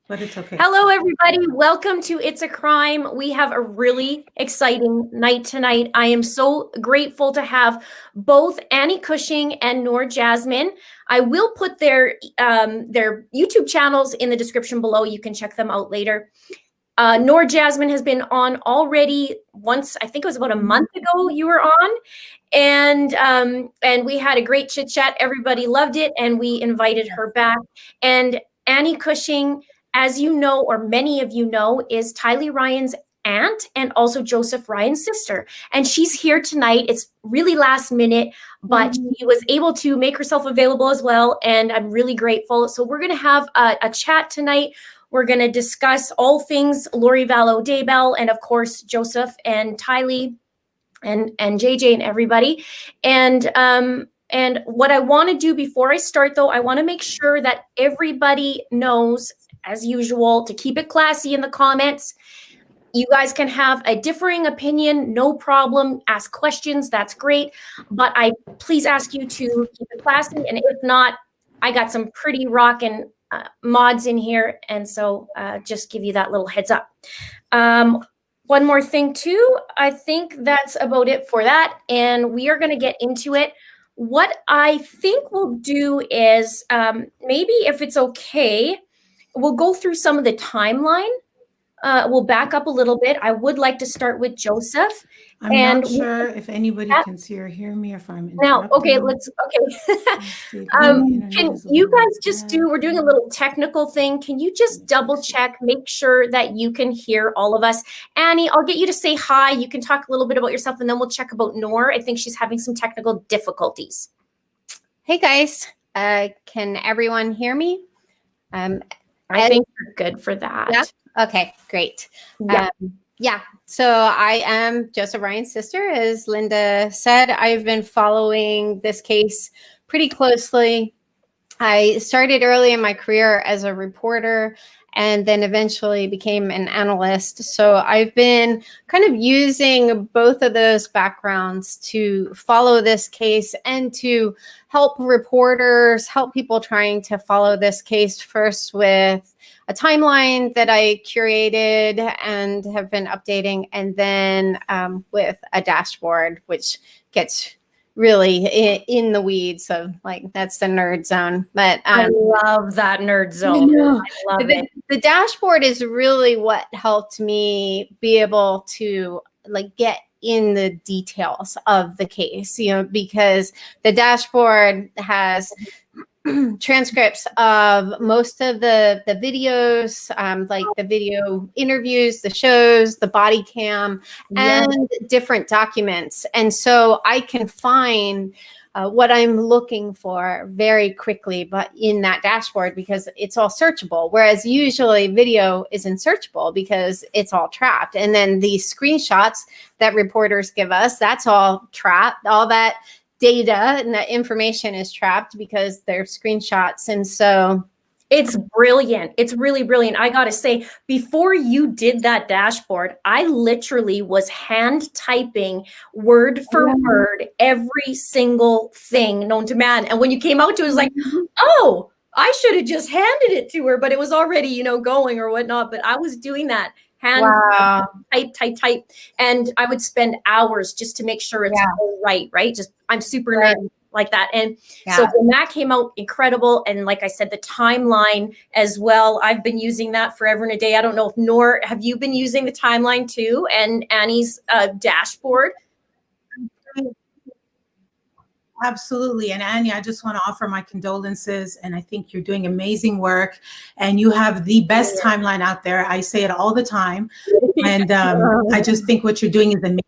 but it's okay. Hello, everybody. Welcome to It's a Crime. We have a really exciting night tonight. I am so grateful to have both Annie Cushing and Noor Jasmine. I will put their YouTube channels in the description below. You can check them out later. Noor Jasmine has been on already once. I think it was about a month ago you were on. And we had a great chit chat. Everybody loved it, and we invited her back. And Annie Cushing, as you know, or many of you know, is Tylee Ryan's aunt and also Joseph Ryan's sister. And she's here tonight. It's really last minute, but she was able to make herself available as well. And I'm really grateful. So we're going to have a chat tonight. We're going to discuss all things Lori Vallow Daybell, and of course, Joseph and Tylee and JJ and everybody. And what I want to do before I start, though, I want to make sure that everybody knows, as usual, to keep it classy in the comments. You guys can have a differing opinion, no problem. Ask questions, that's great. But I please ask you to keep it classy. And if not, I got some pretty rockin' mods in here. And so just give you that little heads up. One more thing too, I think that's about it for that. And we are going to get into it. What I think we'll do is maybe, if it's okay, we'll go through some of the timeline. We'll back up a little bit. I would like to start with Joseph. I'm not sure if anybody can see or hear me, or if I'm now. Okay, can you guys just we're doing a little technical thing. Can you just double check, make sure that you can hear all of us? Annie, I'll get you to say hi. You can talk a little bit about yourself, and then we'll check about Noor. I think she's having some technical difficulties. Hey guys, can everyone hear me? I think you're good for that. Yeah. Okay, great. Yeah. So I am Joseph Ryan's sister, as Linda said. I've been following this case pretty closely. I started early in my career as a reporter and then eventually became an analyst. So I've been kind of using both of those backgrounds to follow this case and to help reporters, help people trying to follow this case, first with a timeline that I curated and have been updating, and then with a dashboard, which gets really in the weeds of, like, that's the nerd zone. But I love that nerd zone. I love it. The dashboard is really what helped me be able to, like, get in the details of the case, because the dashboard has transcripts of most of the videos, like the video interviews, the shows, the body cam, and different documents. And so I can find what I'm looking for very quickly, but in that dashboard, because it's all searchable. Whereas usually video isn't searchable because it's all trapped. And then the screenshots that reporters give us, that's all trapped. All that data and that information is trapped because they're screenshots. And so it's brilliant. It's really brilliant. I got to say, before you did that dashboard, I literally was hand typing word for word every single thing known to man. And when you came out to it, it was like, oh, I should have just handed it to her, but it was already, going or whatnot. But I was doing that hand type. And I would spend hours just to make sure it's all right. Just, I'm super nerdy like that. And so when that came out, incredible. And like I said, the timeline as well, I've been using that forever and a day. I don't know if Noor, have you been using the timeline too, and Annie's dashboard? Absolutely. And Annie, I just want to offer my condolences. And I think you're doing amazing work, and you have the best timeline out there. I say it all the time. And I just think what you're doing is amazing.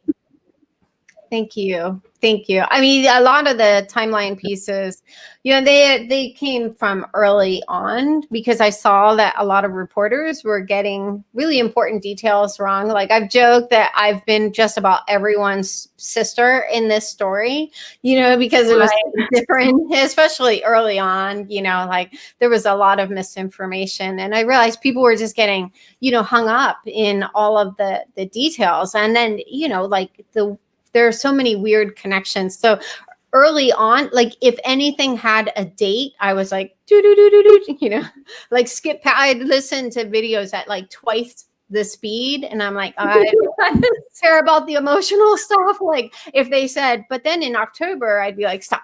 Thank you. Thank you. I mean, a lot of the timeline pieces, they came from early on, because I saw that a lot of reporters were getting really important details wrong. Like, I've joked that I've been just about everyone's sister in this story, because it was different, especially early on, like there was a lot of misinformation. And I realized people were just getting, hung up in all of the details. And then, like there are so many weird connections. So early on, like if anything had a date, I was like, do do do do do, you know, like skip. I'd listen to videos at like twice the speed, and I'm like, I don't care about the emotional stuff. Like if they said, but then in October, I'd be like, stop,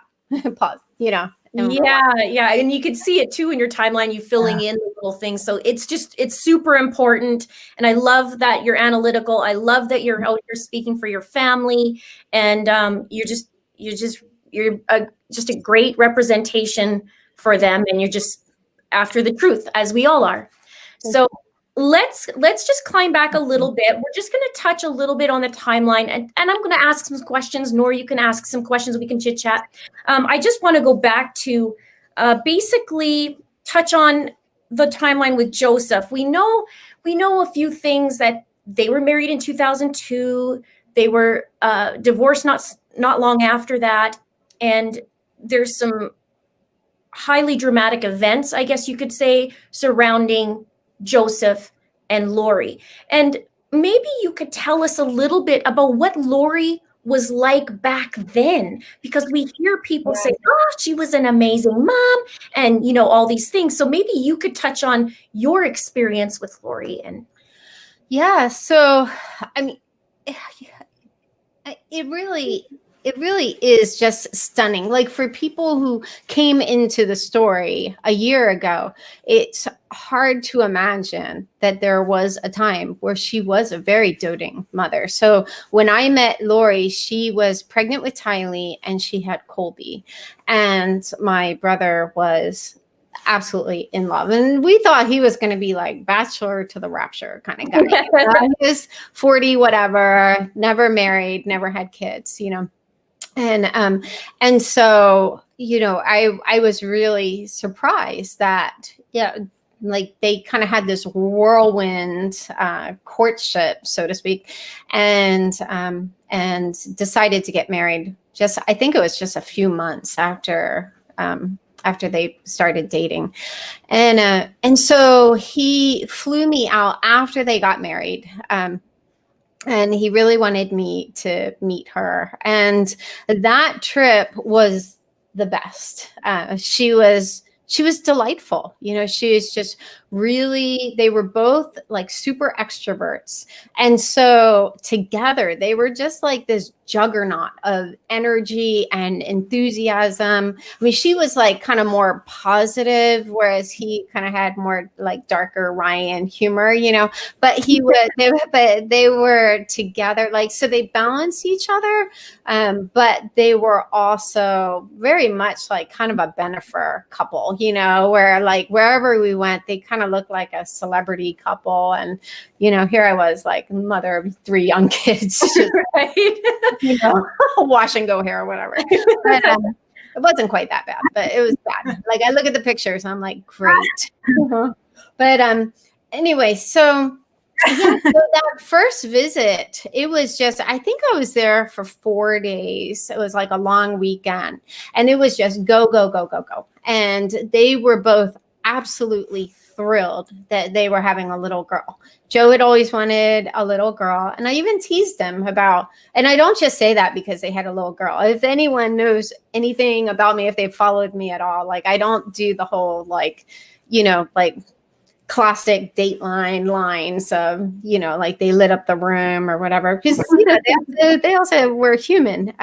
pause, you know. Yeah. And you can see it too in your timeline, you filling in the little things. So it's super important. And I love that you're analytical. I love that you're out here speaking for your family. And you're just a great representation for them. And you're just after the truth, as we all are. So let's just climb back a little bit. We're just going to touch a little bit on the timeline, and I'm going to ask some questions. Nor you can ask some questions. We can chit chat. I just want to go back to basically touch on the timeline with Joseph. We know a few things, that they were married in 2002. They were divorced not long after that, and there's some highly dramatic events, I guess you could say, surrounding Joseph and Lori. And maybe you could tell us a little bit about what Lori was like back then, because we hear people say, oh, she was an amazing mom, and all these things. So maybe you could touch on your experience with Lori. And yeah, so I mean, it really is just stunning. Like for people who came into the story a year ago, it's hard to imagine that there was a time where she was a very doting mother. So when I met Lori, she was pregnant with Tylee and she had Colby. And my brother was absolutely in love. And we thought he was going to be like Bachelor to the Rapture kind of guy. He was 40, whatever, never married, never had kids, And so, I was really surprised that, like they kind of had this whirlwind courtship, so to speak, and decided to get married. I think it was just a few months after they started dating, and so he flew me out after they got married. And he really wanted me to meet her. And that trip was the best. She was delightful. She was just really, they were both like super extroverts. And so together they were just like this juggernaut of energy and enthusiasm. I mean, she was like kind of more positive, whereas he kind of had more like darker Ryan humor, but they were together, like, so they balanced each other. But they were also very much like kind of a Bennifer couple, where like wherever we went, they kind of looked like a celebrity couple. And, here I was like mother of 3 young kids, just, right. Wash and go hair or whatever. But, it wasn't quite that bad, but it was bad. Like I look at the pictures and I'm like, great. But anyway, so so that first visit, it was just, I think I was there for 4 days. It was like a long weekend, and it was just go, go, go, go, go. And they were both absolutely thrilled that they were having a little girl. Joe had always wanted a little girl. And I even teased them about, and I don't just say that because they had a little girl. If anyone knows anything about me, if they've followed me at all, like I don't do the whole like, like classic Dateline lines of, like they lit up the room or whatever, because they also were human.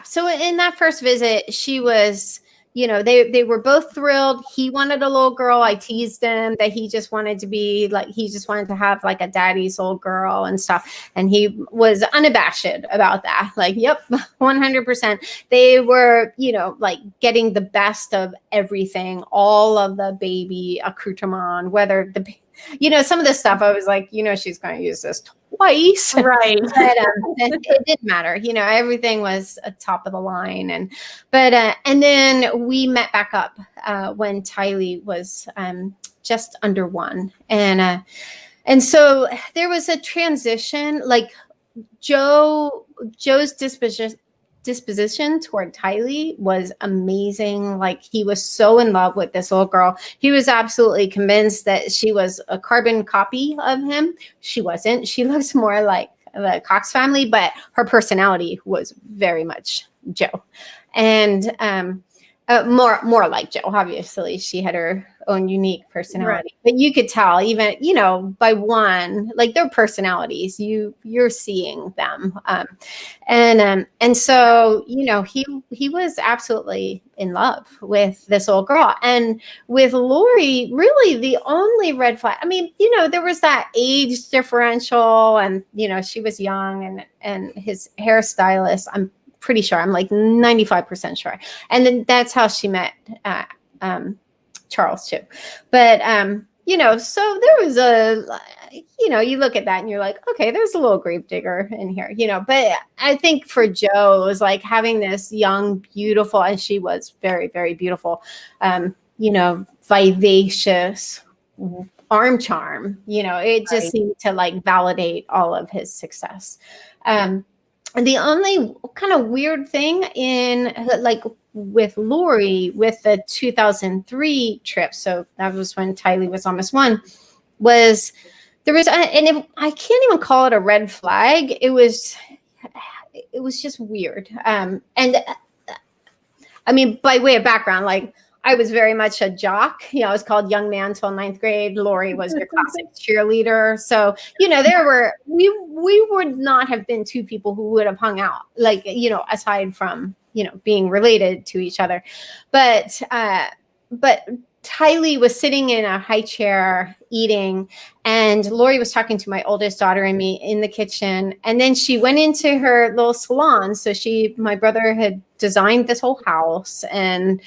So in that first visit, she was, they were both thrilled. He wanted a little girl. I teased him that he just wanted to have like a daddy's little girl and stuff. And he was unabashed about that. Like, yep, 100%. They were, like getting the best of everything, all of the baby accoutrement, whether some of this stuff I was like, she's going to use this twice. Right. But it didn't matter. Everything was top of the line. And then we met back up when Tylee was just under 1. And so there was a transition, like Joe's disposition toward Tylee was amazing. Like he was so in love with this little girl. He was absolutely convinced that she was a carbon copy of him. She wasn't. She looks more like the Cox family, but her personality was very much Joe, and more like Joe. Obviously, she had her own unique personality, but you could tell even, you know, by one, like their personalities, you're seeing them, and so, you know, he was absolutely in love with this old girl. And with Lori, really the only red flag, I mean, you know, there was that age differential, and you know, she was young, and his hairstylist, I'm pretty sure, I'm like 95% sure. And then that's how she met Charles too. But you know, so there was you know, you look at that and you're like, okay, there's a little grave digger in here, you know. But I think for Joe, it was like having this young, beautiful, and she was very, very beautiful, you know, vivacious arm charm, you know, it just seemed to like validate all of his success. The only kind of weird thing in like with Lori, with the 2003 trip, so that was when Tylee was almost one, was there was, I can't even call it a red flag. It was just weird. And I mean, by way of background, like I was very much a jock. You know, I was called young man till 9th grade. Lori was your classic cheerleader. So, you know, we would not have been two people who would have hung out, like, you know, aside from, you know, being related to each other. But Tylee was sitting in a high chair eating, and Lori was talking to my oldest daughter and me in the kitchen. And then she went into her little salon. So my brother had designed this whole house, and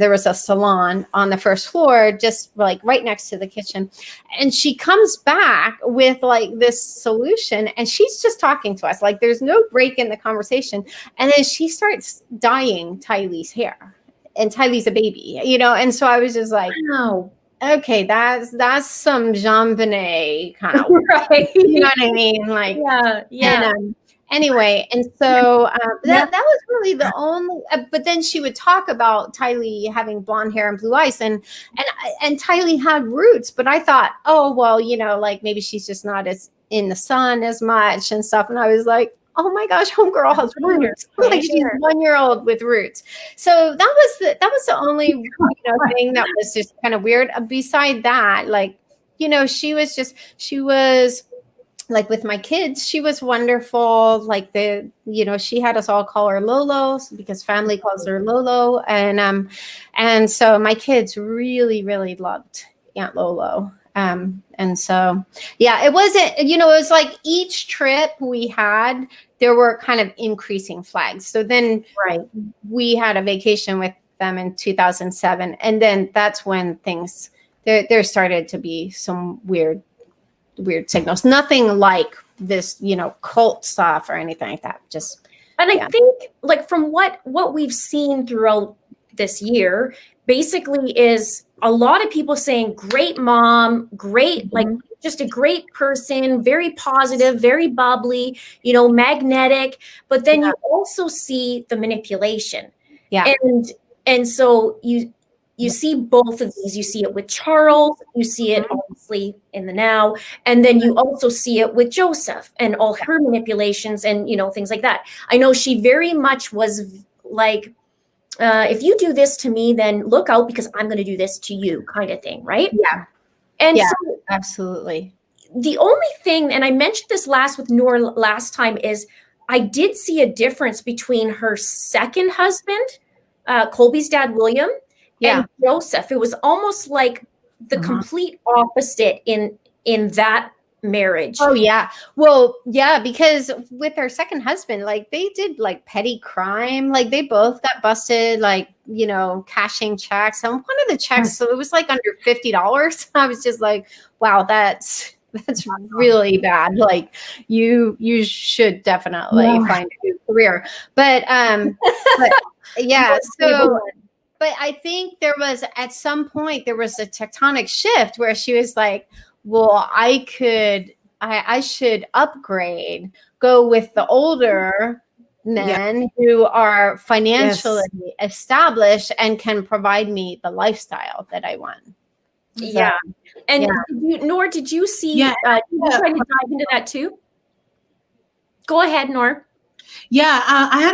there was a salon on the first floor, just like right next to the kitchen. And she comes back with like this solution, and she's just talking to us. Like there's no break in the conversation. And then she starts dyeing Tylee's hair. And Tylee's a baby, you know? And so I was just like, wow. Okay, that's some Jean Benet kind of, right. You know what I mean? Like, yeah. And, anyway, and so that was really the only. But then she would talk about Tylee having blonde hair and blue eyes, and Tylee had roots. But I thought, oh well, you know, like maybe she's just not as in the sun as much and stuff. And I was like, oh my gosh, homegirl has roots. Like she's 1-year-old with roots. So that was the only, you know, thing that was just kind of weird. Beside that, like, you know, she was like with my kids, she was wonderful. Like you know, she had us all call her Lolo because family calls her Lolo. And so my kids really, really loved Aunt Lolo. And so, yeah, it wasn't, you know, it was like each trip we had, there were kind of increasing flags. So then we had a vacation with them in 2007. And then that's when things, there started to be some weird signals. Nothing like this, you know, cult stuff or anything like that. Just, and I think like from what we've seen throughout this year, basically is a lot of people saying great mom, great, like just a great person, very positive, very bubbly, you know, magnetic. But then you also see the manipulation. Yeah. And so you see both of these. You see it with Charles, you see it obviously in the now, and then you also see it with Joseph and all her manipulations and, you know, things like that. I know she very much was like, if you do this to me, then look out because I'm going to do this to you, kind of thing, right? Yeah. And yeah, so absolutely. The only thing, and I mentioned this with Noor last time, is I did see a difference between her second husband, Colby's dad, William, and Joseph. It was almost like the complete opposite in that marriage. Oh yeah. Well, yeah, because with her second husband, like they did like petty crime. Like they both got busted, like, you know, cashing checks. And one of the checks, so it was like under $50. I was just like, wow, that's really bad. Like you should definitely find a new career. But yeah, so but I think there was at some point there was a tectonic shift where she was like, well, I should upgrade, go with the older men who are financially established and can provide me the lifestyle that I want. Yeah. And Noor, did you see, did you try to dive into that too? Go ahead, Noor. Yeah, I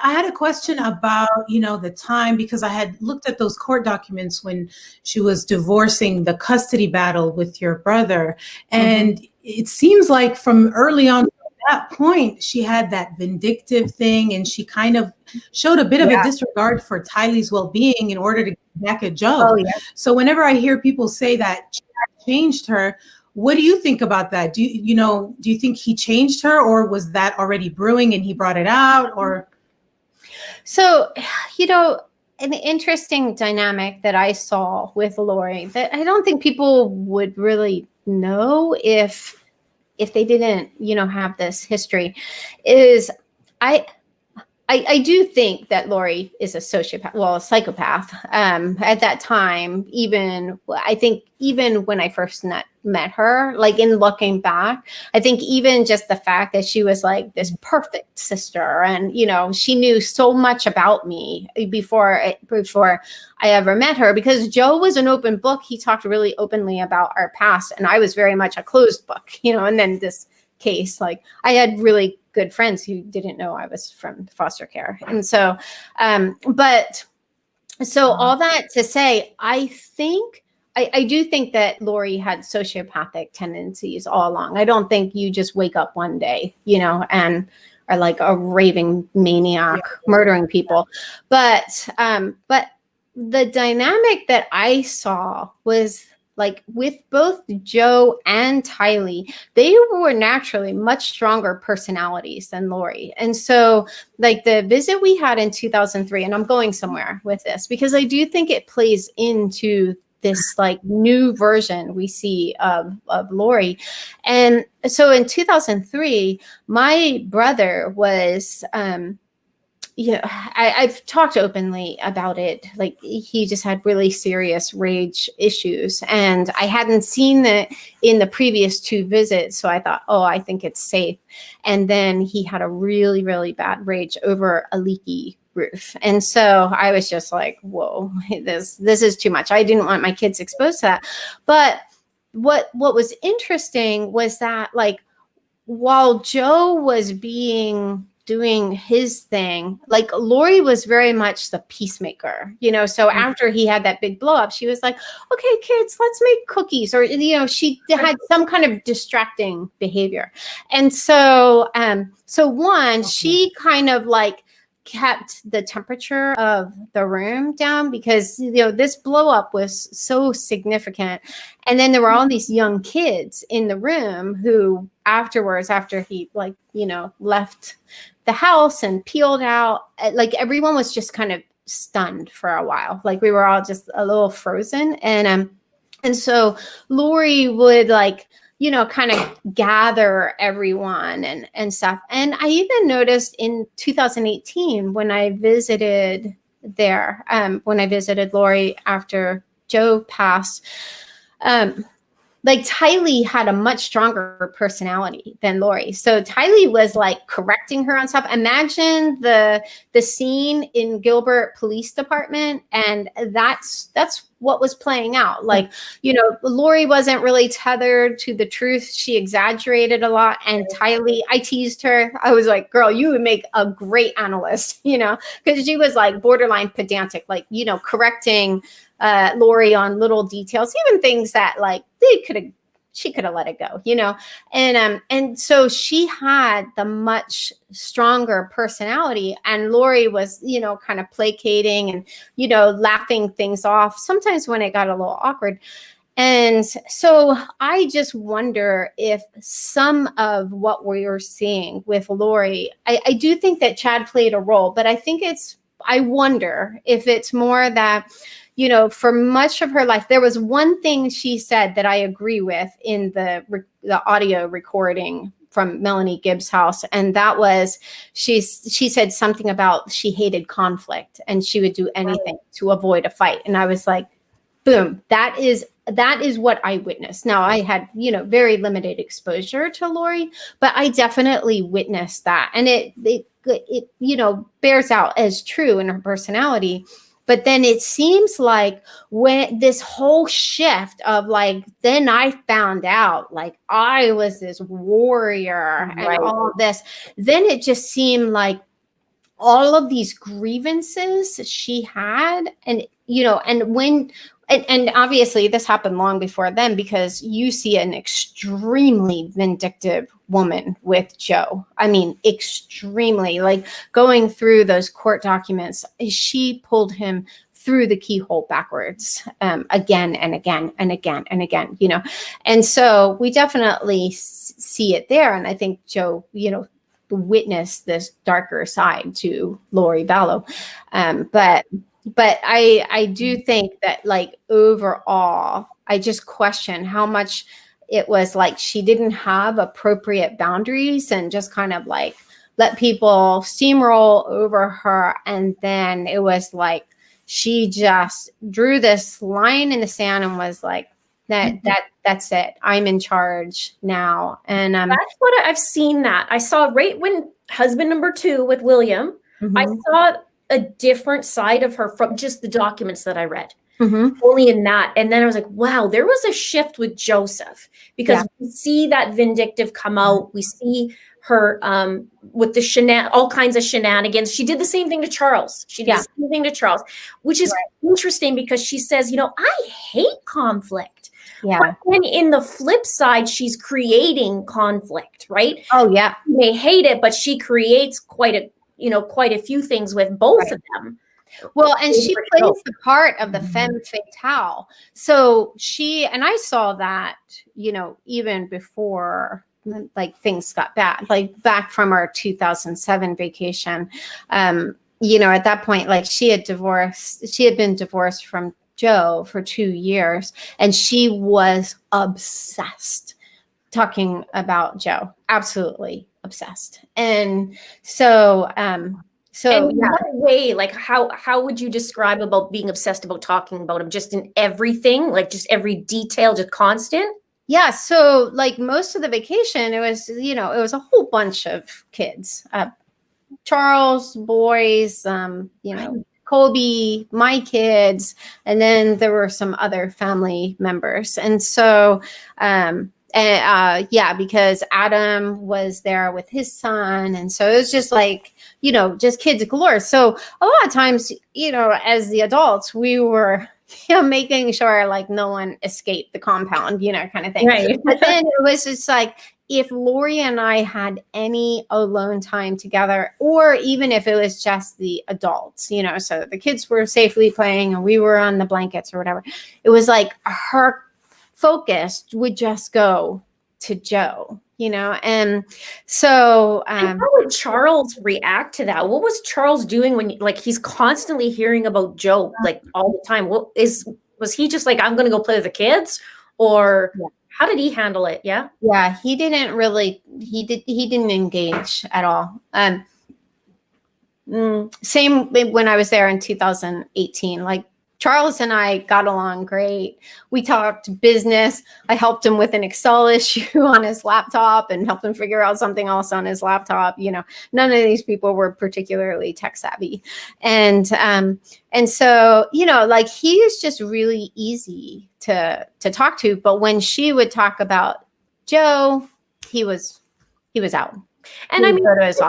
had a question about, the time, because I had looked at those court documents when she was divorcing, the custody battle with your brother. And it seems like from early on, that point, she had that vindictive thing, and she kind of showed a bit of a disregard for Tylee's well-being in order to get back at Joe. Oh, yeah. So whenever I hear people say that Chad changed her, what do you think about that? Do you think he changed her, or was that already brewing and he brought it out? Or so, an interesting dynamic that I saw with Lori that I don't think people would really know if they didn't, have this history, is I do think that Lori is a sociopath, a psychopath. At that time, I think even when I first met her, like in looking back, I think even just the fact that she was like this perfect sister, and she knew so much about me before I ever met her, because Joe was an open book. He talked really openly about our past, and I was very much a closed book, and then this case, like I had really good friends who didn't know I was from foster care. And so, all that to say, I do think that Lori had sociopathic tendencies all along. I don't think you just wake up one day, and are like a raving maniac murdering people. But the dynamic that I saw was like with both Joe and Tylee, they were naturally much stronger personalities than Lori. And so like the visit we had in 2003, and I'm going somewhere with this because I do think it plays into this like new version we see of Lori. And so in 2003, my brother was, I've talked openly about it. Like he just had really serious rage issues, and I hadn't seen it in the previous two visits. So I thought, I think it's safe. And then he had a really, really bad rage over a leaky roof. And so I was just like, whoa, this is too much. I didn't want my kids exposed to that. But what was interesting was that like, while Joe was doing his thing, like Lori was very much the peacemaker, so after he had that big blow up, she was like, okay, kids, let's make cookies, or, she had some kind of distracting behavior. And so, she kind of like kept the temperature of the room down because, this blow up was so significant. And then there were all these young kids in the room who afterwards, after he left the house and peeled out, like everyone was just kind of stunned for a while. Like we were all just a little frozen. And so Lori would kind of gather everyone and stuff. And I even noticed in 2018 when I visited there, when I visited Lori after Joe passed, like Tylee had a much stronger personality than Lori. So Tylee was like correcting her on stuff. Imagine the scene in Gilbert Police Department, and that's what was playing out. Like, Lori wasn't really tethered to the truth. She exaggerated a lot. And Tylee, I teased her. I was like, girl, you would make a great analyst, because she was like borderline pedantic, like, correcting Lori on little details, even things that like she could have let it go, and so she had the much stronger personality, and Lori was, kind of placating and, laughing things off sometimes when it got a little awkward. And so I just wonder if some of what we're seeing with Lori, I do think that Chad played a role, but I wonder if it's more that, for much of her life, there was one thing she said that I agree with in the audio recording from Melanie Gibbs' house. And that was, she said something about she hated conflict and she would do anything to avoid a fight. And I was like, boom, that is what I witnessed. Now I had, very limited exposure to Lori, but I definitely witnessed that. And it bears out as true in her personality. But then it seems like when this whole shift of like, then I found out like I was this warrior and all of this, then it just seemed like all of these grievances she had, and and obviously this happened long before then, because you see an extremely vindictive woman with Joe. I mean, extremely, like going through those court documents, she pulled him through the keyhole backwards, again and again and again and again, and so we definitely see it there. And I think Joe, witness this darker side to Lori Vallow. But I do think that like overall, I just question how much it was like she didn't have appropriate boundaries and just kind of like let people steamroll over her. And then it was like she just drew this line in the sand and was like, that's it. I'm in charge now. And that's what I've seen. That I saw right when husband number 2 with William, I saw a different side of her from just the documents that I read. Only in that. And then I was like, wow, there was a shift with Joseph, because we see that vindictive come out. We see her with the all kinds of shenanigans. She did the same thing to Charles. She did the same thing to Charles, which is interesting because she says, I hate conflict. Yeah. But then in the flip side, she's creating conflict, right? Oh yeah. She may hate it, but she creates quite a few things with both of them. Well, and she plays the part of the femme fatale. So and I saw that, even before like things got bad, like back from our 2007 vacation, at that point, like she had been divorced from Joe for 2 years, and she was obsessed talking about Joe, absolutely obsessed. And so, in what way, like how would you describe about being obsessed about talking about him? Just in everything, like just every detail, just constant? Yeah. So like most of the vacation, it was, it was a whole bunch of kids, Charles, boys, Colby, my kids, and then there were some other family members. And so, because Adam was there with his son. And so it was just like, just kids galore. So a lot of times, as the adults, we were, making sure like no one escaped the compound, kind of thing. Right. But then it was just like, if Lori and I had any alone time together, or even if it was just the adults, so the kids were safely playing and we were on the blankets or whatever, it was like her focus would just go to Joe, and so how would Charles react to that? What was Charles doing when like he's constantly hearing about Joe like all the time? Was he just like, I'm gonna go play with the kids, or how did he handle it? Yeah, he didn't engage at all. Same when I was there in 2018, like Charles and I got along great. We talked business. I helped him with an Excel issue on his laptop and helped him figure out something else on his laptop. None of these people were particularly tech savvy. And so, like he is just really easy to talk to. But when she would talk about Joe, he was out. And I mean,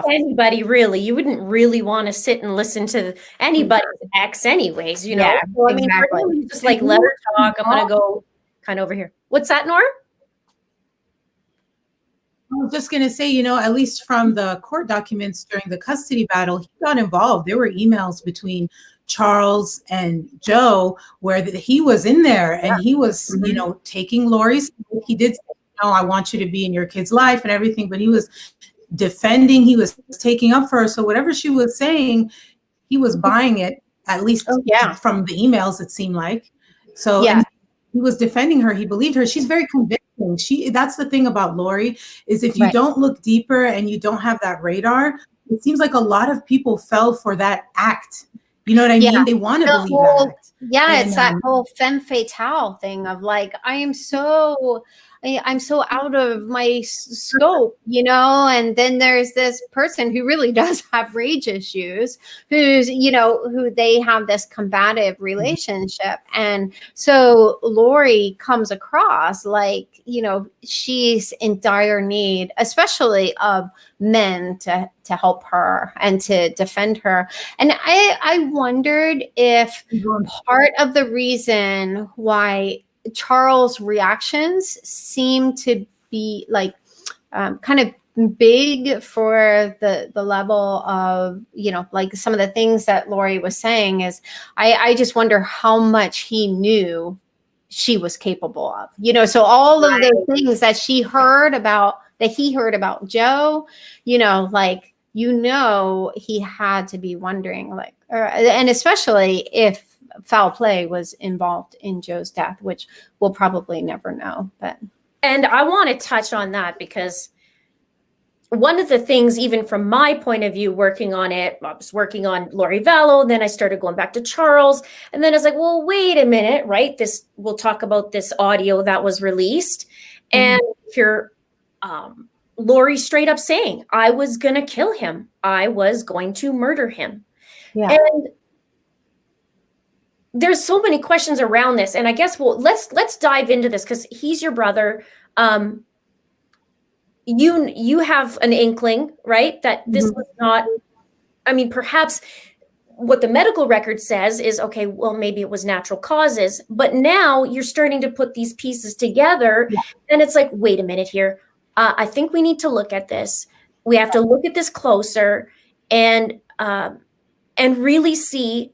anybody really, you wouldn't really want to sit and listen to anybody's ex anyways, Yeah, so, I mean, exactly. really just like let her talk. I'm going to go kind of over here. What's that, Nora? I was just going to say, at least from the court documents during the custody battle, he got involved. There were emails between Charles and Joe where he was in there and he was, taking Lori's. He did say, I want you to be in your kid's life and everything, but he was defending, he was taking up for her. So whatever she was saying, he was buying it, at least from the emails, it seemed like. So he was defending her. He believed her. She's very convincing. That's the thing about Lori, is if you don't look deeper and you don't have that radar, it seems like a lot of people fell for that act. You know what I mean? They want to believe that. Yeah, it's that whole femme fatale thing of like, I am so I'm so out of my scope, you know. And then there's this person who really does have rage issues, who's, you know, who they have this combative relationship. And so Lori comes across like, you know, she's in dire need, especially of men to help her and to defend her. And I wondered if part of the reason why Charles' reactions seem to be like kind of big for the level of, you know, like some of the things that Lori was saying is I just wonder how much he knew she was capable of, you know. So all of the things that he heard about Joe, you know, like, you know, he had to be wondering like, and especially if foul play was involved in Joe's death, which we'll probably never know. But and I want to touch on that because one of the things, even from my point of view, working on it, I was working on Lori Vallow, then I started going back to Charles, and then I was like, well, wait a minute, right? We'll talk about this audio that was released, and here, Lori straight up saying, I was going to kill him. I was going to murder him. Yeah. And there's so many questions around this, and I guess let's dive into this because he's your brother. You have an inkling, right, that this was not, I mean, perhaps what the medical record says is, okay, well, maybe it was natural causes, but now you're starting to put these pieces together, and it's like, wait a minute here. I think we need to look at this. We have to look at this closer and really see,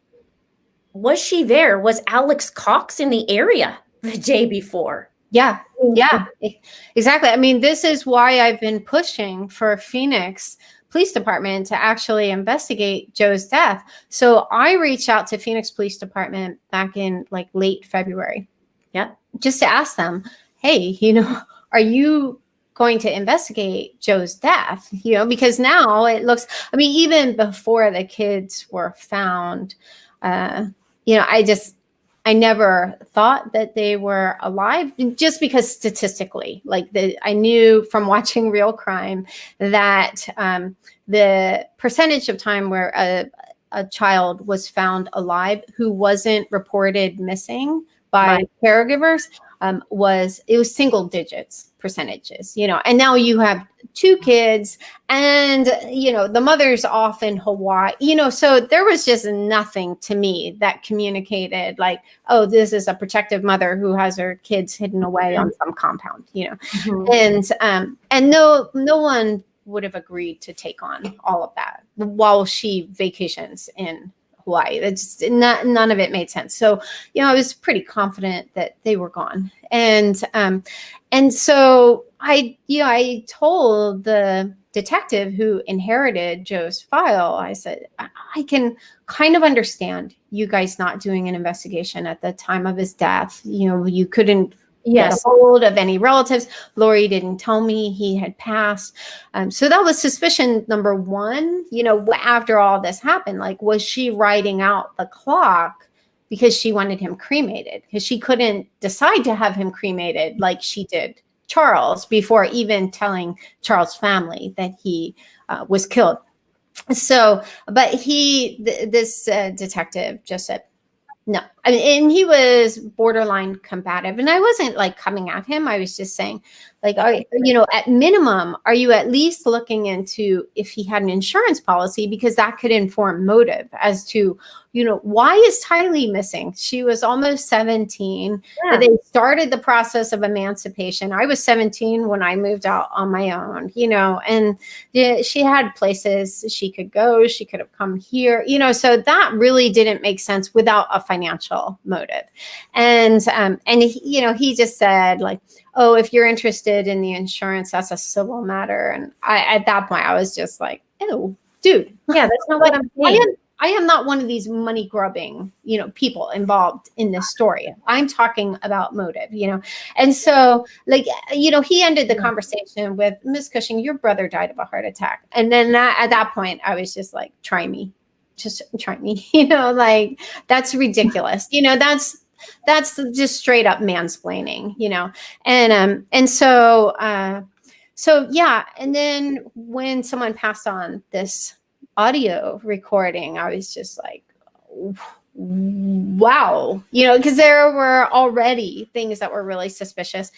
was she there? Was Alex Cox in the area the day before? Yeah, exactly. I mean, this is why I've been pushing for Phoenix Police Department to actually investigate Joe's death. So I reached out to Phoenix Police Department back in like late February. Yeah. Just to ask them, hey, you know, are you going to investigate Joe's death? You know, because now it looks, I mean, even before the kids were found, you know, I never thought that they were alive, just because statistically, like I knew from watching Real Crime that the percentage of time where a child was found alive who wasn't reported missing by caregivers it was single digits percentages, you know. And now you have 2 kids, and you know, the mother's off in Hawaii, you know, so there was just nothing to me that communicated like, oh, this is a protective mother who has her kids hidden away on some compound, you know. And no one would have agreed to take on all of that while she vacations in Hawaii. That's none of it made sense. So, you know, I was pretty confident that they were gone. And so I told the detective who inherited Joe's file, I said, I can kind of understand you guys not doing an investigation at the time of his death. You know, you couldn't get a hold of any relatives. Lori didn't tell me he had passed. So that was suspicion number 1. You know, after all this happened, like, was she writing out the clock because she wanted him cremated? Because she couldn't decide to have him cremated like she did Charles before even telling Charles' family that he was killed. So, but this detective just said, no. I mean, and he was borderline combative, and I wasn't like coming at him. I was just saying, like, you know, at minimum, are you at least looking into if he had an insurance policy, because that could inform motive as to, you know, why is Tylee missing? She was almost 17. Yeah. They started the process of emancipation. I was 17 when I moved out on my own, you know, and she had places she could go. She could have come here, you know, so that really didn't make sense without a financial motive. And he, you know, he just said like, oh, if you're interested in the insurance, that's a civil matter. And at that point, I was just like, oh, dude, yeah, that's not what I'm saying. I am not one of these money grubbing, you know, people involved in this story. I'm talking about motive, you know. And so, like, you know, he ended the conversation with, Miss Cushing, your brother died of a heart attack. And then at that point, I was just like, try me, just try me, you know, like, that's ridiculous. You know, that's that's just straight up mansplaining, you know. And so yeah, and then when someone passed on this audio recording, I was just like, wow, you know, because there were already things that were really suspicious.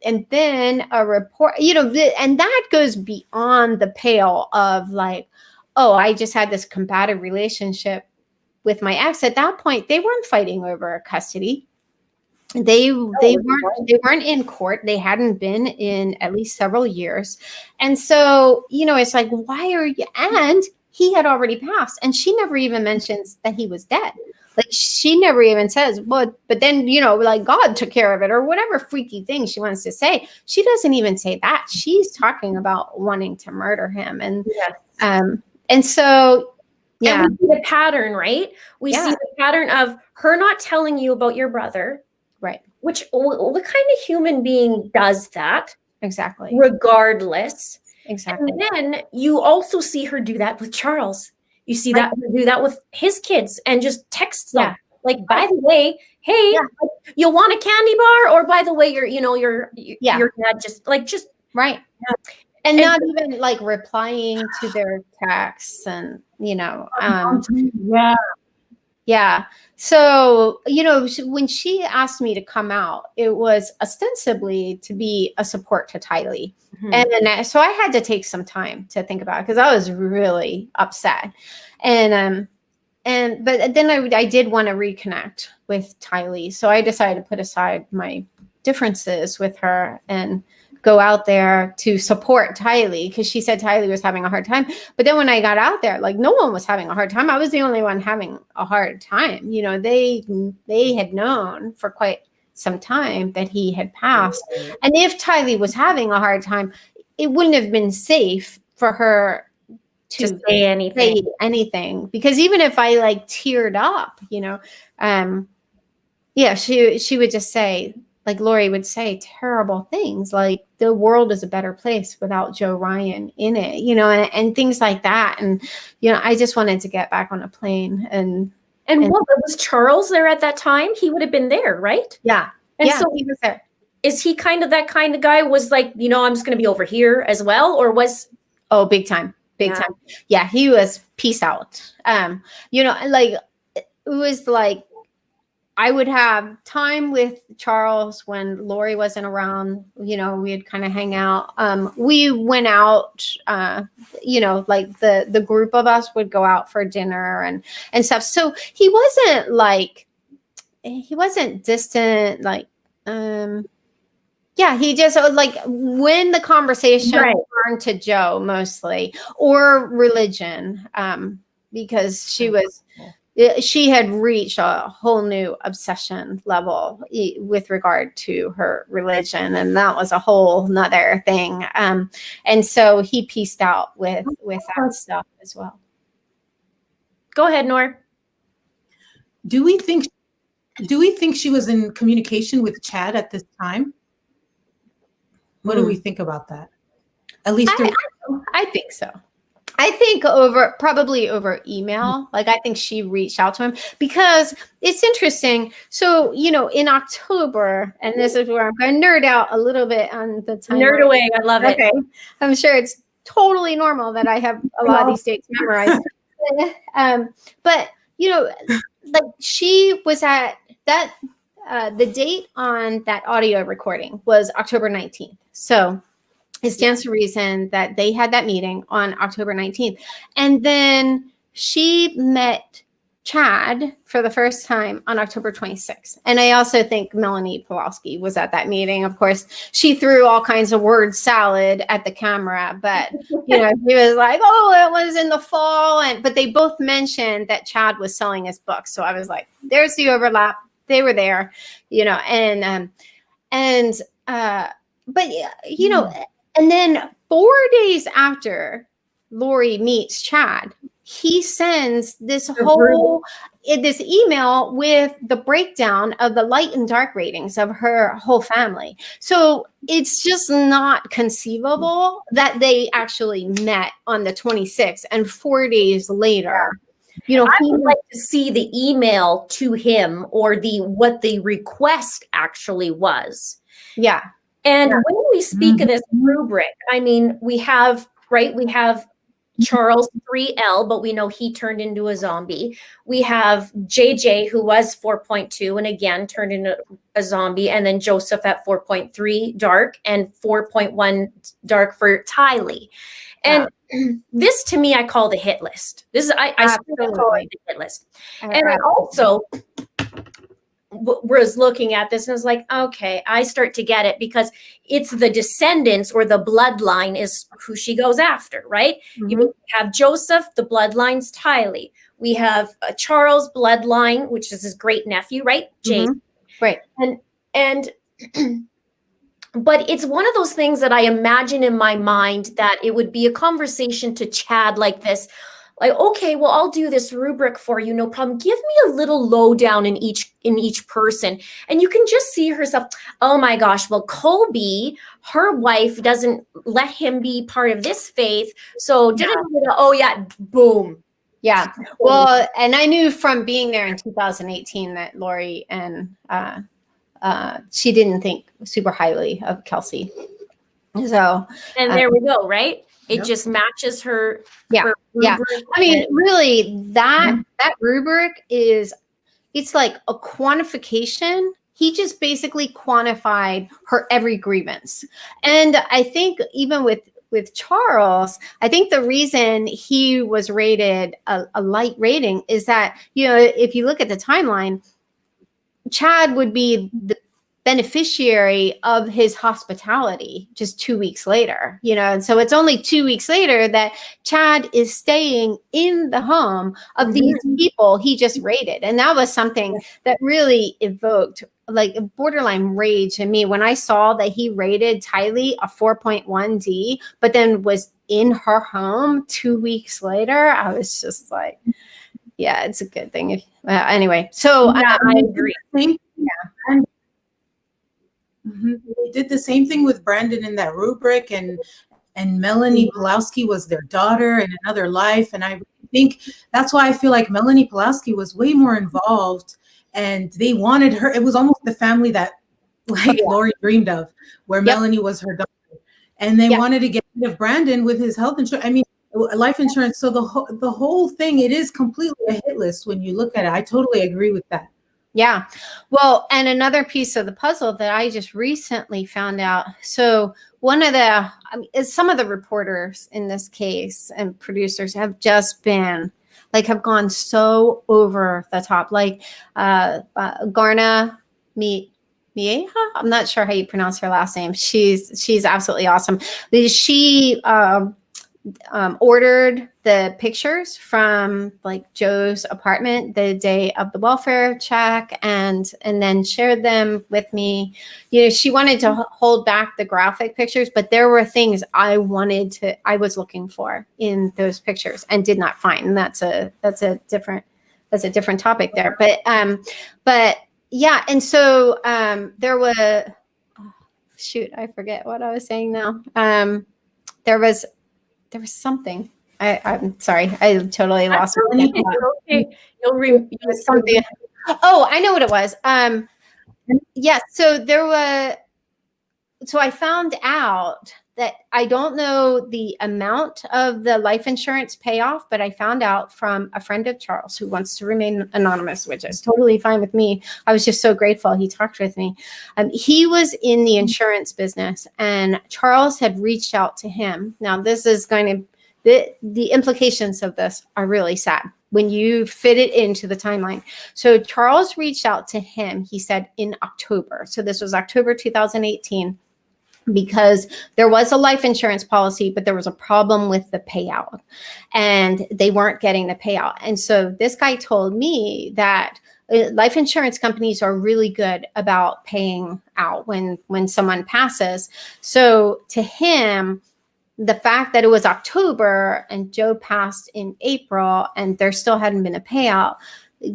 And then a report, you know, and that goes beyond the pale of like, oh, I just had this combative relationship with my ex. At that point, they weren't fighting over custody. They weren't in court. They hadn't been in at least several years. And so, you know, it's like, why are you? And he had already passed, and she never even mentions that he was dead. Like, she never even says, well, but then, you know, like God took care of it, or whatever freaky thing she wants to say. She doesn't even say that. She's talking about wanting to murder him. And and so, yeah. And we see the pattern, right? We see the pattern of her not telling you about your brother. Right. Which, what kind of human being does that? Exactly. Regardless. Exactly. And then you also see her do that with Charles. You see that her do that with his kids and just text them. Like, by the way, hey, you want a candy bar? Or by the way, your dad just right. And not even like replying to their texts, and, you know, yeah. So, you know, when she asked me to come out, it was ostensibly to be a support to Tylee. And then, so I had to take some time to think about it, because I was really upset. But then I did want to reconnect with Tylee. So I decided to put aside my differences with her and go out there to support Tylee, because she said Tylee was having a hard time. But then when I got out there, like, no one was having a hard time. I was the only one having a hard time. You know, they had known for quite some time that he had passed. And if Tylee was having a hard time, it wouldn't have been safe for her to say anything. Because even if I like teared up, you know, she would just say, like Lori would say, terrible things like the world is a better place without Joe Ryan in it, you know, and things like that. And, you know, I just wanted to get back on a plane. And what was Charles there at that time? He would have been there, right? Yeah. And so he was there. Is he kind of that kind of guy? Was like, you know, I'm just going to be over here as well? Or was... Oh, big time. Big time. Yeah, he was peace out. You know, like, it was like, I would have time with Charles when Lori wasn't around. You know, we'd kind of hang out. We went out, you know, like the group of us would go out for dinner and stuff. So he wasn't distant, like, he just, like, when the conversation turned to Joe mostly, or religion, because she had reached a whole new obsession level with regard to her religion. And that was a whole nother thing. And so he pieced out with that stuff as well. Go ahead, Noor. Do we think she was in communication with Chad at this time? What do we think about that? At least I think so. I think probably over email. Like, I think she reached out to him, because it's interesting. So, you know, in October, and this is where I'm going to nerd out a little bit on the time. Nerd away. I love it. Okay. I'm sure it's totally normal that I have a lot of these dates memorized. But, you know, like, she was at that, the date on that audio recording was October 19th. So it stands to reason that they had that meeting on October 19th. And then she met Chad for the first time on October 26th. And I also think Melanie Pawlowski was at that meeting. Of course, she threw all kinds of word salad at the camera, but, you know, she was like, oh, it was in the fall. But they both mentioned that Chad was selling his book. So I was like, there's the overlap. They were there, you know, but, you know, and then 4 days after Lori meets Chad, he sends this email with the breakdown of the light and dark ratings of her whole family. So it's just not conceivable that they actually met on the 26th, and 4 days later, I would like to see the email to him or what the request actually was. Yeah. And when we speak of this rubric, I mean, we have Charles 3L, but we know he turned into a zombie. We have JJ, who was 4.2 and again turned into a zombie, and then Joseph at 4.3 dark and 4.1 dark for Tylee. And this, to me, I call the hit list. This is I call it the hit list. And I also was looking at this and was like, okay, I start to get it, because it's the descendants or the bloodline is who she goes after, right? You have Joseph, the bloodline's Tylee. We have Charles bloodline, which is his great nephew, right? Jason. Right. And but it's one of those things that I imagine in my mind that it would be a conversation to Chad like this. Like, okay, well, I'll do this rubric for you, no problem. Give me a little lowdown in each person. And you can just see herself, oh my gosh, well, Colby, her wife doesn't let him be part of this faith. So, oh yeah, boom. Yeah. Well, and I knew from being there in 2018 that Lori and she didn't think super highly of Kelsey. So, and there we go, right? It just matches her. Yeah. Yeah. I mean, really, that rubric it's like a quantification. He just basically quantified her every grievance. And I think even with Charles, I think the reason he was rated a light rating is that, if you look at the timeline, Chad would be the beneficiary of his hospitality just 2 weeks later, and so it's only 2 weeks later that Chad is staying in the home of these people he just raided. And that was something that really evoked like borderline rage in me when I saw that he rated Tylee a 4.1D, but then was in her home 2 weeks later. I was just like, yeah, it's a good thing. Anyway, so I agree. They did the same thing with Brandon in that rubric, and Melanie Pulowski was their daughter in another life. And I think that's why I feel like Melanie Pulowski was way more involved, and they wanted her. It was almost the family that Lori dreamed of, where Melanie was her daughter, and they wanted to get rid of Brandon with his health insurance. I mean, life insurance. So the whole thing, it is completely a hit list when you look at it. I totally agree with that. Yeah. Well, and another piece of the puzzle that I just recently found out. So some of the reporters in this case and producers have just been have gone so over the top. Like Garna Mieja, I'm not sure how you pronounce her last name. She's absolutely awesome. She ordered the pictures from Joe's apartment the day of the welfare check and then shared them with me. She wanted to hold back the graphic pictures, but there were things I was looking for in those pictures and did not find. And that's a different topic there. But yeah. And so there was, I forget what I was saying now. There was something. I'm sorry. I totally lost it. Okay. Something. Oh, I know what it was. Yes. So I found out that I don't know the amount of the life insurance payoff, but I found out from a friend of Charles who wants to remain anonymous, which is totally fine with me. I was just so grateful he talked with me. He was in the insurance business, and Charles had reached out to him. Now, this is the implications of this are really sad when you fit it into the timeline. So Charles reached out to him, he said, in October. So this was October 2018. Because there was a life insurance policy, but there was a problem with the payout and they weren't getting the payout. And so this guy told me that life insurance companies are really good about paying out when someone passes. So to him, the fact that it was October and Joe passed in April and there still hadn't been a payout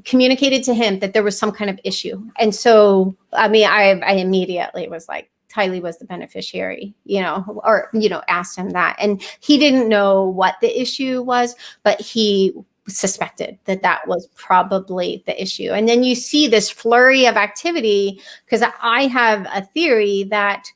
communicated to him that there was some kind of issue. And so, I mean, I immediately was like, Tylee was the beneficiary, asked him that. And he didn't know what the issue was, but he suspected that that was probably the issue. And then you see this flurry of activity, because I have a theory that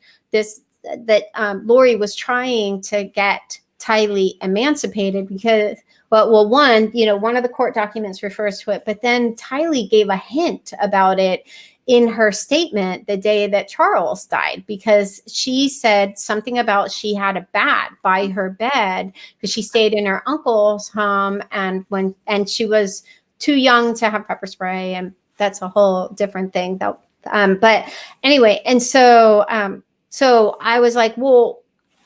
Lori was trying to get Tylee emancipated because, well, one, one of the court documents refers to it, but then Tylee gave a hint about it in her statement the day that Charles died, because she said something about she had a bat by her bed because she stayed in her uncle's home, and she was too young to have pepper spray, and that's a whole different thing. But anyway, and so I was like, well,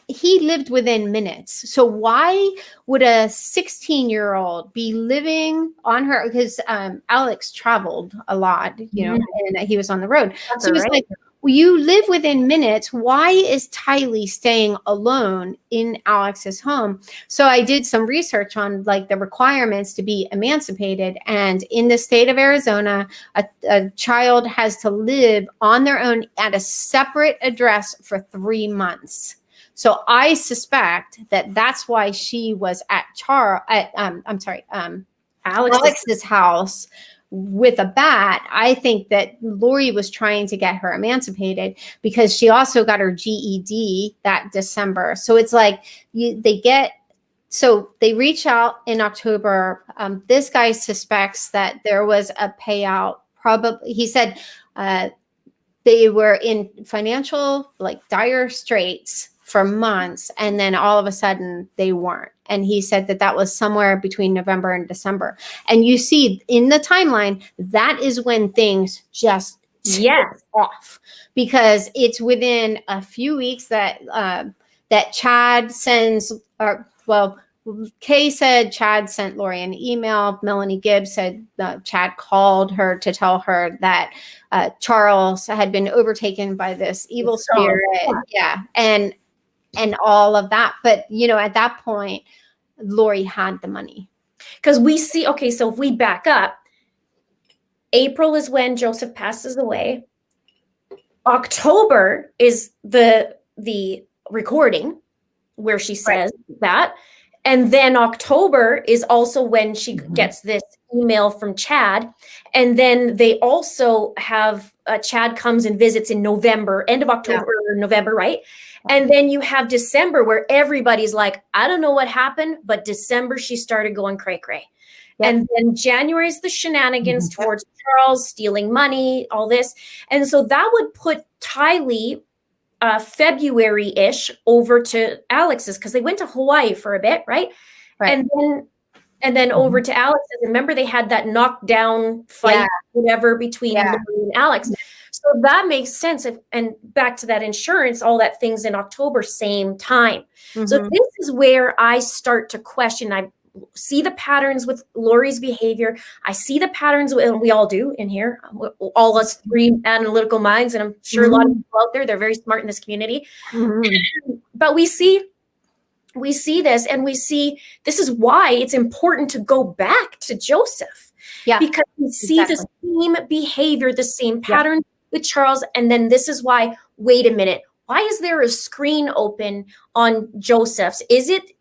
he lived within minutes. So why would a 16-year-old be living on her? Because Alex traveled a lot, and he was on the road. So he was like, well, you live within minutes. Why is Tylee staying alone in Alex's home? So I did some research on like the requirements to be emancipated. And in the state of Arizona, a child has to live on their own at a separate address for 3 months. So I suspect that that's why she was at Alex's house with a bat. I think that Lori was trying to get her emancipated because she also got her GED that December. So it's like they reach out in October. This guy suspects that there was a payout. Probably, he said they were in financial, like, dire straits for months, and then all of a sudden they weren't. And he said that was somewhere between November and December. And you see in the timeline, that is when things just off, because it's within a few weeks that Chad sends, Kay said Chad sent Lori an email. Melanie Gibbs said Chad called her to tell her that Charles had been overtaken by this evil spirit. Yeah. And all of that. But, at that point, Lori had the money. Because we see, okay, so if we back up, April is when Joseph passes away. October is the recording where she says that. And then October is also when she gets this email from Chad. And then they also have Chad comes and visits in November, end of October or November, right? And then you have December where everybody's like, I don't know what happened, but December she started going cray-cray. Yep. And then January is the shenanigans towards Charles, stealing money, all this. And so that would put Tylee February-ish over to Alex's, because they went to Hawaii for a bit, right? And then over to Alex's. Remember, they had that knockdown fight, whatever, between Lori and Alex. So that makes sense. And back to that insurance, all that things in October, same time. So this is where I start to question. I see the patterns with Lori's behavior. I see the patterns, and we all do in here, all us three analytical minds, and I'm sure a lot of people out there, they're very smart in this community. But we see this, and we see this is why it's important to go back to Joseph. Yeah, because we see the same behavior, the same pattern with Charles. And then this is why, wait a minute, why is there a screen open on Joseph's? Is it,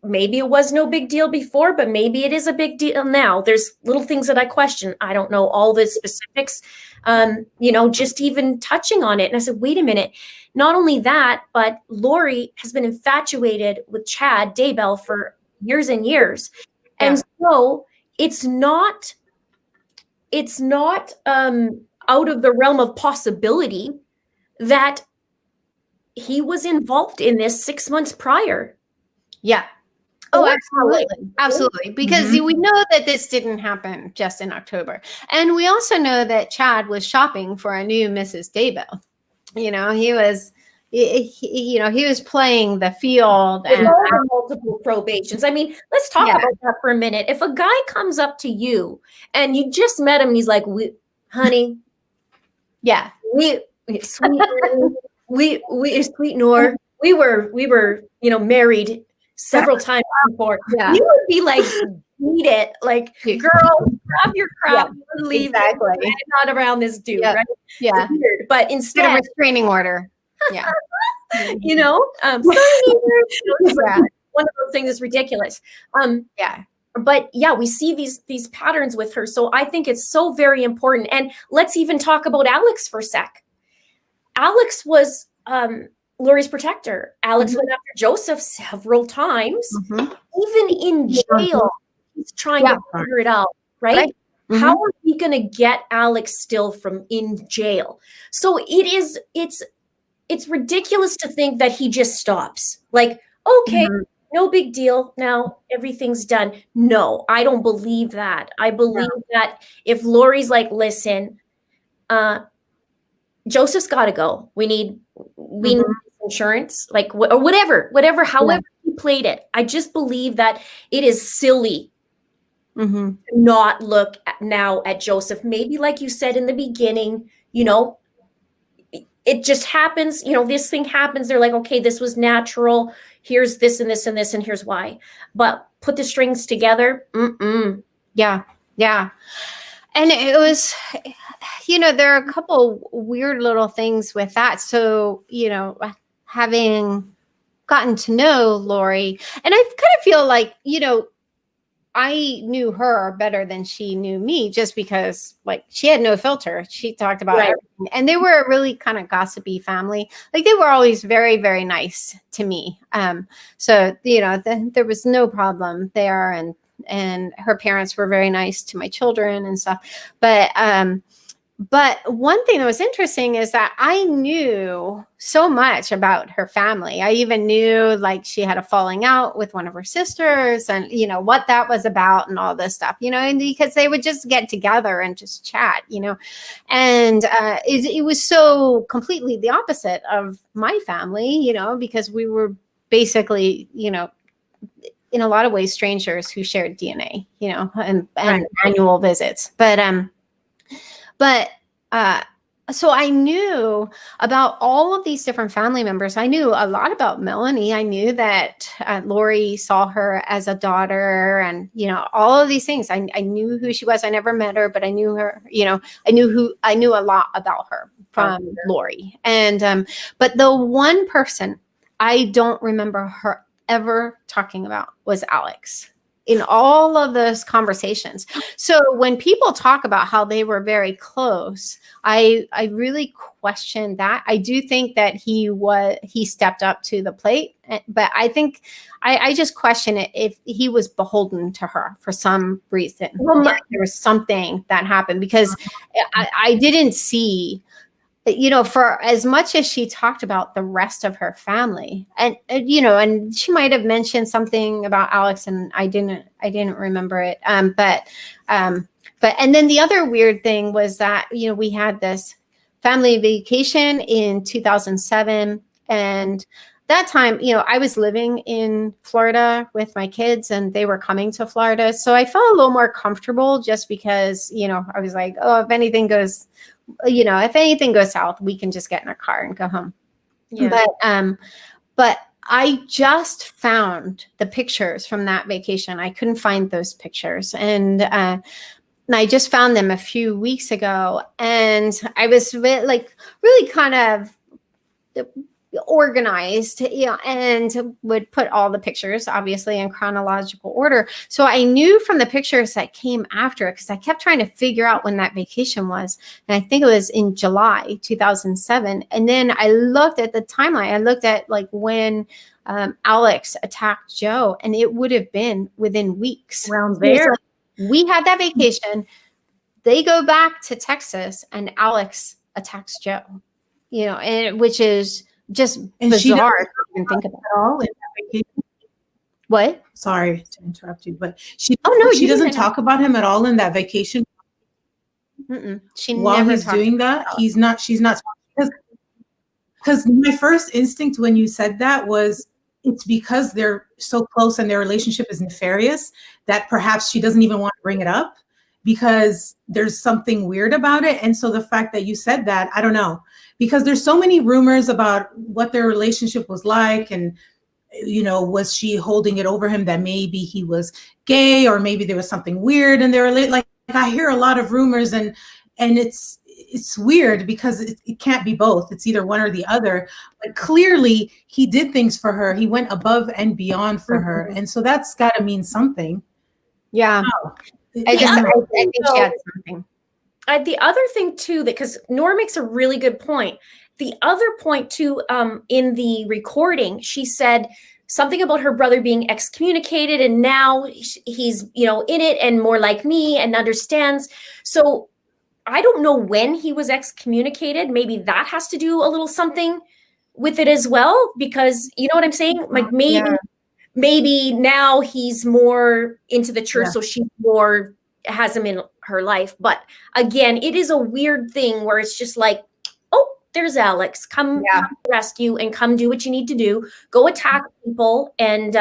maybe it was no big deal before, but maybe it is a big deal now. There's little things that I question. I don't know all the specifics, just even touching on it. And I said, wait a minute, not only that, but Lori has been infatuated with Chad Daybell for years and years. Yeah. And so it's not out of the realm of possibility that he was involved in this 6 months prior. Yeah. Oh, absolutely. Absolutely. Because we know that this didn't happen just in October. And we also know that Chad was shopping for a new Mrs. Daybell. He was playing the field and multiple probations. I mean, let's talk about that for a minute. If a guy comes up to you and you just met him, and he's like, honey, sweet Noor, we were married several times before. Yeah. You would be like, beat it, like, girl, grab your crap and leave. Exactly. Not around this dude, right? Yeah. It's weird. But instead, get a restraining order. Yeah. One of those things is ridiculous. but yeah, we see these patterns with her. So I think it's so very important. And let's even talk about Alex for a sec. Alex was Lori's protector. Alex went after Joseph several times. Even in jail, he's trying to figure it out, right? How are we going to get Alex still from in jail? So it's ridiculous to think that he just stops. Like, okay, no big deal. Now everything's done. No, I don't believe that. I believe that if Lori's like, listen, Joseph's got to go. We need insurance, like or whatever, however he played it. I just believe that it is silly to not look now at Joseph. Maybe like you said in the beginning, you know, it just happens, you know, this thing happens. They're like, okay, this was natural. Here's this and this and this, and here's why. But put the strings together. Yeah. And it was, you know, there are a couple weird little things with that. So, you know, having gotten to know Lori, and I kind of feel like, you know, I knew her better than she knew me, just because like she had no filter. She talked about everything. And they were a really kind of gossipy family. Like they were always very, very nice to me. So, you know, there was no problem there. And her parents were very nice to my children and stuff. But one thing that was interesting is that I knew so much about her family. I even knew like she had a falling out with one of her sisters and, you know, what that was about and all this stuff, you know, and because they would just get together and just chat, you know, and it was so completely the opposite of my family, you know, because we were basically, you know, in a lot of ways, strangers who shared DNA, you know, and annual visits. So I knew about all of these different family members. I knew a lot about Melanie. I knew that Lori saw her as a daughter and, you know, all of these things. I knew who she was. I never met her, but I knew her, you know, I knew a lot about her from Lori. And, but the one person I don't remember her ever talking about was Alex in all of those conversations. So when people talk about how they were very close, I really question that. I do think that he stepped up to the plate, but I think I just question it if he was beholden to her for some reason. There was something that happened because I didn't see, you know, for as much as she talked about the rest of her family and you know, and she might have mentioned something about Alex and I didn't remember it. But and then the other weird thing was that, you know, we had this family vacation in 2007 and that time, you know, I was living in Florida with my kids and they were coming to Florida. So I felt a little more comfortable just because, you know, I was like, oh, if anything goes south, we can just get in our car and go home. Yeah. But I just found the pictures from that vacation. I couldn't find those pictures. And I just found them a few weeks ago. And I was really kind of organized, you know, and would put all the pictures obviously in chronological order. So I knew from the pictures that came after it, because I kept trying to figure out when that vacation was. And I think it was in July 2007. And then I looked at the timeline. I looked at like when Alex attacked Joe, and it would have been within weeks. Around there. We had that vacation. They go back to Texas and Alex attacks Joe, you know, and which is just bizarre to even think about. All in that vacation. What? Sorry to interrupt you, but she doesn't talk about him at all in that vacation. She while never he's doing that, she's not because my first instinct when you said that was it's because they're so close and their relationship is nefarious that perhaps she doesn't even want to bring it up because there's something weird about it. And so the fact that you said that, I don't know, because there's so many rumors about what their relationship was like. And, you know, was she holding it over him that maybe he was gay or maybe there was something weird in their relationship? Like I hear a lot of rumors and it's weird because it can't be both. It's either one or the other. But clearly he did things for her. He went above and beyond for her. And so that's got to mean something. Yeah. Wow. I other think she had something. The other thing too, that because Nora makes a really good point. The other point too, in the recording, she said something about her brother being excommunicated, and now he's in it and more like me and understands. So I don't know when he was excommunicated. Maybe that has to do a little something with it as well, because you know what I'm saying? Like maybe now he's more into the church, so she more has him in her life. But again, it is a weird thing where it's just like, oh, there's Alex. Come rescue and come do what you need to do. Go attack people, and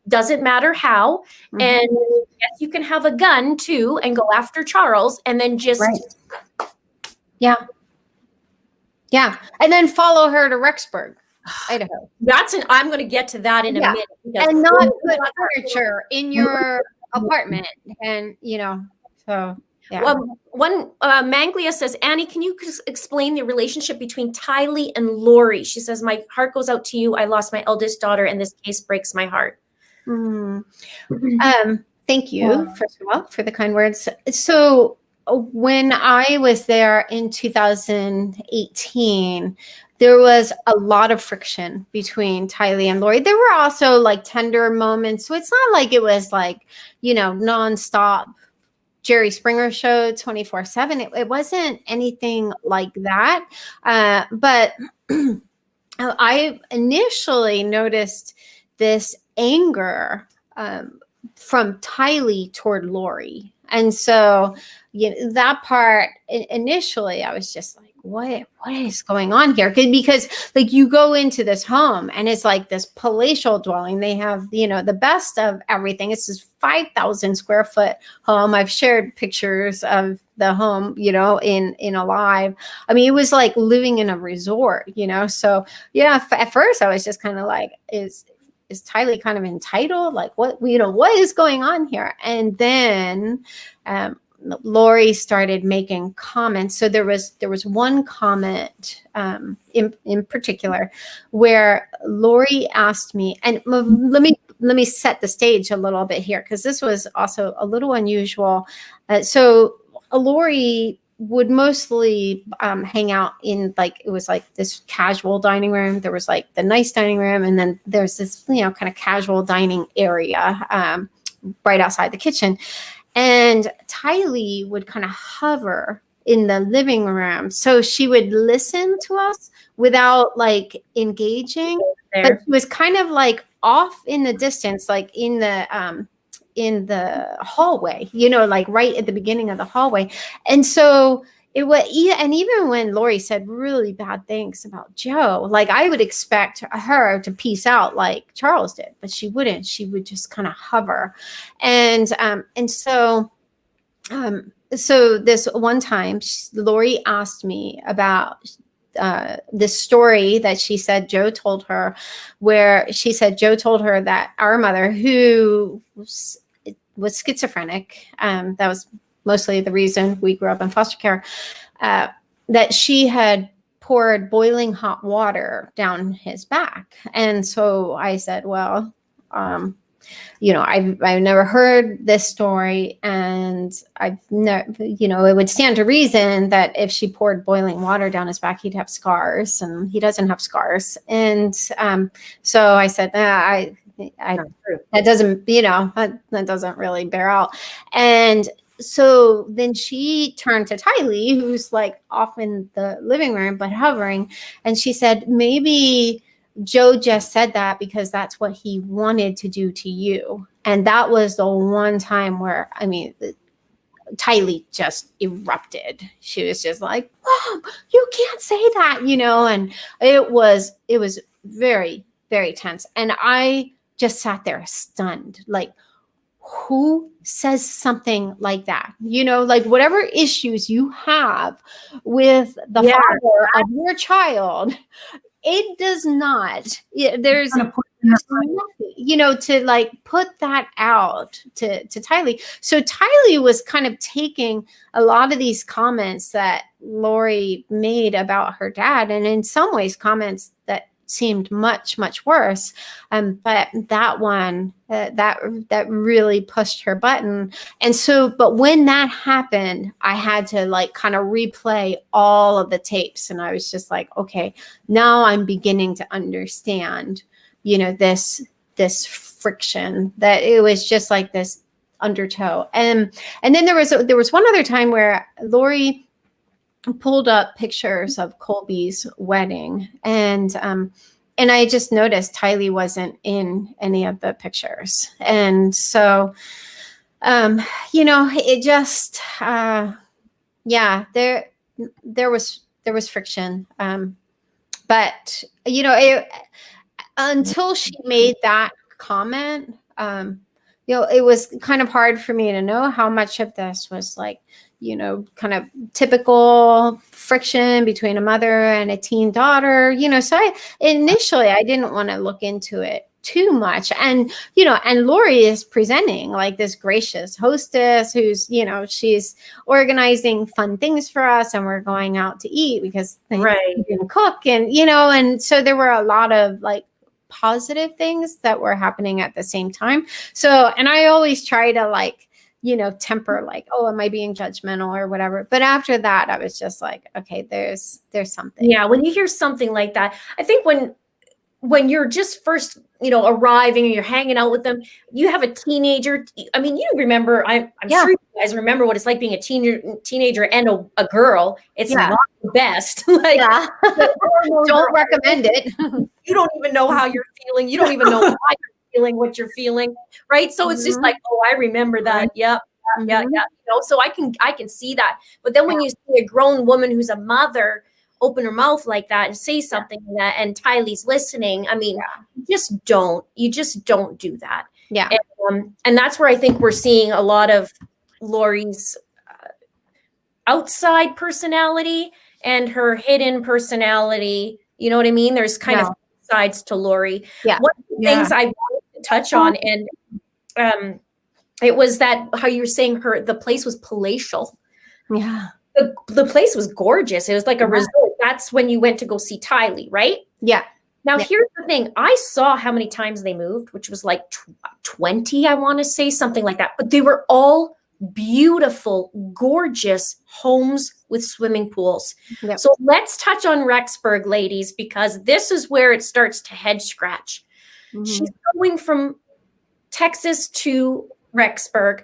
doesn't matter how. And yes, you can have a gun too and go after Charles, and then just yeah, and then follow her to Rexburg, Idaho. I'm going to get to that in a minute. And not put furniture in your apartment, and so. Yeah. Well, one Manglia says, Annie, can you explain the relationship between Tylee and Lori? She says, my heart goes out to you. I lost my eldest daughter, and this case breaks my heart. Thank you, first of all, for the kind words. So when I was there in 2018, there was a lot of friction between Tylee and Lori. There were also like tender moments. So it's not like it was like, nonstop Jerry Springer show 24/7. It wasn't anything like that. But I initially noticed this anger from Tylee toward Lori. And so that part initially, I was just like, what is going on here? Because like you go into this home and it's like this palatial dwelling. They have, the best of everything. It's this 5,000 square foot home. I've shared pictures of the home, in Alive. I mean, it was like living in a resort, So at first I was just kind of like, is Tylee kind of entitled? Like what is going on here? And then Lori started making comments. So there was one comment in particular where Lori asked me, and let me set the stage a little bit here, because this was also a little unusual. So Lori would mostly hang out in it was like this casual dining room. There was like the nice dining room, and then there's this kind of casual dining area right outside the kitchen. And Tylee would kind of hover in the living room. So she would listen to us without like engaging, but she was kind of like off in the distance, like in the hallway, like right at the beginning of the hallway. And so it was, and even when Lori said really bad things about Joe, like I would expect her to peace out like Charles did, but she wouldn't. She would just kind of hover. And so this one time, Lori asked me about this story that she said Joe told her, where she said Joe told her that our mother, who was schizophrenic, that was mostly the reason we grew up in foster care, that she had poured boiling hot water down his back. And so I said, well, I've never heard this story, and I've never, it would stand to reason that if she poured boiling water down his back, he'd have scars, and he doesn't have scars. And so I said, that doesn't, that doesn't really bear out. And so then she turned to Tylee, who's like off in the living room, but hovering. And she said, maybe Joe just said that because that's what he wanted to do to you. And that was the one time where, Tylee just erupted. She was just like, Mom, you can't say that, and it was very, very tense. And I just sat there stunned, like, who says something like that? Like whatever issues you have with the father of your child, it does not, there's nothing, to like put that out to Tylee. So Tylee was kind of taking a lot of these comments that Lori made about her dad, and in some ways comments that seemed much, much worse. But that one, that really pushed her button. And so, but when that happened, I had to like kind of replay all of the tapes. And I was just like, okay, now I'm beginning to understand, you know, this friction, that it was just like this undertow. And then there was one other time where Lori pulled up pictures of Colby's wedding, and I just noticed Tylee wasn't in any of the pictures. And so you know, it just yeah, there was friction. But you know, until she made that comment, you know, it was kind of hard for me to know how much of this was like, you know, kind of typical friction between a mother and a teen daughter, you know. So initially I didn't want to look into it too much. And, you know, and Lori is presenting like this gracious hostess who's, you know, she's organizing fun things for us, and we're going out to eat because they can cook, and, you know, and so there were a lot of like positive things that were happening at the same time. So, and I always try to like, you know, temper like, oh, am I being judgmental or whatever? But after that, I was just like, okay, there's something. Yeah, when you hear something like that, I think when you're just first, you know, arriving and you're hanging out with them, you have a teenager. I mean, you remember, I'm sure you guys remember what it's like being a teenager and a girl. It's not the best. Like, don't recommend it. You don't even know how you're feeling. You don't even know why you're feeling what you're feeling, right? So it's just like, oh, I remember that. Yep. Yeah. You know, so I can see that. But then when you see a grown woman who's a mother open her mouth like that and say something like that, and Tylee's listening, I mean, you just don't do that. Yeah. And that's where I think we're seeing a lot of Lori's outside personality and her hidden personality. You know what I mean? There's kind of sides to Lori. Yeah. One of the things I wanted to touch on, and it was that how you were saying the place was palatial. Yeah. The place was gorgeous. It was like a resort. That's when you went to go see Tylee, right? Yeah. Now, here's the thing. I saw how many times they moved, which was like 20, I want to say, something like that. But they were all beautiful, gorgeous homes with swimming pools. Yep. So let's touch on Rexburg, ladies, because this is where it starts to head scratch. Mm-hmm. She's going from Texas to Rexburg.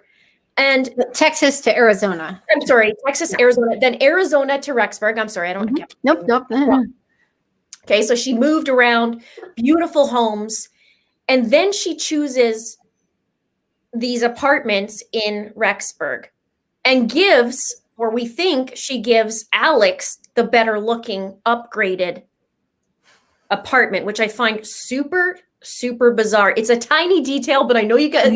And Texas to Arizona. I'm sorry, Texas, Arizona, then Arizona to Rexburg. I'm sorry, I don't. Nope. Okay, so she moved around, beautiful homes, and then she chooses these apartments in Rexburg and gives, or we think she gives Alex the better looking, upgraded apartment, which I find super, super bizarre. It's a tiny detail, but I know you guys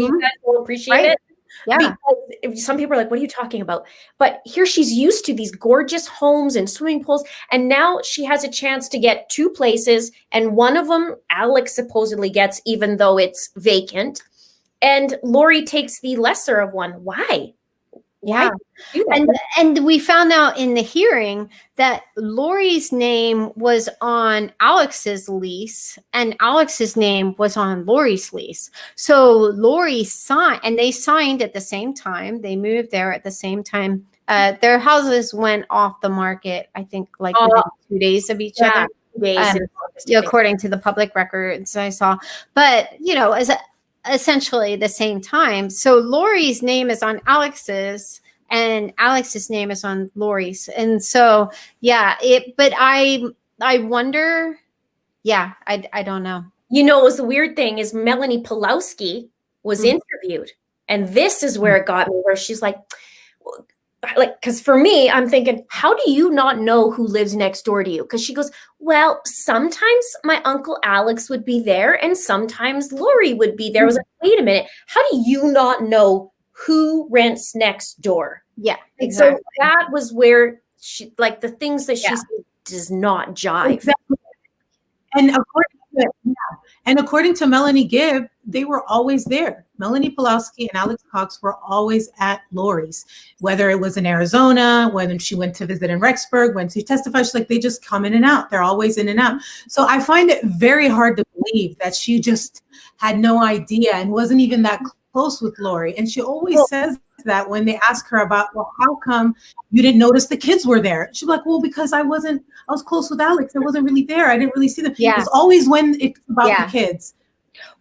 will appreciate it. Yeah. Because some people are like, what are you talking about? But here she's used to these gorgeous homes and swimming pools. And now she has a chance to get two places. And one of them, Alex supposedly gets, even though it's vacant. And Lori takes the lesser of one. Why? Yeah. And we found out in the hearing that Lori's name was on Alex's lease and Alex's name was on Lori's lease. So Lori signed, and they signed at the same time. They moved there at the same time. Their houses went off the market, I think, like within 2 days of each other. According to the public records I saw. But, you know, as essentially the same time. So Lori's name is on Alex's and Alex's name is on Lori's. And so, but I wonder, I don't know. You know, it was the weird thing is Melanie Pulowski was interviewed. And this is where it got me, where she's like, because for me, I'm thinking, how do you not know who lives next door to you? Because she goes, well, sometimes my Uncle Alex would be there and sometimes Lori would be there. I was like, wait a minute, how do you not know who rents next door? Yeah, exactly. So that was where she, like the things that she said does not jive. Exactly. And according And according to Melanie Gibb, they were always there. Melanie Pulowski and Alex Cox were always at Lori's, whether it was in Arizona, whether she went to visit in Rexburg, when she testified, she's like, they just come in and out. They're always in and out. So I find it very hard to believe that she just had no idea and wasn't even that close with Lori. And she always says that when they ask her about, well, how come you didn't notice the kids were there? She's like, well, because I was close with Alex. I wasn't really there. I didn't really see them. Yeah. It's always when it's about the kids.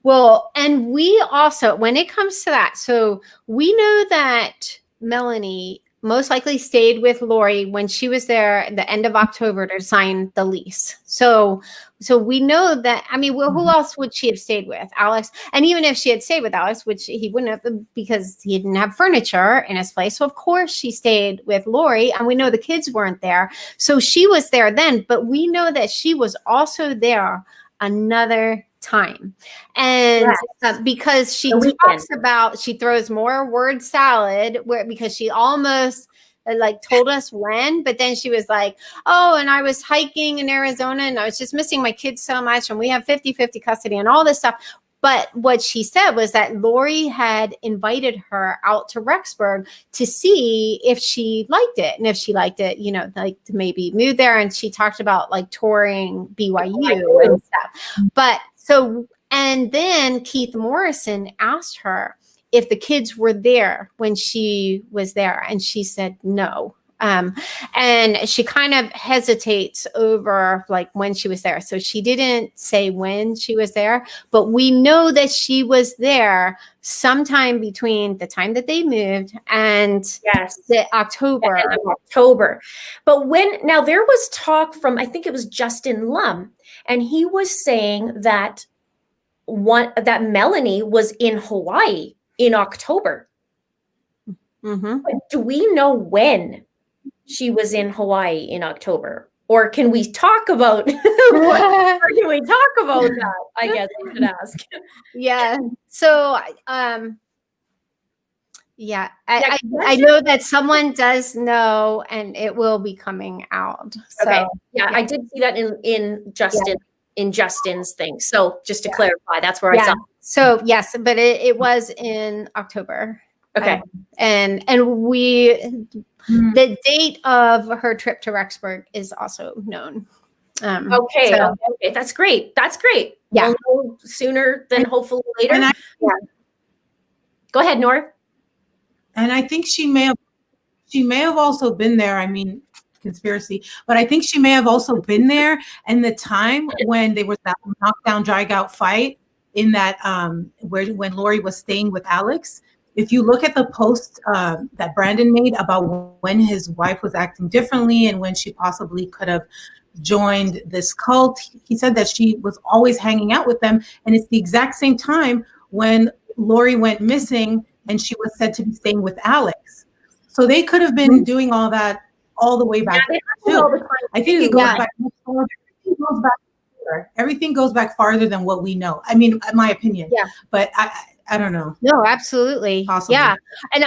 Well, and we also, when it comes to that, so we know that Melanie most likely stayed with Lori when she was there at the end of October to sign the lease. So we know that, I mean, well, who else would she have stayed with? Alex. And even if she had stayed with Alex, which he wouldn't have because he didn't have furniture in his place. So of course she stayed with Lori, and we know the kids weren't there. So she was there then, but we know that she was also there another time. And because she talks about, she throws more word salad because she almost like told us when, but then she was like, oh, and I was hiking in Arizona and I was just missing my kids so much. And we have 50-50 custody and all this stuff. But what she said was that Lori had invited her out to Rexburg to see if she liked it. And if she liked it, you know, like to maybe move there. And she talked about like touring BYU and stuff. But so, and then Keith Morrison asked her if the kids were there when she was there. And she said no. And she kind of hesitates over like when she was there. So she didn't say when she was there, but we know that she was there sometime between the time that they moved and the October. But now there was talk from, I think it was Justin Lum, and he was saying that that Melanie was in Hawaii in October. But do we know when she was in Hawaii in October? Or can we talk about that? I guess I should ask. Yeah. So I know that someone does know, and it will be coming out. So, okay. Yeah, I did see that in Justin's thing. So just to clarify, that's where I saw it. So yes, but it was in October. Okay. And we the date of her trip to Rexburg is also known. Okay, that's great. That's great. Yeah. We'll know sooner than hopefully later. Go ahead, Noor. And I think she may have also been there. I mean, conspiracy, but I think she may have also been there in the time when there was that knockdown, drag out fight in that when Lori was staying with Alex. If you look at the post that Brandon made about when his wife was acting differently and when she possibly could have joined this cult, he said that she was always hanging out with them. And it's the exact same time when Lori went missing and she was said to be staying with Alex. So they could have been doing all that all the way back. I think it goes back much farther. Everything goes back farther than what we know. I mean, in my opinion. Yeah. But I don't know. No, absolutely. Possibly. Yeah. And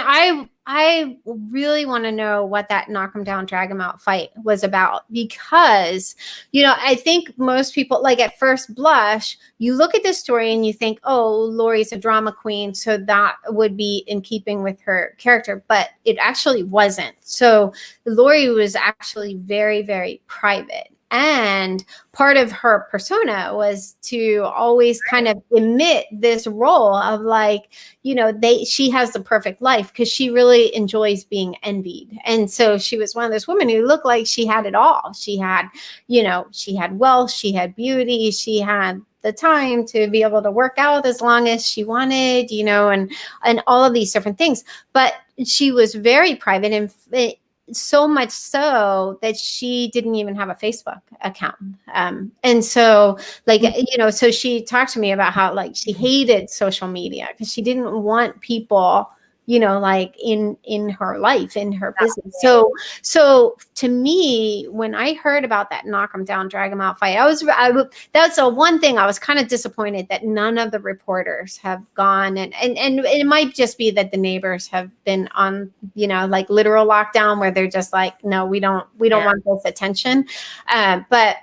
I really want to know what that knock 'em down, drag 'em out fight was about, because, you know, I think most people, like at first blush, you look at this story and you think, oh, Lori's a drama queen, so that would be in keeping with her character, but it actually wasn't. So Lori was actually very, very private. And part of her persona was to always kind of emit this role of like, you know, she has the perfect life because she really enjoys being envied. And so she was one of those women who looked like she had it all. She had, you know, she had wealth, she had beauty, she had the time to be able to work out as long as she wanted, you know, and all of these different things. But she was very private, and so much so that she didn't even have a Facebook account. And so like, you know, so she talked to me about how like she hated social media because she didn't want people, you know, like in her life, in her business. So to me, when I heard about that knock 'em down, drag 'em out fight, that's the one thing I was kind of disappointed that none of the reporters have gone, and it might just be that the neighbors have been on, you know, like literal lockdown where they're just like, no, we don't want this attention. But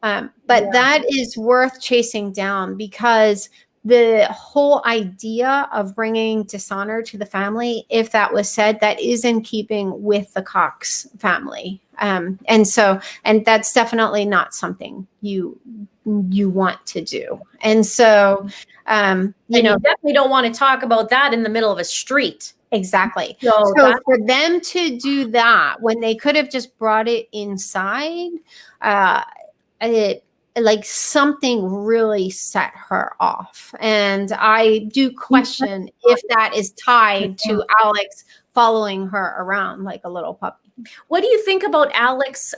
But that is worth chasing down, because the whole idea of bringing dishonor to the family, if that was said, that is in keeping with the Cox family. And that's definitely not something you want to do. And so, you definitely don't want to talk about that in the middle of a street. Exactly. So for them to do that when they could have just brought it inside, like something really set her off. And I do question if that is tied to Alex following her around like a little puppy. What do you think about Alex?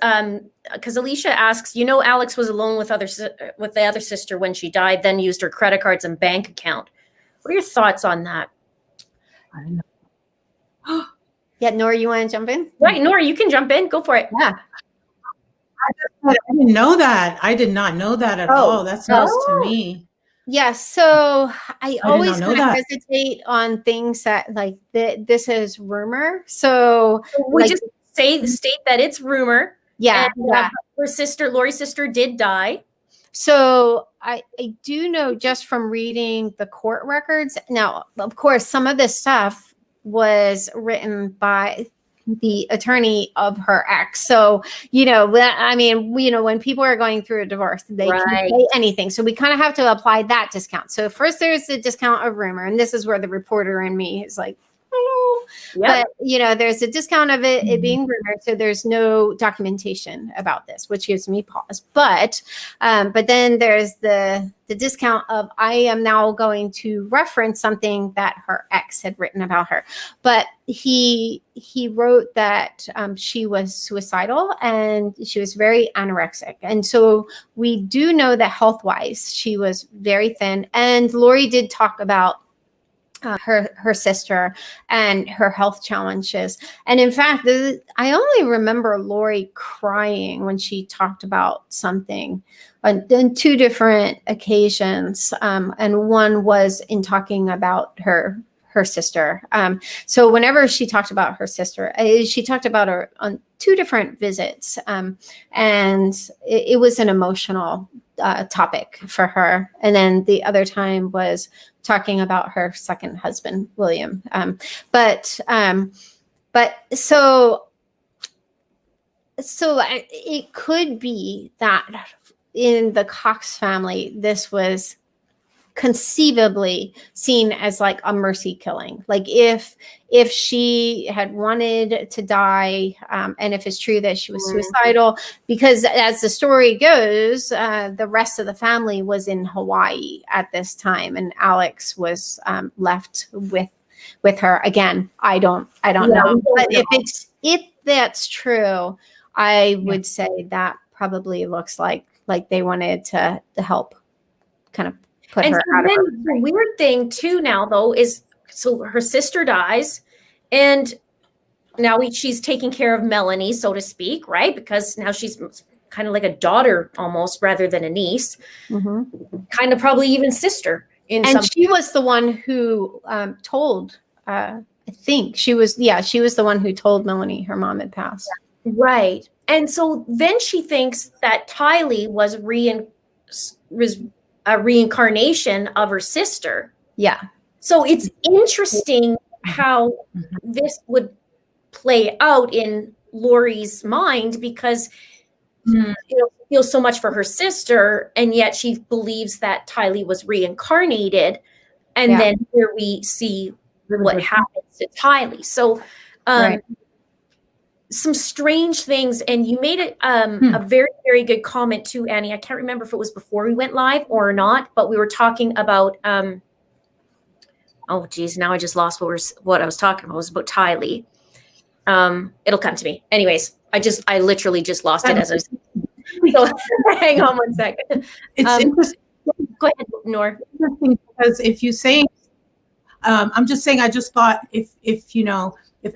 Because Alicia asks, Alex was alone with the other sister when she died, then used her credit cards and bank account. What are your thoughts on that? I don't know. Yeah, Nora, you want to jump in? Right, Nora, you can jump in. Go for it. Yeah. I didn't know that. I did not know that at all. That's news to me. Yeah, so I always kind of hesitate on things that like this is rumor. So we just state that it's rumor. Yeah, and, her sister, Lori's sister, did die. So I do know just from reading the court records. Now, of course, some of this stuff was written by the attorney of her ex. So, when people are going through a divorce, they can say anything. So we kind of have to apply that discount. So first there's the discount of rumor. And this is where the reporter in me is like, hello. Yep. But, there's a discount of it being rumored. So there's no documentation about this, which gives me pause. But then there's the discount of I am now going to reference something that her ex had written about her. But he wrote that she was suicidal and she was very anorexic. And so we do know that health-wise, she was very thin. And Lori did talk about her sister and her health challenges. And in fact, I only remember Lori crying when she talked about something on two different occasions. And one was in talking about her sister. So whenever she talked about her sister, she talked about her on two different visits. And it was an emotional topic for her. And then the other time was talking about her second husband, William. But so it could be that in the Cox family, this was conceivably seen as like a mercy killing. Like if she had wanted to die, and if it's true that she was suicidal, because as the story goes, the rest of the family was in Hawaii at this time, and Alex was left with her. Again, I don't know. But if that's true, I would say that probably looks like they wanted to help kind of put her out of her. The weird thing too now though is, so her sister dies and now she's taking care of Melanie, so to speak, right? Because now she's kind of like a daughter almost rather than a niece, kind of probably even sister. She was the one who told, I think she was the one who told Melanie her mom had passed. Right. And so then she thinks that Tylee was a reincarnation of her sister. Yeah. So it's interesting how this would play out in Lori's mind, because she feels so much for her sister, and yet she believes that Tylee was reincarnated. And then here we see what happens to Tylee. So some strange things. And you made it a very, very good comment too, Annie. I can't remember if it was before we went live or not, but we were talking about, oh geez, now I just lost what I was talking about. It was about Tylee. It'll come to me. Anyways, I literally just lost it as I was. So hang on one second. It's interesting. Go ahead, Noor. Interesting, because if you say, I'm just saying, I just thought if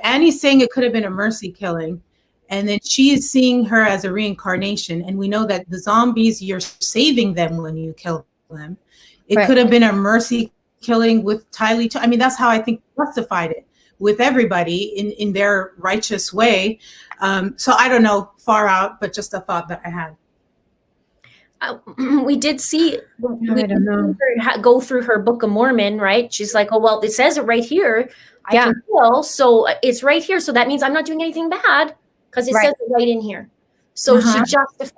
Annie's saying it could have been a mercy killing, and then she is seeing her as a reincarnation, and we know that the zombies, you're saving them when you kill them. It could have been a mercy killing with Tylee too. I mean, that's how I think justified it with everybody in their righteous way. So I don't know, far out, but just a thought that I had. We did see, we I don't know. go through her Book of Mormon, right? She's like, oh, well, it says it right here. I Yeah. can tell. So it's right here. So that means I'm not doing anything bad because it Right. says it right in here. So she justifies.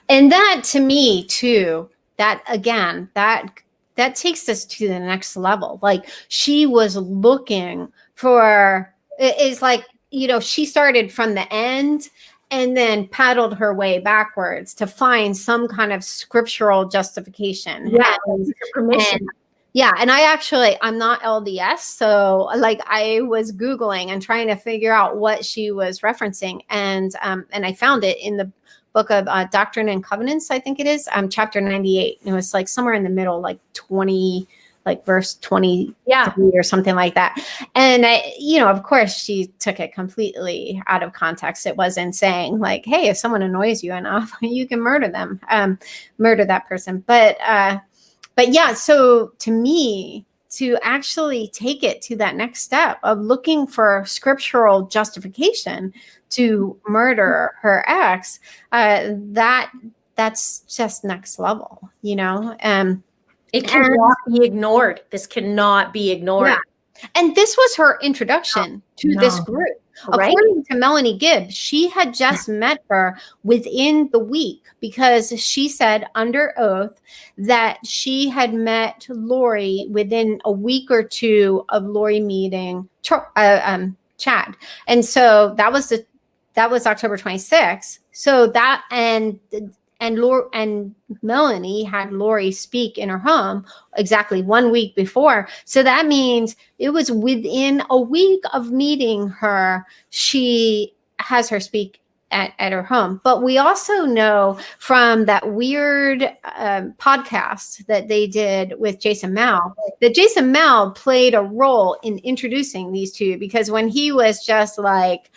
And that, to me too, that again, that takes us to the next level. Like, she was looking for, it's like, you know, she started from the end and then paddled her way backwards to find some kind of scriptural justification. Yeah, And, permission. and yeah, and I'm not LDS, so like I was Googling and trying to figure out what she was referencing, and I found it in the book of Doctrine and Covenants, I think it is, chapter 98. It was like somewhere in the middle, like 20, like verse 23 or something like that. And you know, of course, she took it completely out of context. It wasn't saying like, hey, if someone annoys you enough, you can murder them, murder that person. But yeah, so to me, to actually take it to that next step of looking for scriptural justification to murder her ex, that's just next level, you know. It cannot be ignored. This cannot be ignored. Yeah. And this was her introduction to this group. Right? According to Melanie Gibbs, she had just met her within the week because she said under oath that she had met Lori within a week or two of Lori meeting Chad. And so that was October 26th. So that and Melanie had Lori speak in her home exactly 1 week before. So that means it was within a week of meeting her, she has her speak at her home. But we also know from that weird podcast that they did with Jason Mao, that Jason Mao played a role in introducing these two, because when he was just like,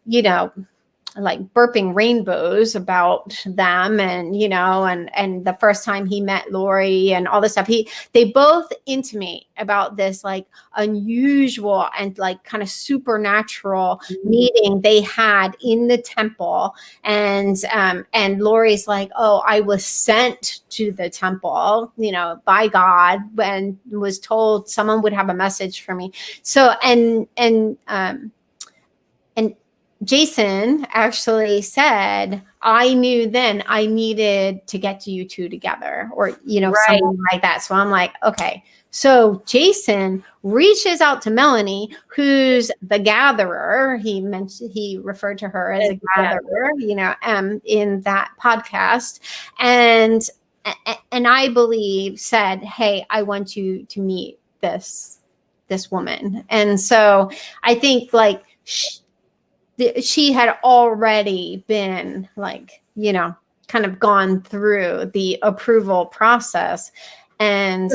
you know, like burping rainbows about them, and you know, and the first time he met Lori and all this stuff, they both intimate about this like unusual and like kind of supernatural meeting they had in the temple. And Lori's like, oh, I was sent to the temple, you know, by God, and was told someone would have a message for me. So and Jason actually said, I knew then I needed to get you two togetger, or, you know, something like that. So I'm like, okay. So Jason reaches out to Melanie, who's the gatherer. He referred to her as a gatherer, you know, in that podcast. And I believe said, hey, I want you to meet this woman. And so I think like, she had already been like, you know, kind of gone through the approval process. And,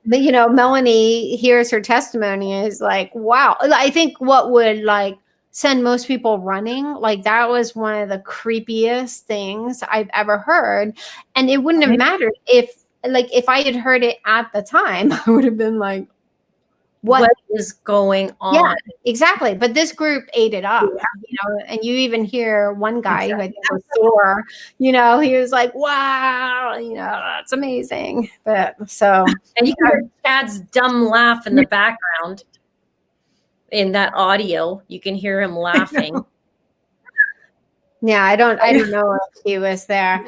you know, Melanie hears her testimony is like, wow. I think what would like send most people running, like that was one of the creepiest things I've ever heard. And it wouldn't have mattered if I had heard it at the time, I would have been like, what is going on? Yeah, exactly. But this group ate it up, you know, and you even hear one guy who I think was Thor, you know, he was like, wow, you know, that's amazing. But so, and you hear Chad's dumb laugh in the background in that audio. You can hear him laughing. Yeah, I don't know if he was there.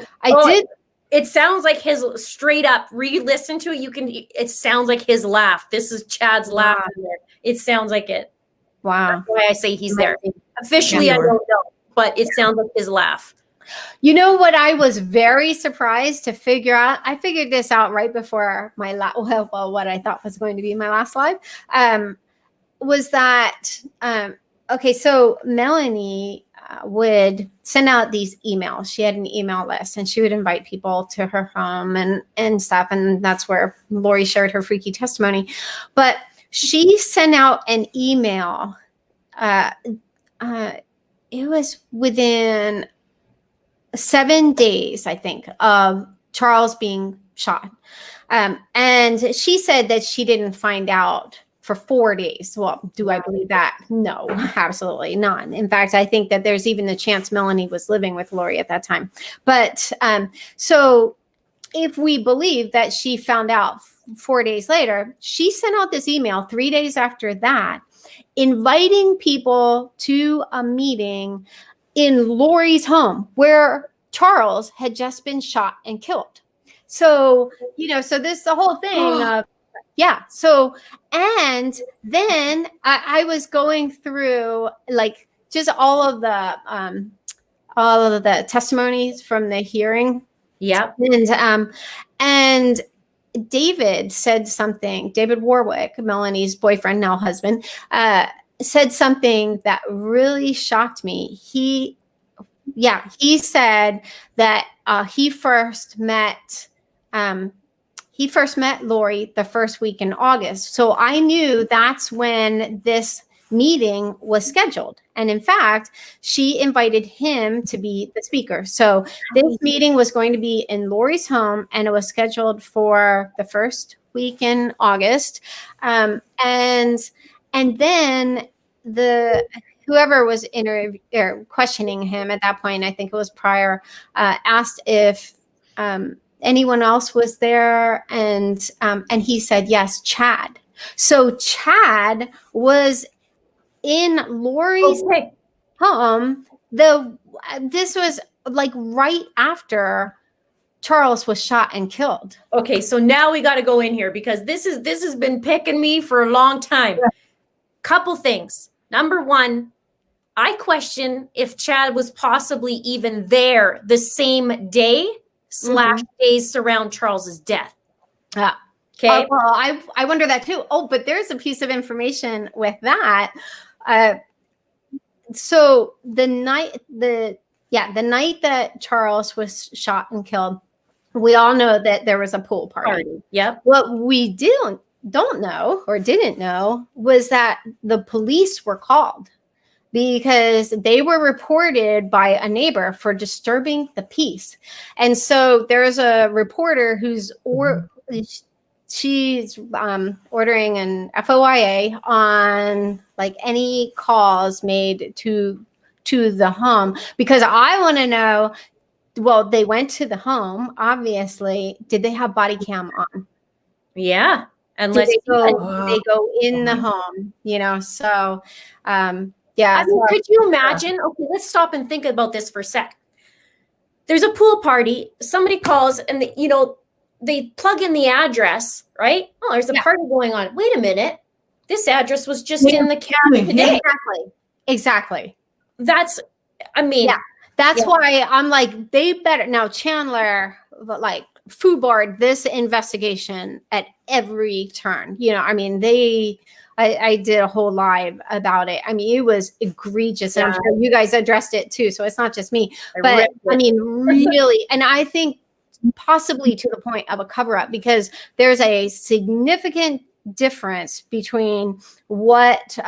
It sounds like his straight up re-listen to it. It sounds like his laugh. This is Chad's laugh in there. It sounds like it. Wow. That's why I say he's there. Officially, I don't know, but it sounds like his laugh. You know what I was very surprised to figure out? I figured this out right before my what I thought was going to be my last live, was that, okay, so Melanie would send out these emails. She had an email list and she would invite people to her home and stuff. And that's where Lori shared her freaky testimony. But she sent out an email. It was within 7 days, I think, of Charles being shot. And she said that she didn't find out for 4 days. Well, do I believe that? No, absolutely not. In fact, I think that there's even a chance Melanie was living with Lori at that time. But so if we believe that she found out 4 days later, she sent out this email 3 days after that, inviting people to a meeting in Lori's home where Charles had just been shot and killed. So, so this the whole thing of, yeah. So, and then I was going through like just all of the testimonies from the hearing. Yeah. And David said something, David Warwick, Melanie's boyfriend, now husband, said something that really shocked me. He said that he first met Lori the first week in August. So I knew that's when this meeting was scheduled. And in fact, she invited him to be the speaker. So this meeting was going to be in Lori's home, and it was scheduled for the first week in August. And then whoever was questioning him at that point, I think it was Pryor, asked if anyone else was there, and he said yes, Chad. So Chad was in Lori's home. This was like right after Charles was shot and killed. Okay, so now we got to go in here because this has been picking me for a long time. Yeah. Couple things. Number one, I question if Chad was possibly even there the same day / days surround Charles's death. Okay. Well, I wonder that too. Oh, but there's a piece of information with that. So the night that Charles was shot and killed, we all know that there was a pool party. Yep. What we don't know or didn't know was that the police were called because they were reported by a neighbor for disturbing the peace. And so there's a reporter who's she's ordering an FOIA on like any calls made to the home, because I want to know, well, they went to the home, obviously. Did they have body cam on? Yeah. Unless they go in the home, so yeah. I mean, could you imagine? Okay, let's stop and think about this for a sec. There's a pool party, somebody calls and they plug in the address, right? Oh, there's a party going on. Wait a minute. This address was just in the cabin today. Exactly. That's why I'm like, they better now, Chandler, like FUBAR'd this investigation at every turn. I did a whole live about it. I mean, it was egregious. And I'm sure you guys addressed it too. So it's not just me, but I mean, really. And I think possibly to the point of a cover-up, because there's a significant difference between what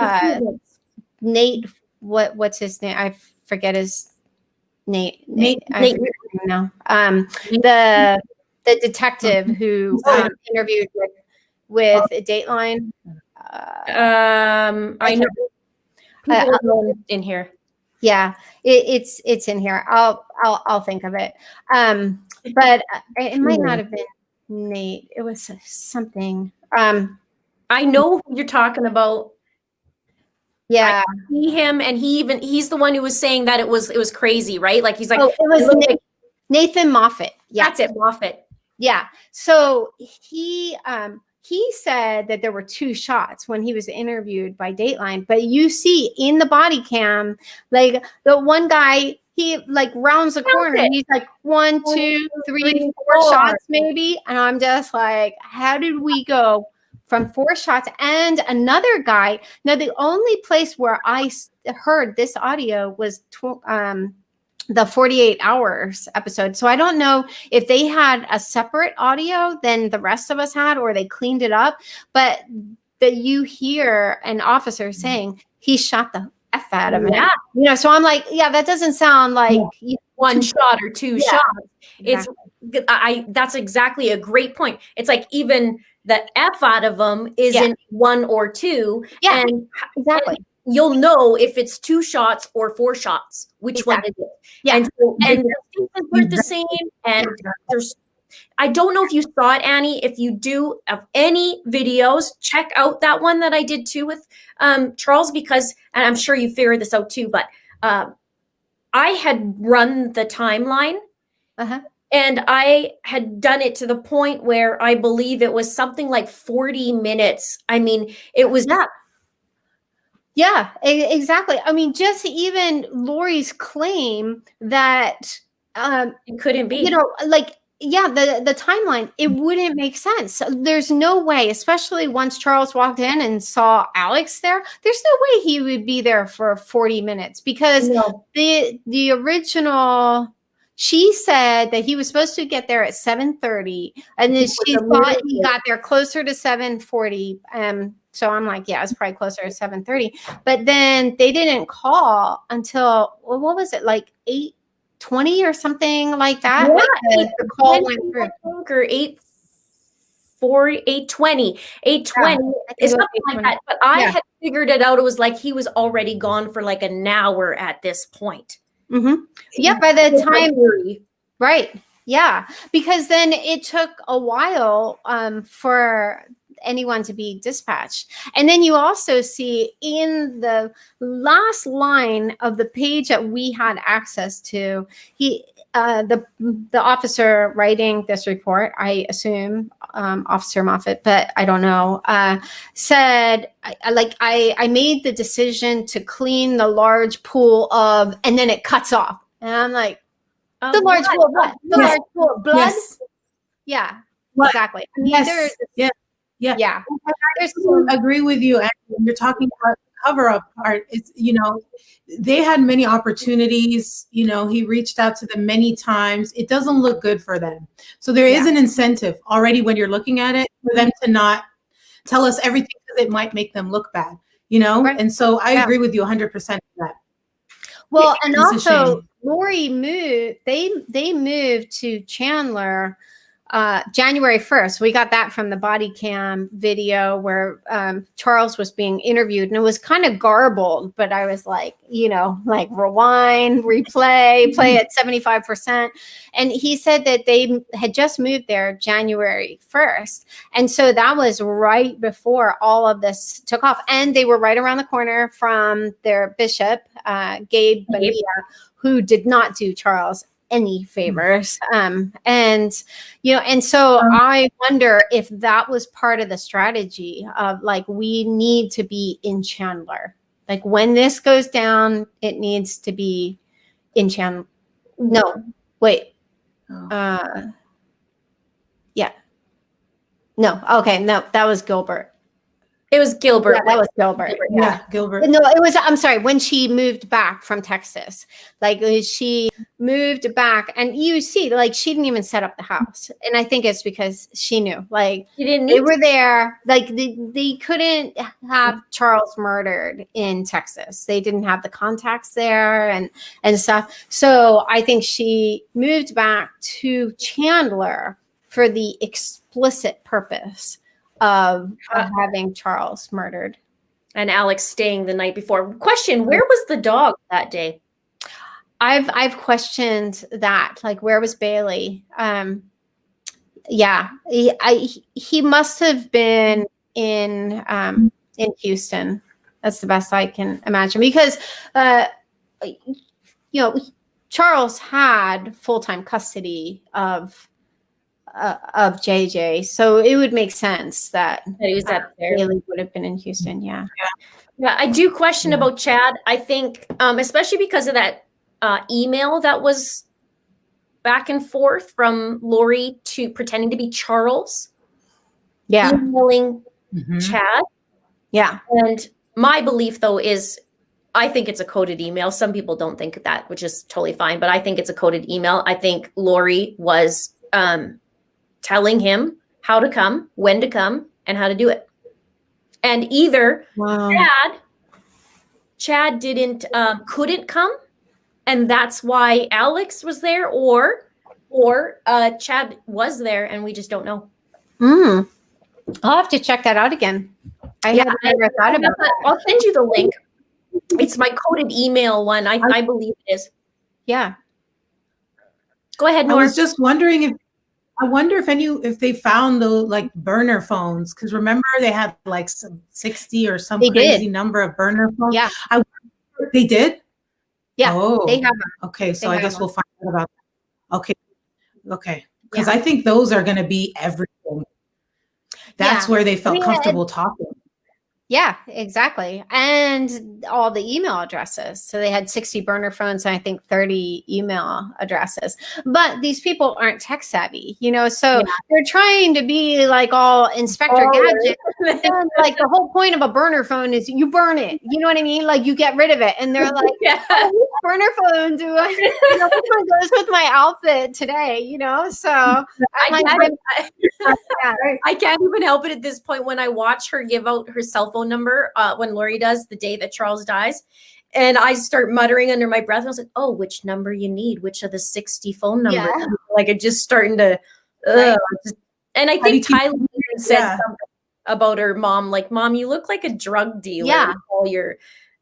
Nate, what's his name? I forget his Nate. No. The detective who interviewed with Dateline. I know in here. Yeah, it's in here. I'll think of it. But it might not have been Nate. It was something. I know who you're talking about. Yeah, I see him, and he's the one who was saying that it was crazy, right? Like he's like, it was Nathan Moffat. Yeah, that's it, Moffat. Yeah. So he said that there were 2 shots when he was interviewed by Dateline, but you see in the body cam, like the one guy, he like rounds the corner and he's like 1, 2, 3, 4 shots maybe. And I'm just like, how did we go from 4 shots? And another guy, now the only place where I heard this audio was the 48 Hours episode. So I don't know if they had a separate audio than the rest of us had, or they cleaned it up, but that you hear an officer saying he shot the F out of him. Yeah. So I'm like, yeah, that doesn't sound like 1 shot or 2 shots. Exactly. That's exactly a great point. It's like even the F out of them isn't 1 or 2. Yeah, and exactly. And you'll know if it's 2 shots or 4 shots, which one is it? Yeah. And so, and the distinctions weren't the same. And there's, I don't know if you saw it, Annie. If you do of any videos, check out that one that I did too with Charles, because, and I'm sure you figured this out too, but I had run the timeline. And I had done it to the point where I believe it was something like 40 minutes. I mean, it was Yeah, exactly. I mean, just even Lori's claim that it couldn't be. You know, like, yeah, the timeline, it wouldn't make sense. There's no way, especially once Charles walked in and saw Alex there, there's no way he would be there for 40 minutes because the original, she said that he was supposed to get there at 7:30, and then she thought he got there closer to 7:40. So I'm like, yeah, it's probably closer to 7:30. But then they didn't call until, well, what was it, like 8:20 or something like that? Yeah, like the call went through. Or 8:20 something like that. But I had figured it out. It was like he was already gone for like an hour at this point. Yeah, by the time, right? Yeah, because then it took a while for anyone to be dispatched. And then you also see in the last line of the page that we had access to, he the officer writing this report, I assume Officer Moffat, but I don't know, said, I made the decision to clean the large pool of, and then it cuts off. And I'm like, the large pool of what? The large pool of blood? Yeah, exactly. I mean, Yeah. I agree with you. And when you're talking about the cover up part, it's, you know, they had many opportunities. You know, he reached out to them many times. It doesn't look good for them. So there is an incentive already when you're looking at it for them to not tell us everything because it might make them look bad, you know? Right. And so I agree with you 100% on that. Well, and also Lori moved, they moved to Chandler January 1st. We got that from the body cam video where Charles was being interviewed, and it was kind of garbled, but I was like, you know, like rewind, replay, play at 75%. And he said that they had just moved there January 1st. And so that was right before all of this took off. And they were right around the corner from their bishop, Gabe Bonilla, who did not do Charles any favors. And, you know, and so I wonder if that was part of the strategy of like, we need to be in Chandler. Like when this goes down, it needs to be in Chandler. No, wait. Yeah. No. Okay. No, that was Gilbert. It was Gilbert. Yeah, that was Gilbert. Yeah, Gilbert. No, it was, I'm sorry, when she moved back from Texas. Like she moved back, and you see, like she didn't even set up the house. And I think it's because she knew, like they were there, like they couldn't have Charles murdered in Texas. They didn't have the contacts there and stuff. So I think she moved back to Chandler for the explicit purpose of having Charles murdered. And Alex staying the night before. Question, where was the dog that day? I've questioned that. Like, where was Bailey? Yeah, he must have been in Houston. That's the best I can imagine, because you know, Charles had full-time custody of JJ, so it would make sense that he was up there. Bailey would have been in Houston. Yeah. I do question about Chad. I think, especially because of that email that was back and forth from Lori to pretending to be Charles. Yeah, emailing Chad. Yeah, and my belief though is, I think it's a coded email. Some people don't think that, which is totally fine, but I think it's a coded email. I think Lori was telling him how to come, when to come, and how to do it. And either Chad didn't couldn't come, and that's why Alex was there, or Chad was there and we just don't know. I'll have to check that out again. I hadn't ever thought about that. I'll send you the link. It's my coded email one. I believe it is. Yeah. Go ahead, I Noor. was just wondering if they found the like burner phones, because remember they had like some 60 or some crazy number of burner phones. Yeah. They did. Yeah. Oh, they have them. Okay, so I guess we'll find out about that. Okay. Because Yeah. I think those are going to be everything. That's where they felt comfortable talking. Yeah, exactly. And all the email addresses. So they had 60 burner phones and I think 30 email addresses. But these people aren't tech savvy, you know, so they're trying to be like all Inspector Gadget. And like the whole point of a burner phone is you burn it. You know what I mean? Like you get rid of it. And they're like, oh, burner phone, which one goes with my outfit today, you know? So I can't even help it at this point when I watch her give out her cell phone number when Lori does the day that Charles dies. And I start muttering under my breath. And I was like, oh, which number you need? Which of the 60 phone numbers? Yeah. Like it just starting to, and I think Tyler said something about her mom, like, Mom, you look like a drug dealer with all your,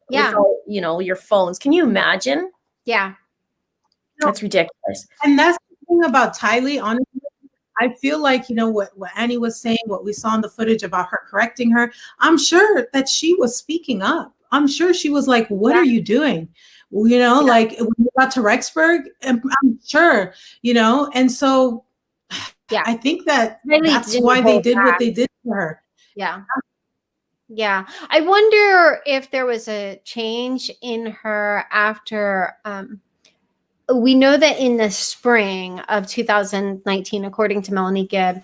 with all, you know, your phones. Can you imagine? Yeah. That's ridiculous. And that's the thing about Tylee, honestly. I feel like, you know, what Annie was saying, what we saw in the footage about her correcting her, I'm sure that she was speaking up. I'm sure she was like, what are you doing? Well, you know, like when we got to Rexburg, I'm sure, you know, and so I think that's why they did what they did to her. Yeah. Yeah. I wonder if there was a change in her after, we know that in the spring of 2019, according to Melanie Gibb,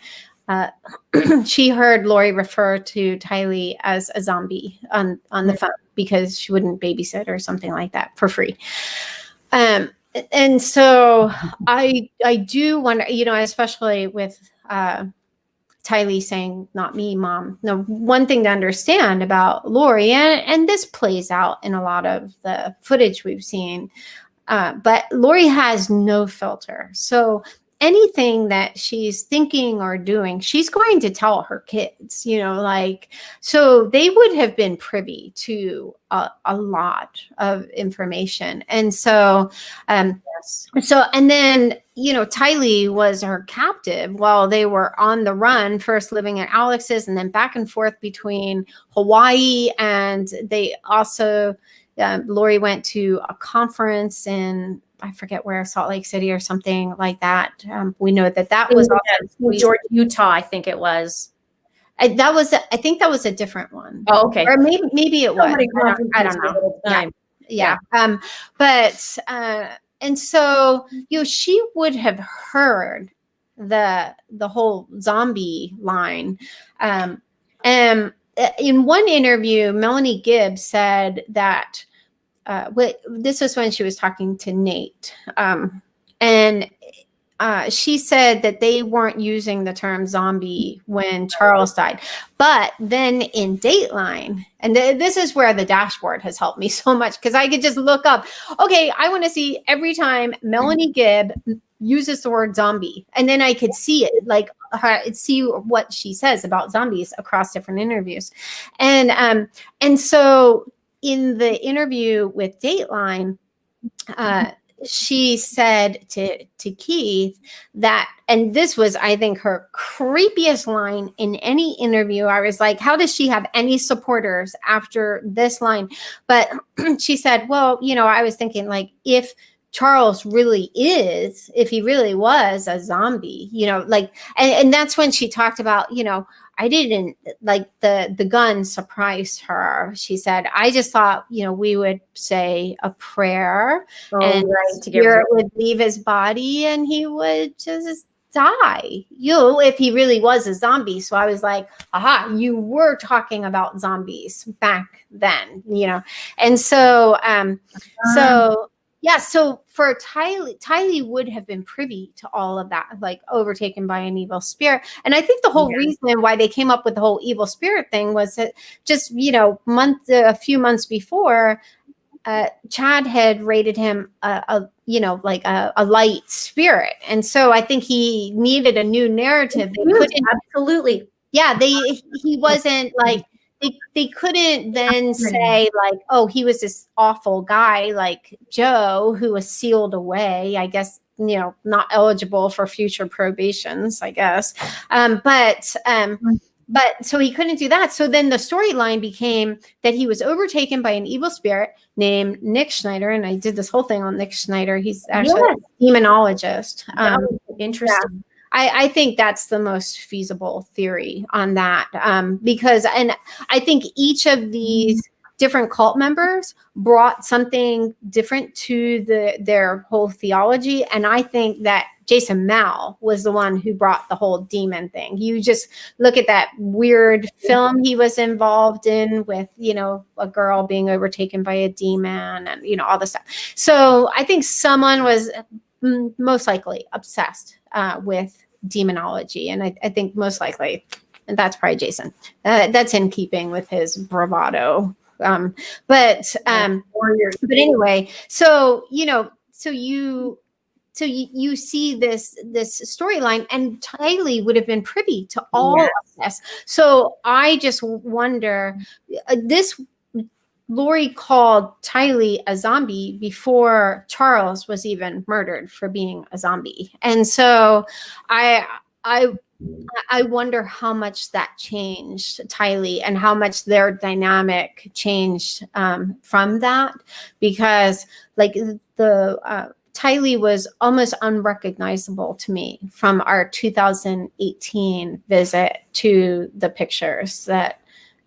she heard Lori refer to Tylee as a zombie on the phone because she wouldn't babysit or something like that for free. And so I do wonder, you know, especially with Tylee saying, not me, Mom. No, one thing to understand about Lori, and this plays out in a lot of the footage we've seen, but Lori has no filter. So anything that she's thinking or doing, she's going to tell her kids, you know, like, so they would have been privy to a lot of information. And so, and then, you know, Tylee was her captive while they were on the run, first living at Alex's and then back and forth between Hawaii. And they also, Lori went to a conference in, I forget where, Salt Lake City or something like that. We know that was also Georgia, Utah, I think it was. I think that was a different one. Oh, okay. Or maybe it was. I don't know. Yeah. And so, you know, she would have heard the whole zombie line. And in one interview, Melanie Gibb said that this was when she was talking to Nate. And she said that they weren't using the term zombie when Charles died. But then in Dateline, and this is where the dashboard has helped me so much, because I could just look up, okay, I want to see every time Melanie Gibb uses the word zombie. And then I could see it, like see what she says about zombies across different interviews. And so in the interview with Dateline, she said to Keith that, and this was, I think, her creepiest line in any interview. I was like, how does she have any supporters after this line? But she said, well, you know, I was thinking, like, if Charles really is, if he really was a zombie, you know, like, and that's when she talked about, you know, I didn't, like, the gun surprised her. She said, I just thought, you know, we would say a prayer and spirit would leave his body and he would just die, you know, if he really was a zombie. So I was like, aha, you were talking about zombies back then, you know. And so, yeah, so for Tylee would have been privy to all of that, like overtaken by an evil spirit. And I think the whole reason why they came up with the whole evil spirit thing was that just, you know, a few months before, Chad had rated him you know, like a light spirit. And so I think he needed a new narrative. Absolutely. Yeah, he wasn't like, they couldn't then say like, oh, he was this awful guy like Joe who was sealed away, I guess, not eligible for future probations, I guess. But so he couldn't do that. So then the storyline became that he was overtaken by an evil spirit named Nick Schneider. And I did this whole thing on Nick Schneider. He's actually a demonologist. Interesting. Yeah. I think that's the most feasible theory on that, because, and I think each of these different cult members brought something different to their whole theology. And I think that Jason Mal was the one who brought the whole demon thing. You just look at that weird film he was involved in with, a girl being overtaken by a demon and, all this stuff. So I think someone was most likely obsessed with demonology. And I think most likely, and that's probably Jason. That's in keeping with his bravado. But anyway, so you see this storyline, and Tylee would have been privy to all of this. So I just wonder, Lori called Tylee a zombie before Charles was even murdered for being a zombie. And so I wonder how much that changed Tylee and how much their dynamic changed from that, because like Tylee was almost unrecognizable to me from our 2018 visit to the pictures that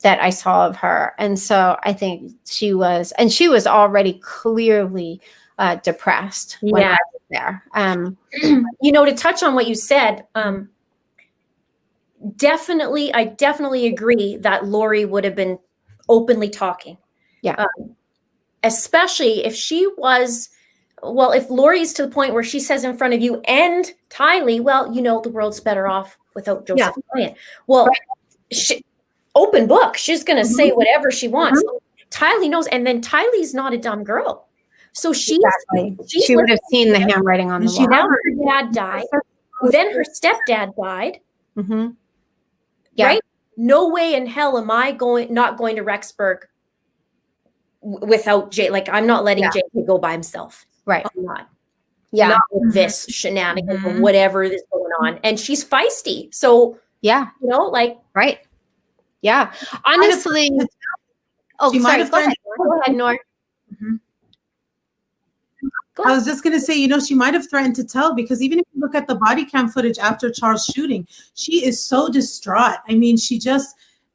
I saw of her. And so I think she was already clearly depressed when I was there. To touch on what you said, I definitely agree that Lori would have been openly talking. Yeah. Especially if she was, if Lori's to the point where she says in front of you and Tylee, the world's better off without Joseph Bryant. Well, right. Open book. She's going to say whatever she wants. So Tylee knows. And then Tylee's not a dumb girl. So she would have seen the handwriting on the wall. Now her dad died. Then her stepdad died. Mm-hmm. Yeah. Right? No way in hell am I not going to Rexburg without Jay. Like, I'm not letting Jay go by himself. Right. I'm not. Yeah. Not with this shenanigans or whatever is going on. And she's feisty. So, right. Yeah. Honestly. She might have go ahead, Noor. Mm-hmm. I was just going to say, she might have threatened to tell, because even if you look at the body cam footage after Charles' shooting, she is so distraught. I mean,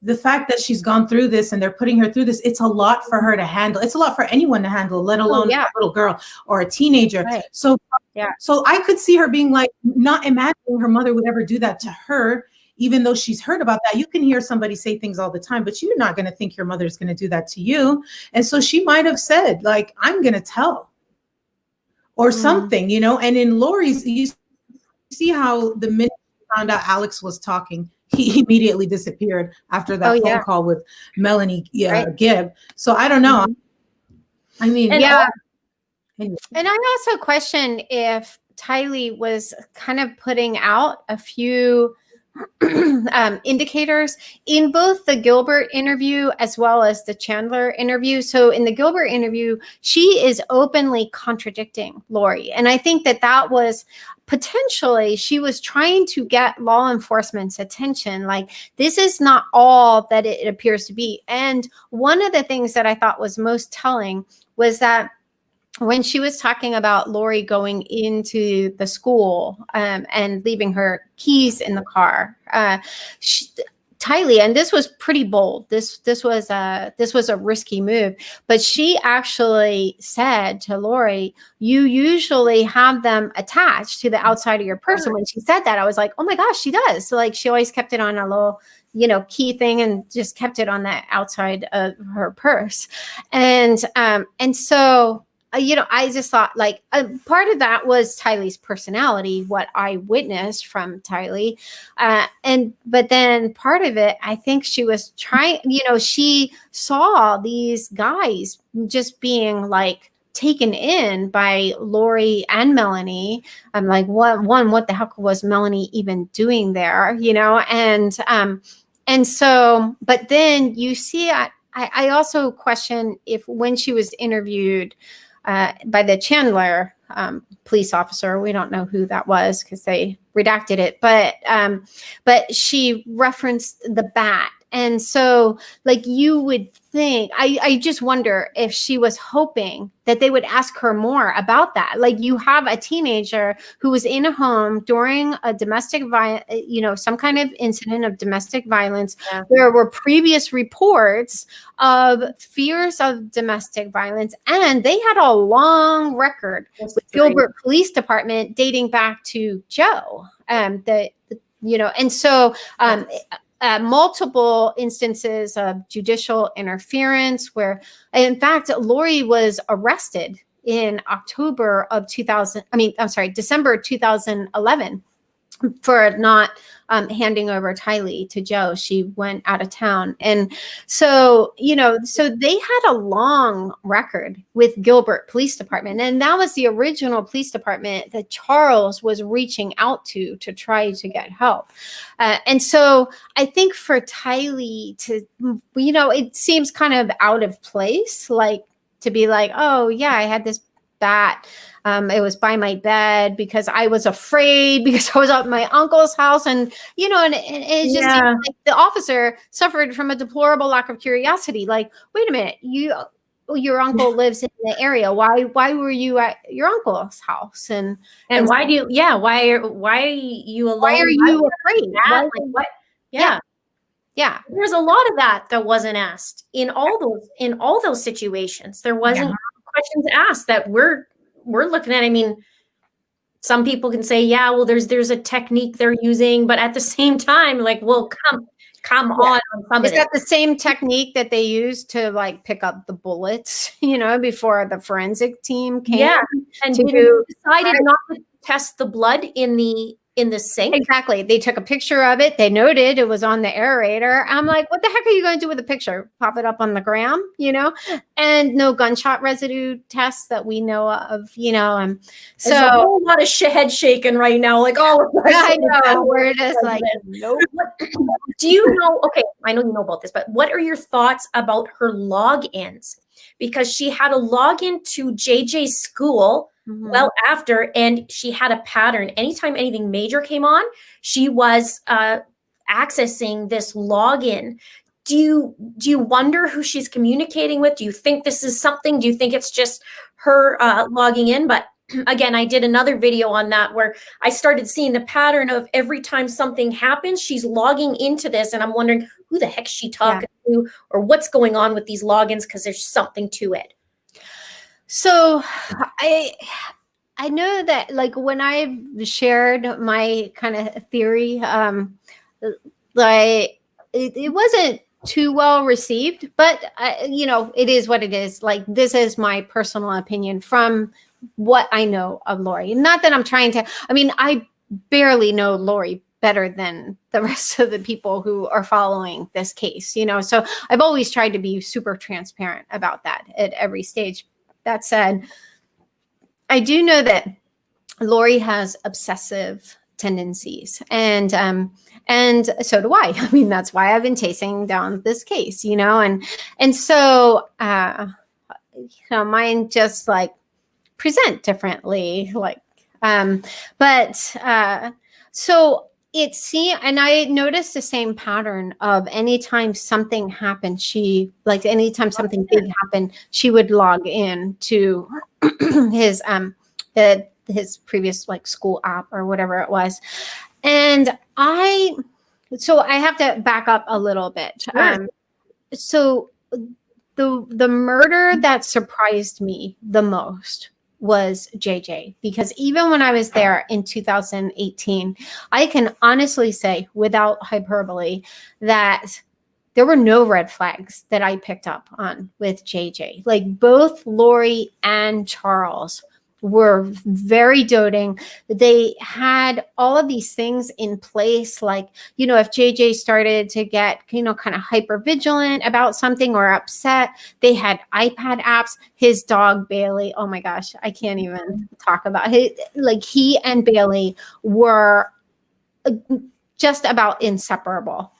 the fact that she's gone through this and they're putting her through this, it's a lot for her to handle. It's a lot for anyone to handle, let alone a little girl or a teenager. Right. So I could see her being like, not imagining her mother would ever do that to her, even though she's heard about that. You can hear somebody say things all the time, but you're not going to think your mother's going to do that to you. And so she might have said, like, I'm going to tell. Or something, and in Lori's, you see how the minute he found out Alex was talking, he immediately disappeared after that phone call with Melanie Gibb. So I don't know. I mean, and I also question if Tylee was kind of putting out a few indicators in both the Gilbert interview as well as the Chandler interview. So in the Gilbert interview, she is openly contradicting Lori. And I think that was potentially, she was trying to get law enforcement's attention. Like, this is not all that it appears to be. And one of the things that I thought was most telling was that when she was talking about Lori going into the school and leaving her keys in the car, Tylee, and this was pretty bold. This was a risky move, but she actually said to Lori, "You usually have them attached to the outside of your purse." And when she said that, I was like, "Oh my gosh, she does!" So like, she always kept it on a little, key thing, and just kept it on the outside of her purse, and so. I just thought like part of that was Tylee's personality, what I witnessed from Tylee. But then part of it, I think she was trying, she saw these guys just being like taken in by Lori and Melanie. I'm like, what the heck was Melanie even doing there? And so, but then you see, I also question if when she was interviewed by the Chandler police officer, we don't know who that was because they redacted it, but she referenced the bat. And so like you would think, I just wonder if she was hoping that they would ask her more about that. Like you have a teenager who was in a home during a domestic violence, some kind of incident of domestic violence. Yeah. There were previous reports of fears of domestic violence, and they had a long record with Gilbert Police Department dating back to Joe. And so multiple instances of judicial interference where, in fact, Lori was arrested in December 2011 for not handing over Tylee to Joe. She went out of town. And so, so they had a long record with Gilbert Police Department. And that was the original police department that Charles was reaching out to try to get help. And so I think for Tylee to, it seems kind of out of place, like to be like, oh yeah, I had this bat. It was by my bed because I was afraid because I was at my uncle's house. And, and it just seems like the officer suffered from a deplorable lack of curiosity. Like, wait a minute, your uncle lives in the area. Why were you at your uncle's house? And why do you, why are you alone? Why are you afraid? Like, what? Yeah. There's a lot of that wasn't asked in all those situations. There wasn't questions asked that we're looking at. I mean, some people can say, yeah, well, there's a technique they're using, but at the same time, like, well, come on. Is that the same technique that they used to like pick up the bullets, before the forensic team came? Yeah, and decided not to test the blood in the sink. Exactly. They took a picture of it. They noted it was on the aerator. I'm like, what the heck are you going to do with the picture? Pop it up on the gram, and no gunshot residue tests that we know of, so there's a whole lot of head shaking right now. Like, oh, I know. We're just like, nope. Do you know? Okay, I know you know about this, but what are your thoughts about her logins? Because she had a login to JJ's school. Mm-hmm. Well, after, and she had a pattern. Anytime anything major came on, she was accessing this login. Do you wonder who she's communicating with? Do you think this is something? Do you think it's just her logging in? But again, I did another video on that where I started seeing the pattern of every time something happens, she's logging into this, and I'm wondering who the heck she talking to or what's going on with these logins because there's something to it. So I know that like when I shared my kind of theory, like it wasn't too well received, but it is what it is. Like, this is my personal opinion from what I know of Lori. Not that I'm trying to, I barely know Lori better than the rest of the people who are following this case, so I've always tried to be super transparent about that at every stage. That said, I do know that Lori has obsessive tendencies, and so do I. That's why I've been chasing down this case, and so mine just like present differently, like, so and I noticed the same pattern of anytime something happened, anytime something big happened, she would log in to his previous like school app or whatever it was. And so I have to back up a little bit. Sure. So the murder that surprised me the most was JJ, because even when I was there in 2018, I can honestly say without hyperbole that there were no red flags that I picked up on with JJ. Like, both Lori and Charles were very doting. They had all of these things in place. Like, if JJ started to get, kind of hyper vigilant about something or upset, they had iPad apps. His dog, Bailey, oh my gosh, I can't even talk about it. Like, he and Bailey were just about inseparable.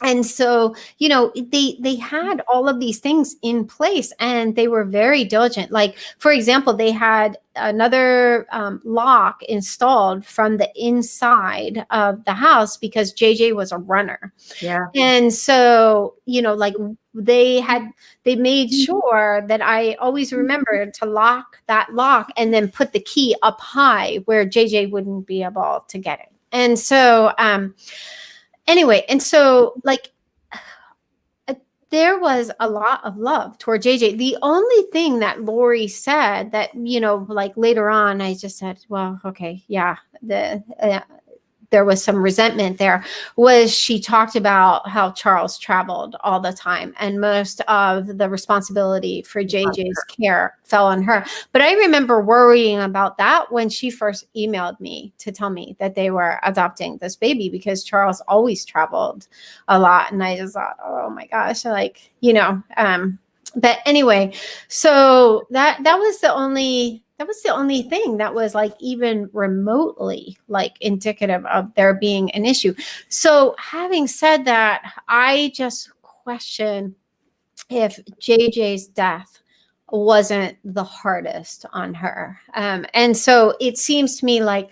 And so, they had all of these things in place, and they were very diligent. Like, for example, they had another lock installed from the inside of the house because JJ was a runner. Yeah. And so, like, they made sure that I always remembered to lock that lock and then put the key up high where JJ wouldn't be able to get it. And so, anyway, and so, like, there was a lot of love toward JJ. The only thing that Lori said that, like, later on, I just said, well, okay, yeah, there was some resentment there, was she talked about how Charles traveled all the time and most of the responsibility for JJ's care fell on her. But I remember worrying about that when she first emailed me to tell me that they were adopting this baby, because Charles always traveled a lot. And I just thought, oh my gosh, like, but anyway, so that was the only thing that was, like, even remotely, like, indicative of there being an issue. So having said that, I just question if JJ's death wasn't the hardest on her. And so it seems to me like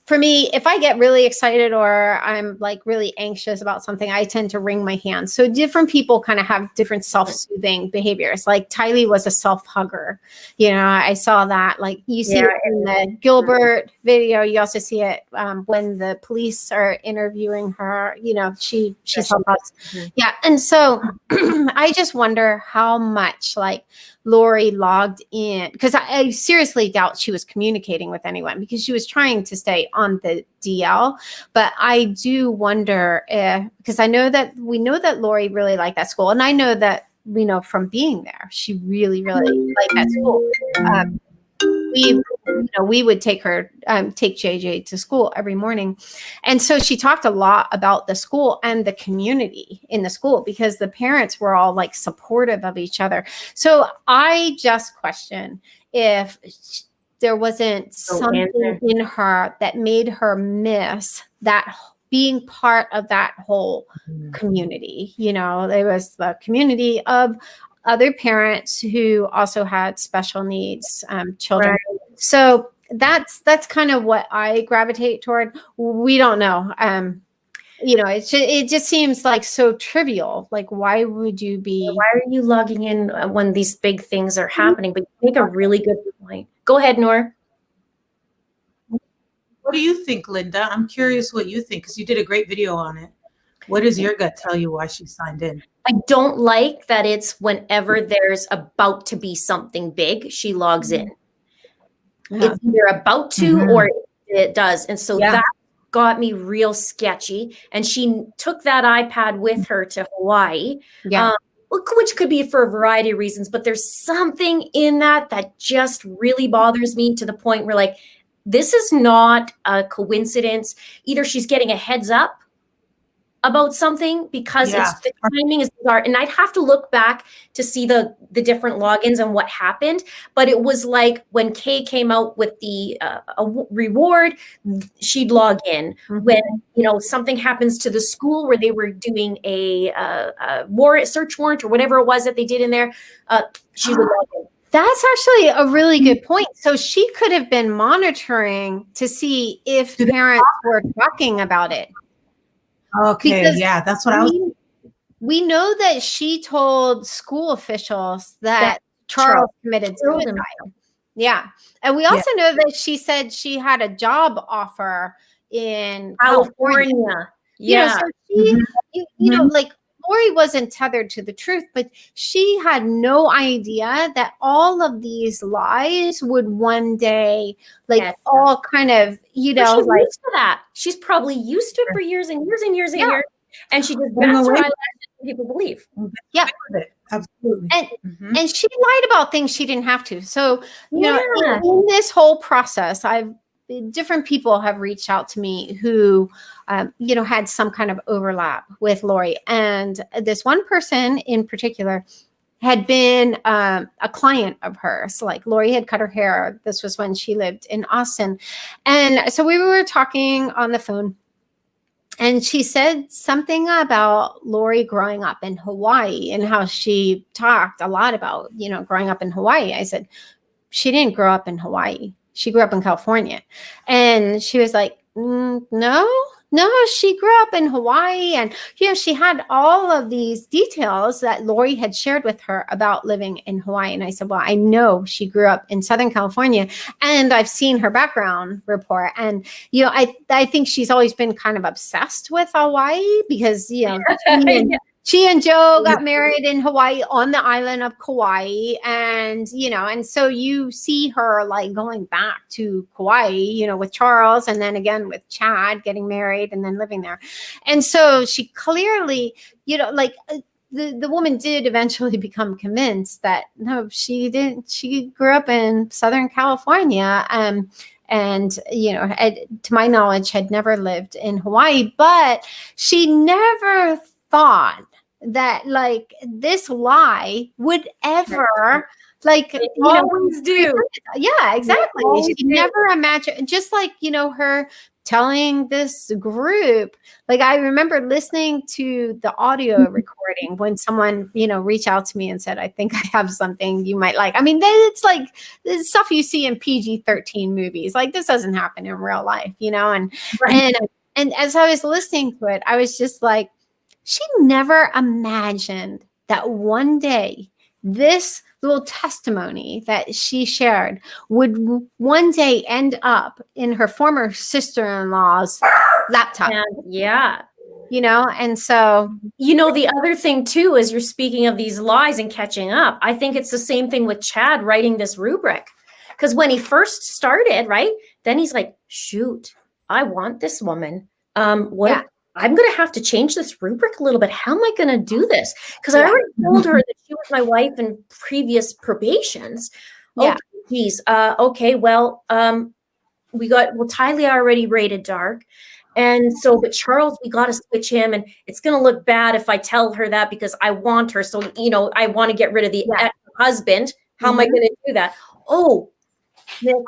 for me, if I get really excited or I'm, like, really anxious about something, I tend to wring my hands. So different people kind of have different self-soothing behaviors. Like, Tylee was a self-hugger. I saw that. Like, you see it in the Gilbert video. You also see it when the police are interviewing her. She self-hugs. Yeah. And so I just wonder how much, like, Lori logged in, because I seriously doubt she was communicating with anyone, because she was trying to stay on the DL. But I do wonder if, because we know that Lori really liked that school, and I know that, from being there, she really, really liked that school. We would take JJ to school every morning. And so she talked a lot about the school and the community in the school, because the parents were all, like, supportive of each other. So I just question if there wasn't something in her that made her miss that, being part of that whole community. There was the community of other parents who also had special needs children. Right. So that's kind of what I gravitate toward. We don't know. It just seems like so trivial. Like, why would you be? Why are you logging in when these big things are happening? But you make a really good point. Go ahead, Noor. What do you think, Linda? I'm curious what you think, because you did a great video on it. What does your gut tell you why she signed in? I don't like that it's whenever there's about to be something big, she logs in. Yeah. It's either about to or it does. And so that got me real sketchy. And she took that iPad with her to Hawaii, which could be for a variety of reasons. But there's something in that just really bothers me, to the point where, like, this is not a coincidence. Either she's getting a heads up about something, because it's the timing is bizarre. And I'd have to look back to see the different logins and what happened. But it was like when Kay came out with the reward, she'd log in. When something happens to the school where they were doing a search warrant or whatever it was that they did in there, she would log in. That's actually a really good point. So she could have been monitoring to see if parents were talking about it. Okay, because that's what I was. We know that she told school officials that Charles committed suicide. Yeah. And we also know that she said she had a job offer in California. Yeah. So she, like, Lori wasn't tethered to the truth, but she had no idea that all of these lies would one day, like, all kind of, she's like, used to that. She's probably used to it for years and years and years and years. And she just, that's what I like people believe. Yeah. Absolutely. And she lied about things she didn't have to. So, in this whole process, different people have reached out to me who, had some kind of overlap with Lori. And this one person in particular had been a client of hers. So, like, Lori had cut her hair. This was when she lived in Austin. And so we were talking on the phone. And she said something about Lori growing up in Hawaii and how she talked a lot about, growing up in Hawaii. I said, she didn't grow up in Hawaii. She grew up in California. And she was like, no, she grew up in Hawaii. And, she had all of these details that Lori had shared with her about living in Hawaii. And I said, well, I know she grew up in Southern California and I've seen her background report. And, I think she's always been kind of obsessed with Hawaii because, she and Joe got married in Hawaii on the island of Kauai. And, and so you see her like going back to Kauai, with Charles and then again with Chad getting married and then living there. And so she clearly, the woman did eventually become convinced that no, she didn't. She grew up in Southern California. And, to my knowledge, had never lived in Hawaii, but she never thought that like this lie would ever always do. Yeah, exactly. She never imagined, just like, her telling this group, like I remember listening to the audio recording when someone, reached out to me and said, I think I have something you might like. I mean, it's like this stuff you see in PG-13 movies. Like this doesn't happen in real life, and, right. and as I was listening to it, I was just like, she never imagined that one day this little testimony that she shared would one day end up in her former sister-in-law's laptop. Yeah. And so. The other thing too, is you're speaking of these lies and catching up. I think it's the same thing with Chad writing this rubric. Because when he first started, right, then he's like, shoot, I want this woman. I'm going to have to change this rubric a little bit. How am I going to do this? Because I already told her that she was my wife in previous probations. Yeah. Oh, geez. Okay. Well, Tylee already rated dark. And so, but Charles, we got to switch him. And it's going to look bad if I tell her that because I want her. So, I want to get rid of the husband. How am I going to do that? Oh,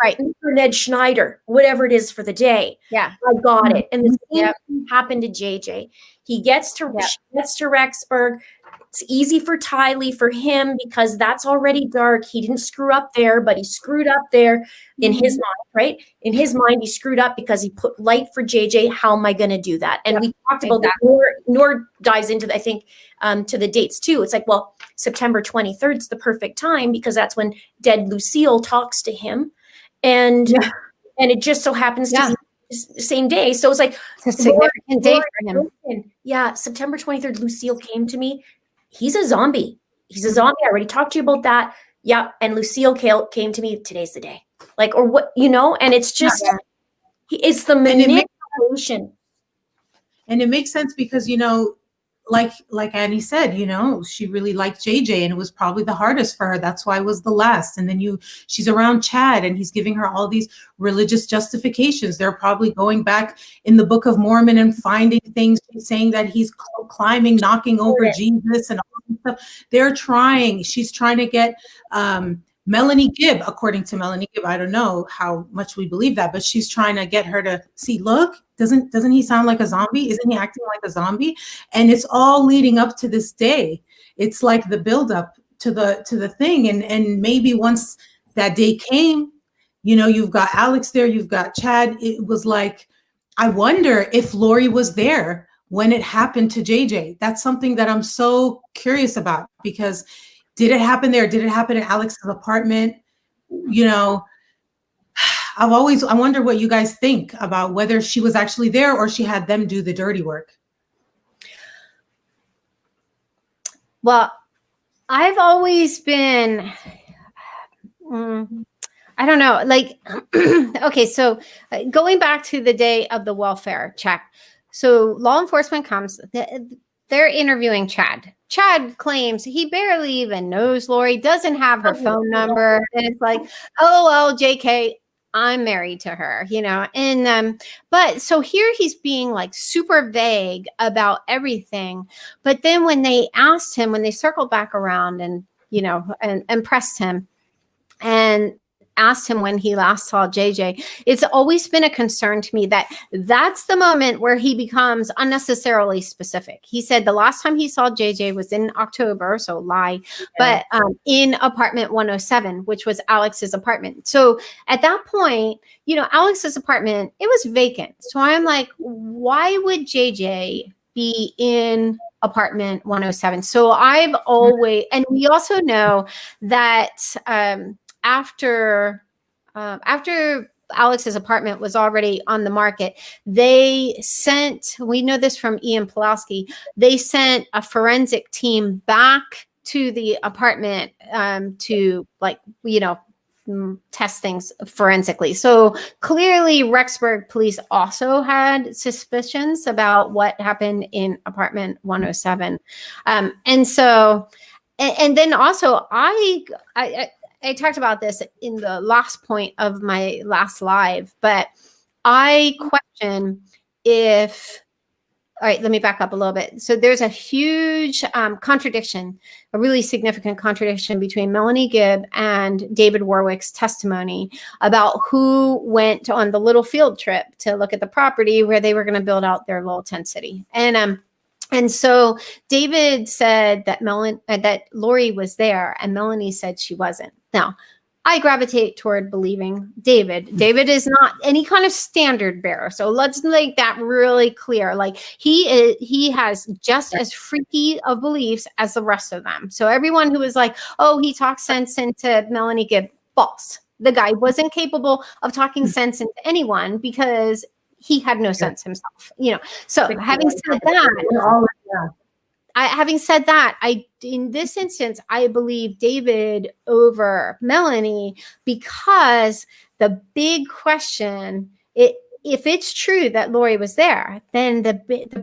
right. Ned Schneider, whatever it is for the day. Yeah. I got it. And the same thing happened to JJ. She gets to Rexburg. It's easy for Tylee, for him, because that's already dark. He didn't screw up there, but he screwed up there in his mind, right? In his mind, he screwed up because he put light for JJ. How am I going to do that? And we talked about that. Noor dives into, I think, to the dates too. It's like, well, September 23rd is the perfect time because that's when dead Lucille talks to him. And it just so happens to be the same day. So it's like it's a significant day for him. Yeah. September 23rd, Lucille came to me. He's a zombie. He's a zombie. I already talked to you about that. Yeah. And Lucille came to me. Today's the day. Like, or what, and it's just, it's the manipulation. And it makes sense because, like Annie said, she really liked JJ and it was probably the hardest for her. That's why it was the last. And then she's around Chad and he's giving her all these religious justifications. They're probably going back in the Book of Mormon and finding things, saying that he's climbing, knocking over Jesus and all this stuff. She's trying to get Melanie Gibb, according to Melanie Gibb. I don't know how much we believe that, but she's trying to get her to see, look, doesn't he sound like a zombie? Isn't he acting like a zombie? And it's all leading up to this day. It's like the buildup to the thing. And maybe once that day came, you've got Alex there, you've got Chad. It was like, I wonder if Lori was there when it happened to JJ. That's something that I'm so curious about, because did it happen there? Did it happen in Alex's apartment? I wonder what you guys think about whether she was actually there or she had them do the dirty work. Well, I've always been, I don't know, like, okay, so going back to the day of the welfare check. So law enforcement comes, they're interviewing Chad. Chad claims he barely even knows Lori, doesn't have her phone number. And it's like, LOL, JK, I'm married to her, and but so here he's being like super vague about everything. But then when they circled back around and, and pressed him, and asked him when he last saw JJ, it's always been a concern to me that that's the moment where he becomes unnecessarily specific. He said the last time he saw JJ was in October, so lie, but in apartment 107, which was Alex's apartment. So at that point, you know, Alex's apartment, it was vacant. So I'm like, why would JJ be in apartment 107? So I've always, and we also know that after Alex's apartment was already on the market, they sent, we know this from Ian Pulaski, they sent a forensic team back to the apartment to, like, you know, test things forensically. So clearly Rexburg police also had suspicions about what happened in apartment 107. And so, and then also I talked about this in the last point of my last live, but I question if, all right, let me back up a little bit. So there's a huge contradiction, a really significant contradiction between Melanie Gibb and David Warwick's testimony about who went on the little field trip to look at the property where they were going to build out their little tent city. And so David said that that Lori was there, and Melanie said she wasn't. Now, I gravitate toward believing David. David is not any kind of standard bearer. So let's make that really clear. Like, he has just as freaky of beliefs as the rest of them. So everyone who was like, oh, he talks sense into Melanie Gibb, false. The guy wasn't capable of talking sense into anyone because he had no sense himself, you know. So having said that, in this instance, I believe David over Melanie, because the big question, if it's true that Lori was there, then the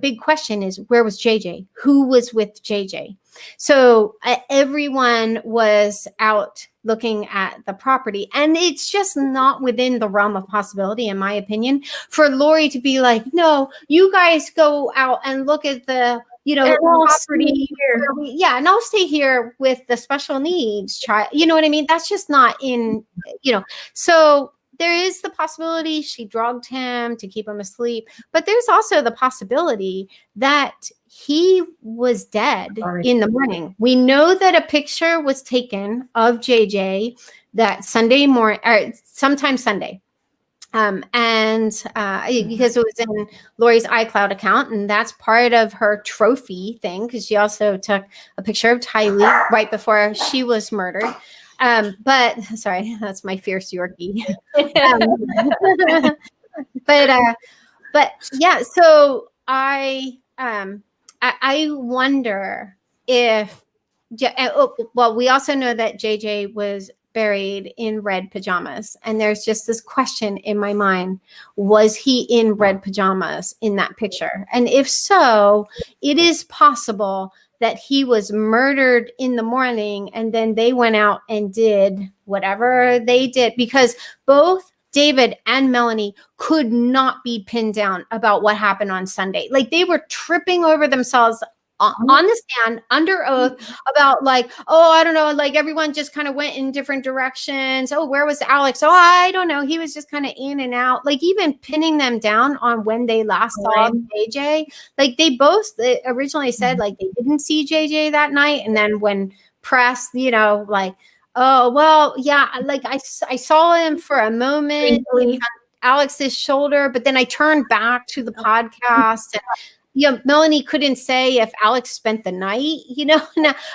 big question is, where was JJ? Who was with JJ? So everyone was out looking at the property, and it's just not within the realm of possibility, in my opinion, for Lori to be like, no, you guys go out and look at the, you know, property here. And I'll stay here with the special needs child. You know what I mean? That's just not in, you know. So there is the possibility she drugged him to keep him asleep, but there's also the possibility that he was dead in the morning. We know that a picture was taken of JJ that Sunday morning, or sometime Sunday. Because it was in Lori's iCloud account, and that's part of her trophy thing, because she also took a picture of Tylee right before she was murdered. But sorry, that's my fierce Yorkie. But yeah, so I wonder if, well, we also know that JJ was buried in red pajamas, and there's just this question in my mind: was he in red pajamas in that picture? And if so, it is possible that he was murdered in the morning and then they went out and did whatever they did, because both David and Melanie could not be pinned down about what happened on Sunday. Like, they were tripping over themselves on the stand under oath about, like, oh, I don't know, like, everyone just kind of went in different directions. Oh, where was Alex? Oh, I don't know. He was just kind of in and out. Like, even pinning them down on when they last saw JJ. Like, they both originally said, like, they didn't see JJ that night. And then when pressed, you know, like, oh, well, yeah, like, I saw him for a moment on Alex's shoulder, but then I turned back to the podcast, and Melanie couldn't say if Alex spent the night, you know.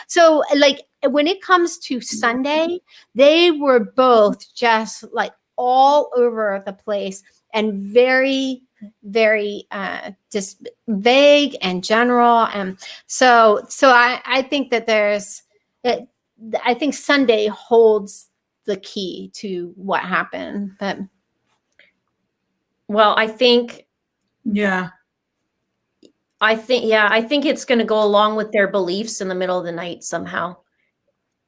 So, like, when it comes to Sunday, they were both just like all over the place and very, very just vague and general. And so I think that I think Sunday holds the key to what happened. But well, I think it's going to go along with their beliefs in the middle of the night somehow,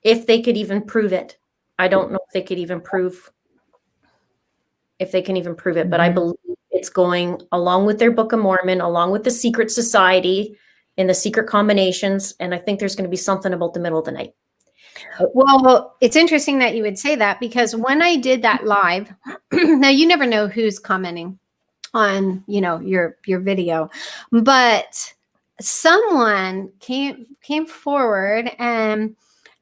if they could even prove it. I don't know if they could even prove, if they can even prove it, but I believe it's going along with their Book of Mormon, along with the secret society and the secret combinations. And I think there's going to be something about the middle of the night. Well, it's interesting that you would say that, because when I did that live, now you never know who's commenting on, you know, your video, but someone came forward, and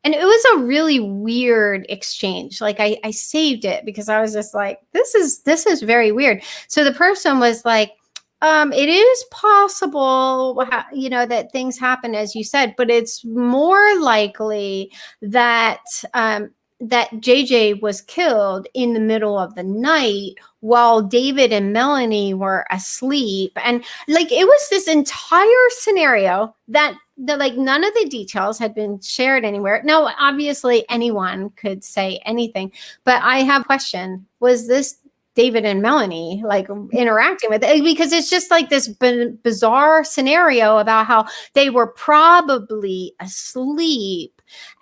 it was a really weird exchange. Like I saved it because I was just like, this is very weird. So the person was like, it is possible, you know, that things happen as you said, but it's more likely that that JJ was killed in the middle of the night while David and Melanie were asleep. And like, it was this entire scenario that like none of the details had been shared anywhere. Now, obviously anyone could say anything, but I have a question. Was this David and Melanie like interacting with it? Because it's just like this bizarre scenario about how they were probably asleep,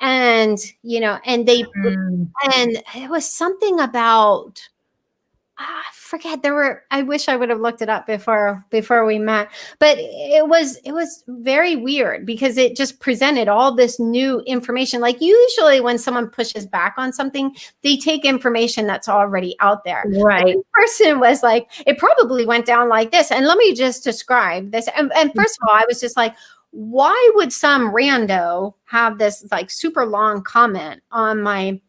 and you know, and they and it was something about, I forget, I wish I would have looked it up before we met, but it was very weird because it just presented all this new information. Like usually when someone pushes back on something, they take information that's already out there. Right. The person was like, it probably went down like this. And let me just describe this. And first of all, I was just like, why would some rando have this like super long comment on my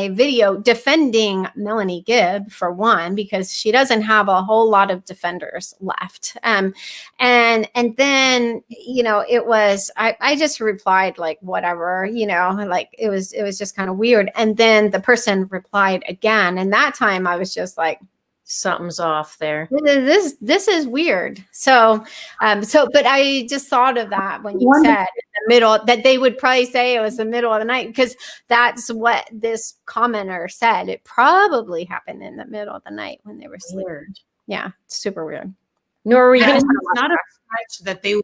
video defending Melanie Gibb, for one, because she doesn't have a whole lot of defenders left. And then, you know, it was, I just replied like, whatever, you know, like it was just kind of weird. And then the person replied again. And that time I was just like, something's off there. This is weird. So but I just thought of that when you said in the middle, that they would probably say it was the middle of the night, because that's what this commenter said. It probably happened in the middle of the night when they were sleeping. Weird. Yeah, super weird. Nor were you It's gonna not a stretch that they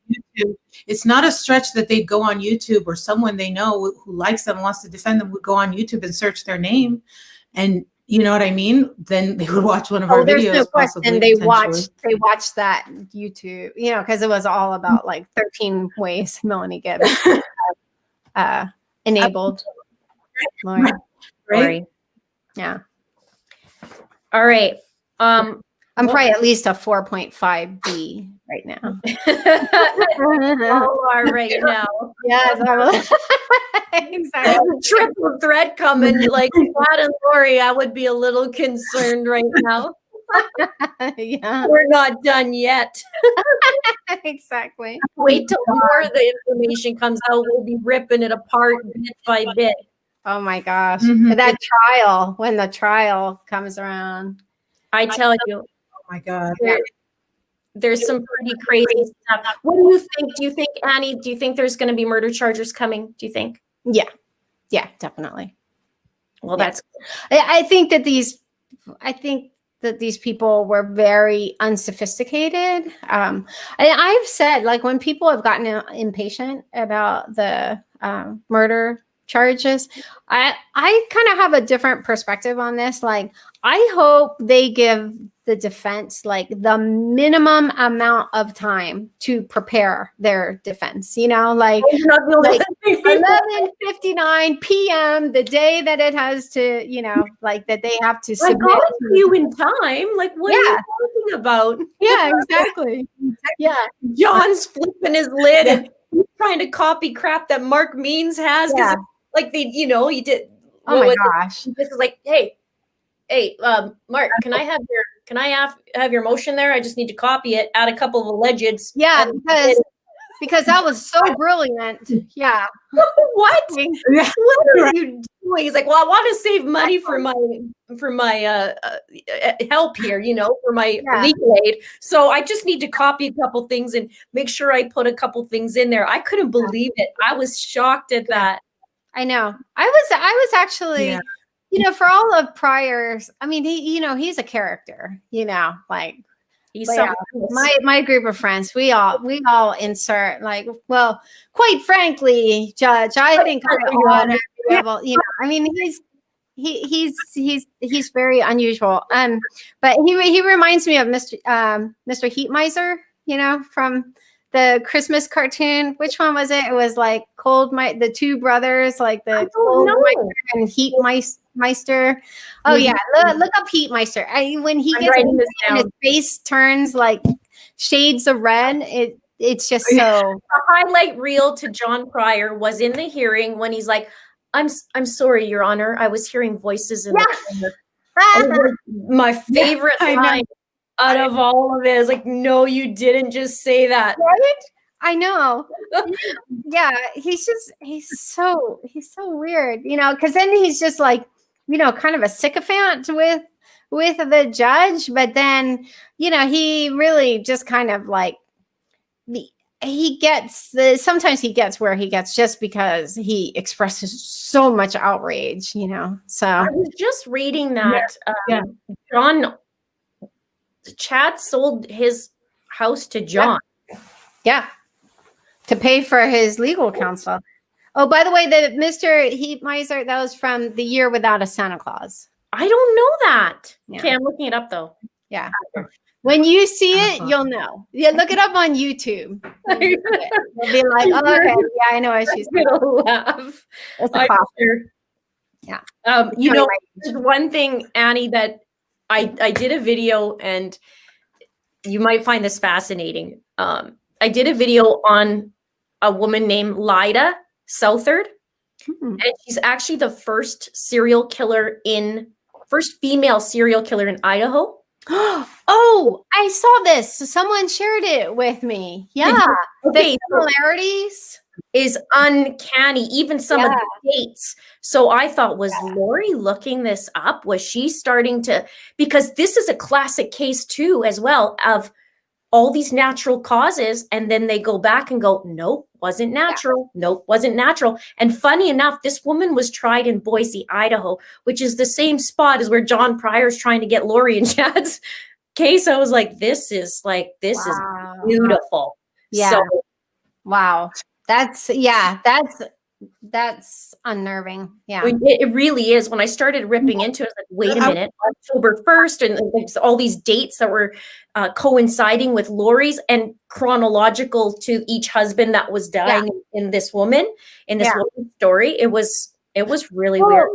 YouTube. It's not a stretch that they'd go on YouTube, or someone they know who likes them, wants to defend them, would go on YouTube and search their name, and you know what I mean? Then they would watch one of our There's videos. no question they potentially. watched that YouTube, you know, because it was all about like 13 ways Melanie Gibb enabled Lauren. Right? Yeah. All right. I'm probably at least a 4.5B right now. All are right now. Yes, exactly. Triple threat coming, like Scott and Lori. I would be a little concerned right now. Yeah, We're not done yet. exactly. Wait till more of the information comes out. We'll be ripping it apart bit by bit. Oh my gosh. Mhm. That trial, when the trial comes around. I tell you, Oh my God. there's some pretty crazy stuff. What do you think? Do you think, Annie, do you think there's going to be murder charges coming? Do you think? Yeah, definitely. Well, Yeah. that's I think that these people were very unsophisticated. And I've said, like, when people have gotten impatient about the murder charges, I kind of have a different perspective on this. Like, I hope they give the defense like the minimum amount of time to prepare their defense, you know, like 11:59 p.m. the day that it has to, you know, like that they have to submit. I got you in time. Like, what are you talking about? Yeah, exactly. Yeah. John's flipping his lid and he's trying to copy crap that Mark Means has. Yeah. Like they, you know, he did. Oh my gosh. This is like, hey, Mark, can I have your motion there? I just need to copy it, add a couple of allegeds. Yeah, because that was so brilliant. Yeah. What? What are you doing? He's like, well, I want to save money for my help here, you know, for my legal aid. So I just need to copy a couple things and make sure I put a couple things in there. I couldn't believe it. I was shocked at that. I know. I was actually, you know, for all of Pryor's, I mean, he, you know, he's a character, you know, like he's my group of friends, we all insert like, well, quite frankly, Judge, I think I ought to be able, you know, I mean, he's very unusual. But he reminds me of Mr. Heatmiser, you know, from the Christmas cartoon. Which one was it? It was like the two brothers, like the Cold Meister and Heat Meister. Oh yeah, look up Heat Meister. When he gets and his face turns like shades of red, it's just so. A highlight reel to John Pryor was in the hearing when he's like, I'm sorry, Your Honor, I was hearing voices in the corner. My favorite line out of all of it is like, no, you didn't just say that. Right? I know. Yeah, he's so weird, because then he's just like, kind of a sycophant with the judge, but then, he really just kind of like sometimes he gets where he gets just because he expresses so much outrage, so. I was just reading that Chad sold his house to John. Yeah. To pay for his legal counsel. Oh, by the way, the Mr. Heat Meiser, that was from The Year Without a Santa Claus. I don't know that. Yeah. Okay, I'm looking it up though. Yeah. When you see it, you'll know. Yeah, look it up on YouTube. You'll be like, oh, okay, yeah, I know what she's gonna laugh. It's a classic. Yeah. One thing, Annie, that I did a video, and you might find this fascinating. I did a video on a woman named Lyda Southard, and she's actually the first female serial killer in Idaho. Oh, I saw this. Someone shared it with me. Yeah. Okay, the similarities is uncanny, even some of the dates. So I thought, was Lori looking this up? Was she starting to, because this is a classic case too, as well, of all these natural causes, and then they go back and go, nope, wasn't natural. Nope, wasn't natural. And funny enough, this woman was tried in Boise, Idaho, which is the same spot as where John Pryor's trying to get Lori and Chad's case. I was like, this is beautiful. Yeah. So, wow. That's unnerving. Yeah. It really is. When I started ripping into it, I was like, wait a minute, October 1st, and all these dates that were coinciding with Lori's and chronological to each husband that was dying in this woman's story. It was really weird.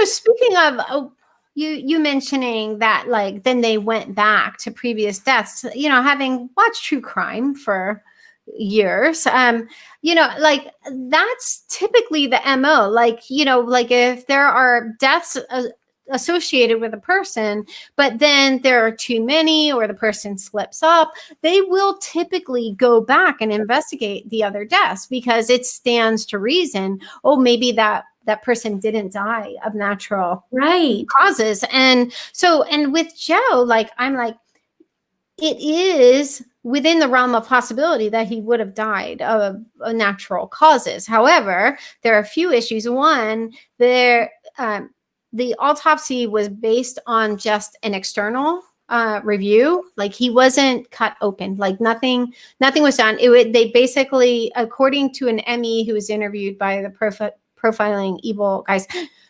Speaking of you mentioning that, like, then they went back to previous deaths, having watched true crime for years, like that's typically the MO. Like, like if there are deaths associated with a person, but then there are too many, or the person slips up, they will typically go back and investigate the other deaths, because it stands to reason, maybe that person didn't die of natural causes. And so, and with Joe, like, I'm like, it is within the realm of possibility that he would have died of natural causes. However, there are a few issues. One, the autopsy was based on just an external review. Like, he wasn't cut open. Like, nothing was done. They basically, according to an ME who was interviewed by the Profiling Evil guys,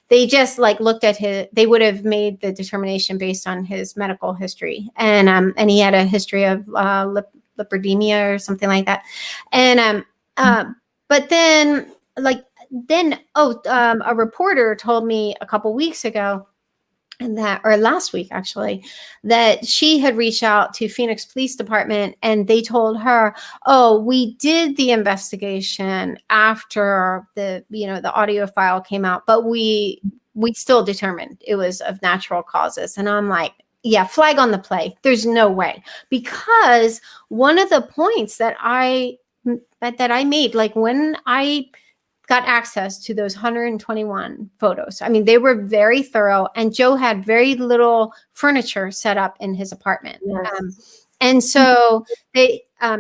they just like looked at they would have made the determination based on his medical history. And he had a history of lipidemia or something like that. And but then a reporter told me a couple weeks ago, or last week actually, that she had reached out to Phoenix Police Department, and they told her, we did the investigation after the audio file came out, but we still determined it was of natural causes. And I'm like, yeah, flag on the play. There's no way. Because one of the points that I made, like, when I got access to those 121 photos, I mean, they were very thorough, and Joe had very little furniture set up in his apartment. Yes. And so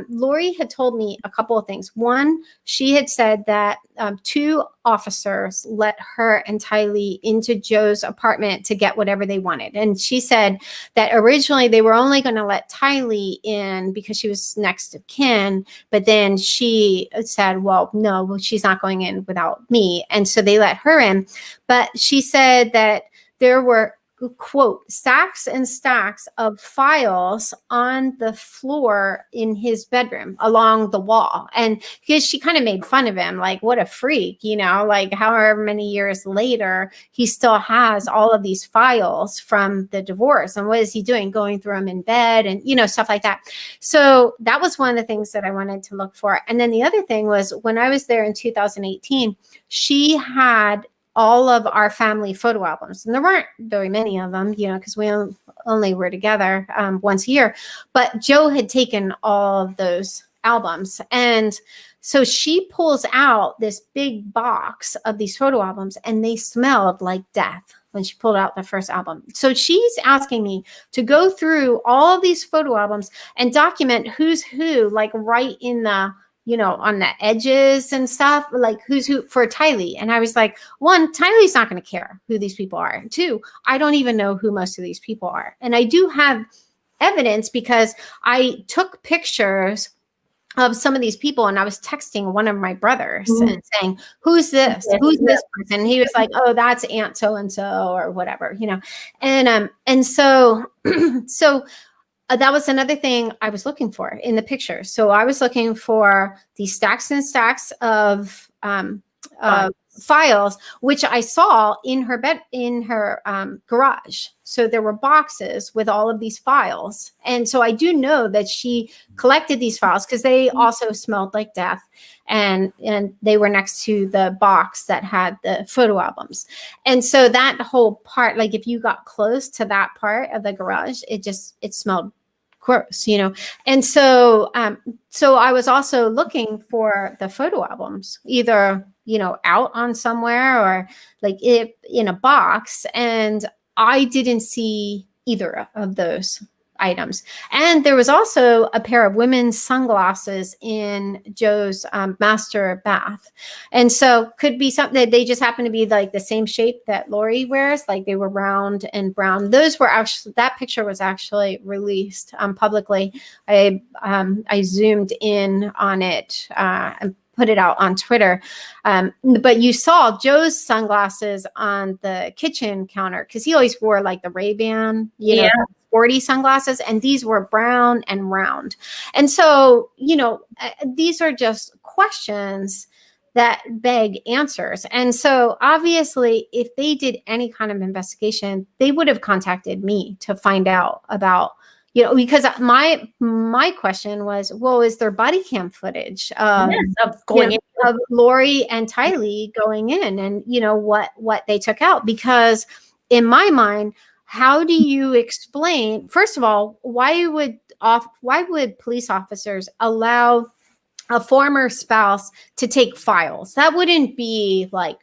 Lori had told me a couple of things. One, she had said that 2 officers let her and Tylee into Joe's apartment to get whatever they wanted. And she said that originally they were only going to let Tylee in because she was next of kin. But then she said, well, no, she's not going in without me. And so they let her in. But she said that there were quote, stacks and stacks of files on the floor in his bedroom along the wall. And because she kind of made fun of him, like, what a freak, you know, like however many years later, he still has all of these files from the divorce. And what is he doing? Going through them in bed and, you know, stuff like that. So that was one of the things that I wanted to look for. And then the other thing was when I was there in 2018, she had all of our family photo albums. And there weren't very many of them, you know, because we only were together once a year. But Joe had taken all of those albums. And so she pulls out this big box of these photo albums, and they smelled like death when she pulled out the first album. So she's asking me to go through all of these photo albums and document who's who, like right in the, you know, on the edges and stuff, like who's who for Tylee. And I was like, one, Tylee's not going to care who these people are. And two, I don't even know who most of these people are. And I do have evidence because I took pictures of some of these people, and I was texting one of my brothers and saying, who's this? Who's this person? And he was like, oh, that's Aunt so-and-so or whatever, you know? And so, that was another thing I was looking for in the picture. So I was looking for these stacks and stacks of files, which I saw in her bed, in her garage. So there were boxes with all of these files. And so I do know that she collected these files because they also smelled like death. And they were next to the box that had the photo albums. And so that whole part, like if you got close to that part of the garage, it smelled gross, you know? And so, so I was also looking for the photo albums, either, you know, out on somewhere or like in a box. And I didn't see either of those items. And there was also a pair of women's sunglasses in Joe's master bath. And so could be something that they just happen to be like the same shape that Lori wears, like they were round and brown. Those were actually, that picture was actually released publicly. I zoomed in on it and put it out on Twitter. But you saw Joe's sunglasses on the kitchen counter because he always wore like the Ray-Ban, you know, sporty sunglasses, and these were brown and round. And so, you know, these are just questions that beg answers. And so obviously, if they did any kind of investigation, they would have contacted me to find out about, you know, because my question was, well, is there body cam footage of going in, of Lori and Tylee going in, and you know what they took out? Because in my mind, how do you explain? First of all, why would police officers allow a former spouse to take files? That wouldn't be like,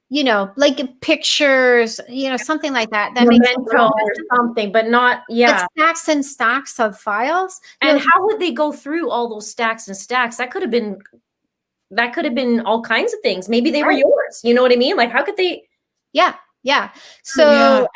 you know, like pictures, you know, something like that. That makes or something, but not, but stacks and stacks of files. And how would they go through all those stacks and stacks? That could have been all kinds of things. Maybe they were yours. You know what I mean? Like, how could they? Yeah. So,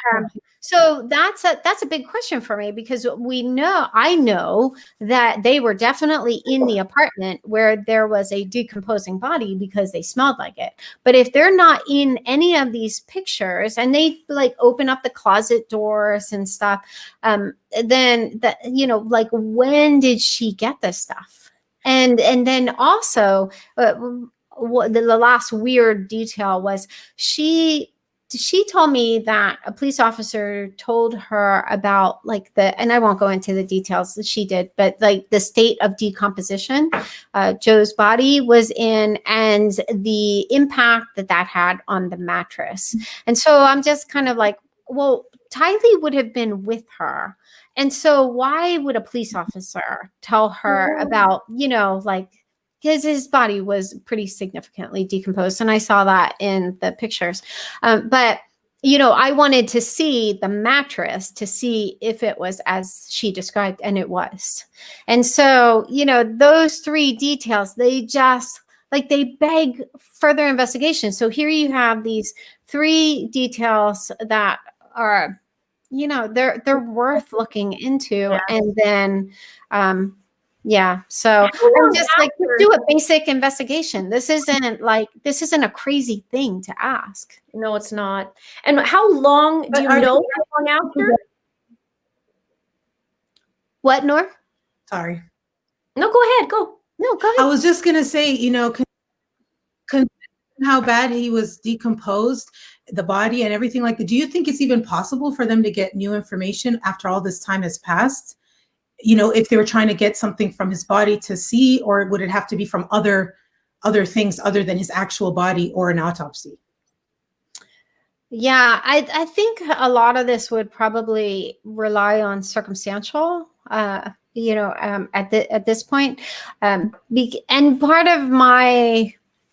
so that's a big question for me, because I know that they were definitely in the apartment where there was a decomposing body because they smelled like it. But if they're not in any of these pictures and they like open up the closet doors and stuff, then that, you know, like when did she get this stuff? And then also the last weird detail was she told me that a police officer told her about like and I won't go into the details that she did, but like the state of decomposition Joe's body was in and the impact that had on the mattress. And so I'm just kind of like, well, Tylee would have been with her. And so why would a police officer tell her about, you know, like, because his body was pretty significantly decomposed. And I saw that in the pictures. But, you know, I wanted to see the mattress to see if it was as she described, and it was. And so, you know, those three details, they just, like, they beg further investigation. So here you have these three details that are, you know, they're worth looking into. And then, Yeah. So long I'm just like, after- do a basic investigation. This isn't a crazy thing to ask. No, it's not. And how long, do But you are know they- how long after? What, Nor? Sorry. No, go ahead, go. No, go I ahead. was just gonna say, how bad he was decomposed, the body and everything like that. Do you think it's even possible for them to get new information after all this time has passed? If they were trying to get something from his body to see, or would it have to be from other things other than his actual body or an autopsy? Yeah, I think a lot of this would probably rely on circumstantial, at this point. And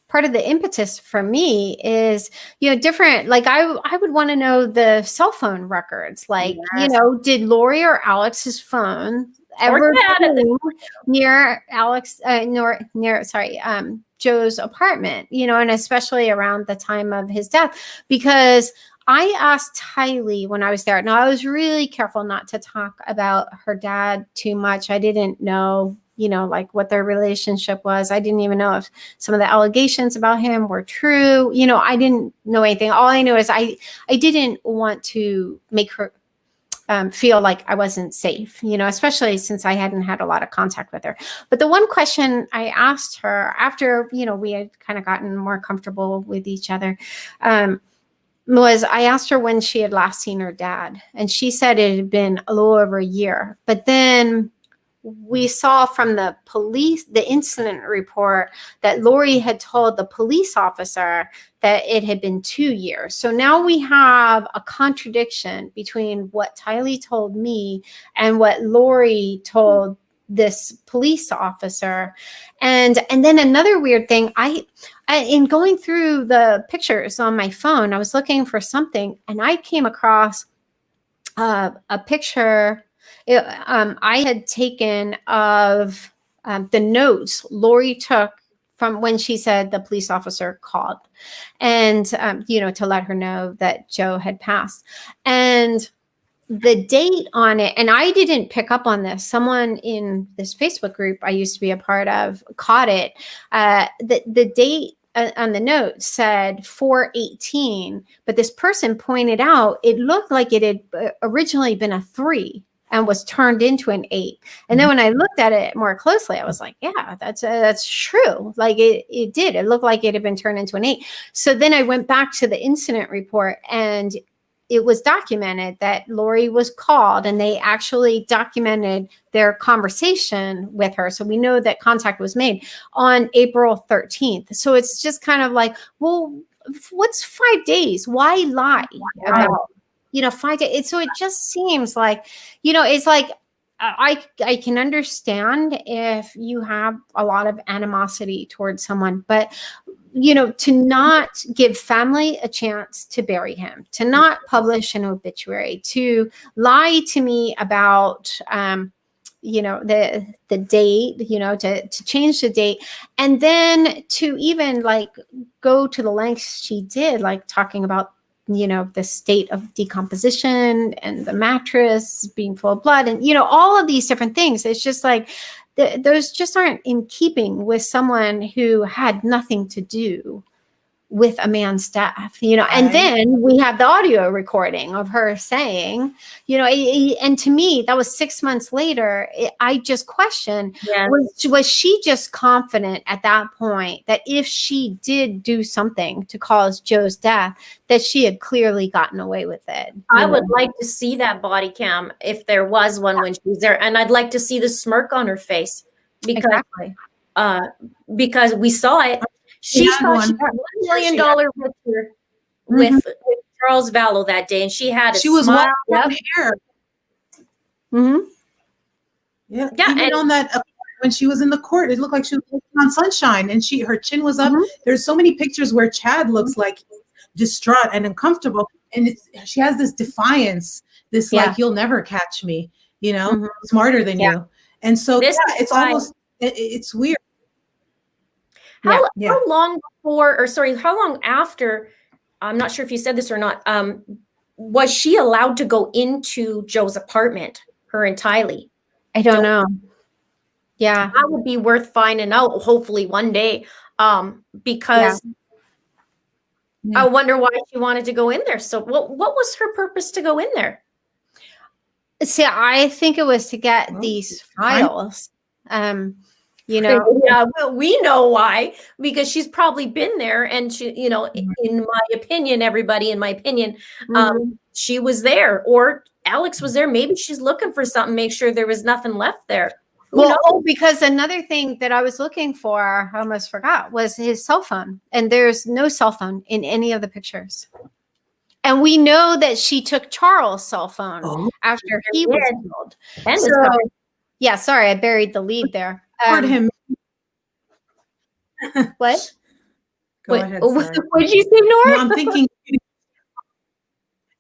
part of the impetus for me is, different, like I would want to know the cell phone records. Like, Yes. did Lori or Alex's phone ever ping near Joe's apartment, and especially around the time of his death, because I asked Tylee when I was there. Now, I was really careful not to talk about her dad too much. I didn't know, like what their relationship was. I didn't even know if some of the allegations about him were true. I didn't know anything. All I knew is I didn't want to make her feel like I wasn't safe, especially since I hadn't had a lot of contact with her. But the one question I asked her after, we had kind of gotten more comfortable with each other, was I asked her when she had last seen her dad. And she said it had been a little over a year. But then we saw from the incident report, that Lori had told the police officer that it had been 2 years. So now we have a contradiction between what Tylee told me and what Lori told this police officer. And then another weird thing, I in going through the pictures on my phone, I was looking for something, and I came across a picture I had taken of the notes Lori took from when she said the police officer called, and to let her know that Joe had passed. And the date on it, and I didn't pick up on this. Someone in this Facebook group I used to be a part of caught it. The date on the note said 4/18, but this person pointed out it looked like it had originally been a 3 and was turned into an 8. And then when I looked at it more closely, I was like, yeah, that's true. Like it did. It looked like it had been turned into an 8. So then I went back to the incident report, and it was documented that Lori was called, and they actually documented their conversation with her. So we know that contact was made on April 13th. So it's just kind of like, well, what's 5 days? Why lie about, 5 days? So it just seems like, it's like, I can understand if you have a lot of animosity towards someone, but to not give family a chance to bury him, to not publish an obituary, to lie to me about, the date, to change the date, and then to even like go to the lengths she did, like talking about, the state of decomposition and the mattress being full of blood, and, all of these different things. It's just like, those just aren't in keeping with someone who had nothing to do with a man's death, and then we have the audio recording of her saying, and to me, that was 6 months later. I just questioned, was she just confident at that point that if she did do something to cause Joe's death, that she had clearly gotten away with it? I would like to see that body cam if there was one when she was there. And I'd like to see the smirk on her face because we saw it. She thought she had $1 million picture with Charles Vallow that day, and she had a smile. Hair. Yeah. Even on that, when she was in the court, it looked like she was on sunshine, and her chin was up. There's so many pictures where Chad looks like distraught and uncomfortable, and she has this defiance, this like, you'll never catch me, smarter than you. And so it's almost, it's weird. How long how long after, I'm not sure if you said this or not, was she allowed to go into Joe's apartment, her and Tylee? I don't know. Yeah. That would be worth finding out, hopefully one day. Because Yeah. I wonder why she wanted to go in there. So what was her purpose to go in there? See, I think it was to get these files. You know, Yeah, well, we know why, because she's probably been there, and she, you know, in my opinion, everybody, in my opinion, she was there, or Alex was there. Maybe she's looking for something, make sure there was nothing left there. Who knows? Because another thing that I was looking for, I almost forgot, was his cell phone. And there's no cell phone in any of the pictures. And we know that she took Charles' cell phone after he was killed. So, yeah, sorry, I buried the lead there. Him. What? Go ahead, what did you say, Nora? No, I'm thinking,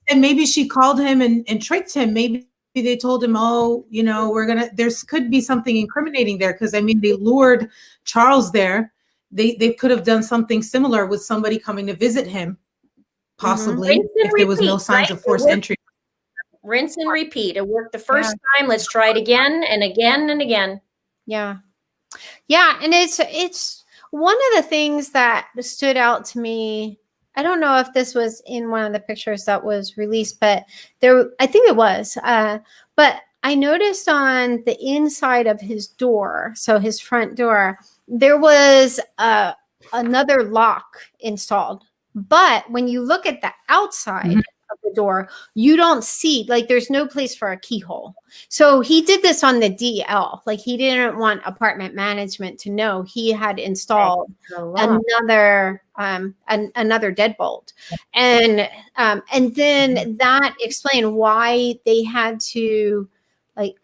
and maybe she called him and tricked him. Maybe they told him, oh, you know, there could be something incriminating there, because I mean, they lured Charles there. They could have done something similar with somebody coming to visit him, possibly, if there was no signs of forced entry. Rinse and repeat. It worked the first time. Let's try it again and again and again. Yeah. Yeah. And it's one of the things that stood out to me. I don't know if this was in one of the pictures that was released, but I think it was. But I noticed on the inside of his door, so his front door, there was another lock installed. But when you look at the outside of the door, you don't see, like, there's no place for a keyhole. So he did this on the DL. Like, he didn't want apartment management to know he had installed another deadbolt. And then that explained why they had to, like,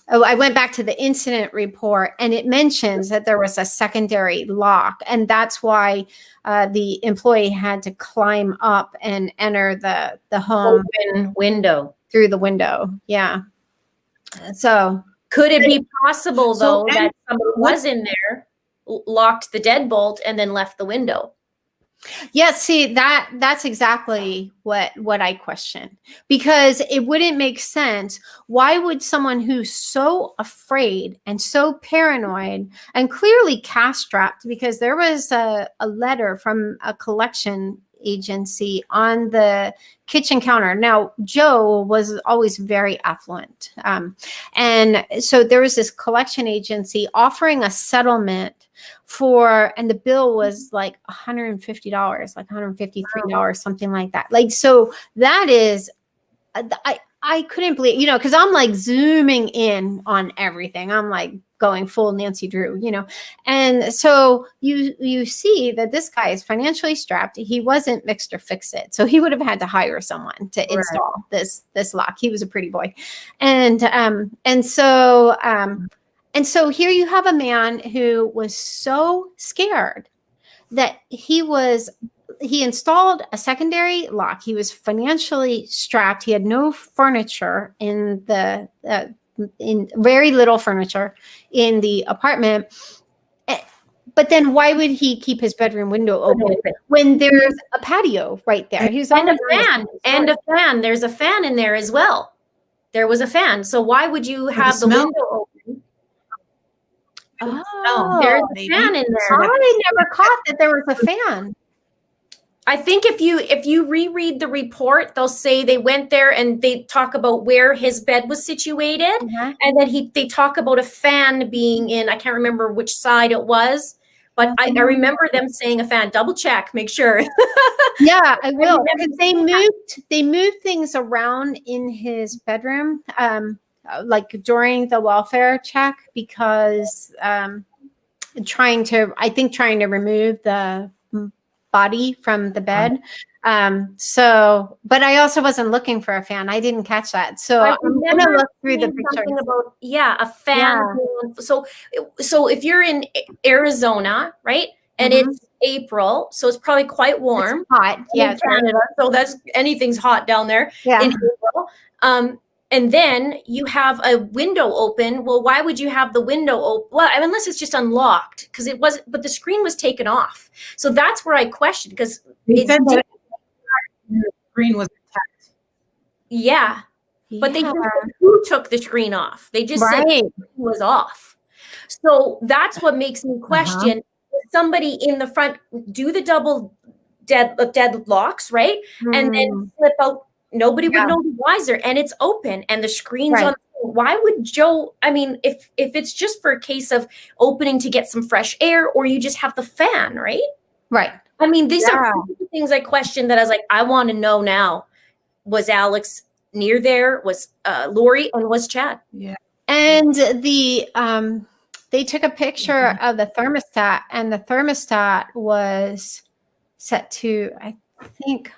I went back to the incident report, and it mentions that there was a secondary lock, and that's why the employee had to climb up and enter the home window through the window. Yeah. So could it be possible though that somebody was in there, locked the deadbolt, and then left the window? Yeah, see, that's exactly what I question, because it wouldn't make sense. Why would someone who's so afraid and so paranoid and clearly cash-strapped, because there was a letter from a collection agency on the kitchen counter. Now, Joe was always very affluent. And so there was this collection agency offering a settlement and the bill was like $150, like $153, something like that. Like, so that is, I couldn't believe, because I'm like zooming in on everything. I'm like going full Nancy Drew, and so you see that this guy is financially strapped. He wasn't Mr. Fix-It, so he would have had to hire someone to install this lock. He was a pretty boy, and so here you have a man who was so scared that he installed a secondary lock. He was financially strapped. He had no furniture in very little furniture in the apartment. But then why would he keep his bedroom window open when there's a patio right there? He's and a fan. There's a fan in there as well. There was a fan. So why would you have the window open? Oh, there's a fan in there. I never caught that there was a fan. I think if you reread the report, they'll say they went there and they talk about where his bed was situated, and then they talk about a fan being in. I can't remember which side it was, but I remember them saying a fan. Double check, make sure. Yeah, I will. Because they moved things around in his bedroom, like during the welfare check, because trying to remove the body from the bed. But I also wasn't looking for a fan. I didn't catch that. So I'm going to look through the pictures. About, a fan. Yeah. So if you're in Arizona, right? And it's April, so it's probably quite warm. It's hot. Yeah. In Canada. So anything's hot down there in April. And then you have a window open. Well, why would you have the window open? Well, unless it's just unlocked, because it wasn't, but the screen was taken off. So that's where I questioned, because they said that the screen was intact. Yeah. But they didn't say who took the screen off. They just said it was off. So that's what makes me question somebody in the front do the double deadlocks, right? And then flip out. Nobody would know the wiser, and it's open, and the screen's on. Why would Joe? I mean, if it's just for a case of opening to get some fresh air, or you just have the fan, right? Right. I mean, these are things I questioned that I was like, I want to know now. Was Alex near there? Was Lori, and was Chad? Yeah. And they took a picture of the thermostat, and the thermostat was set to, I think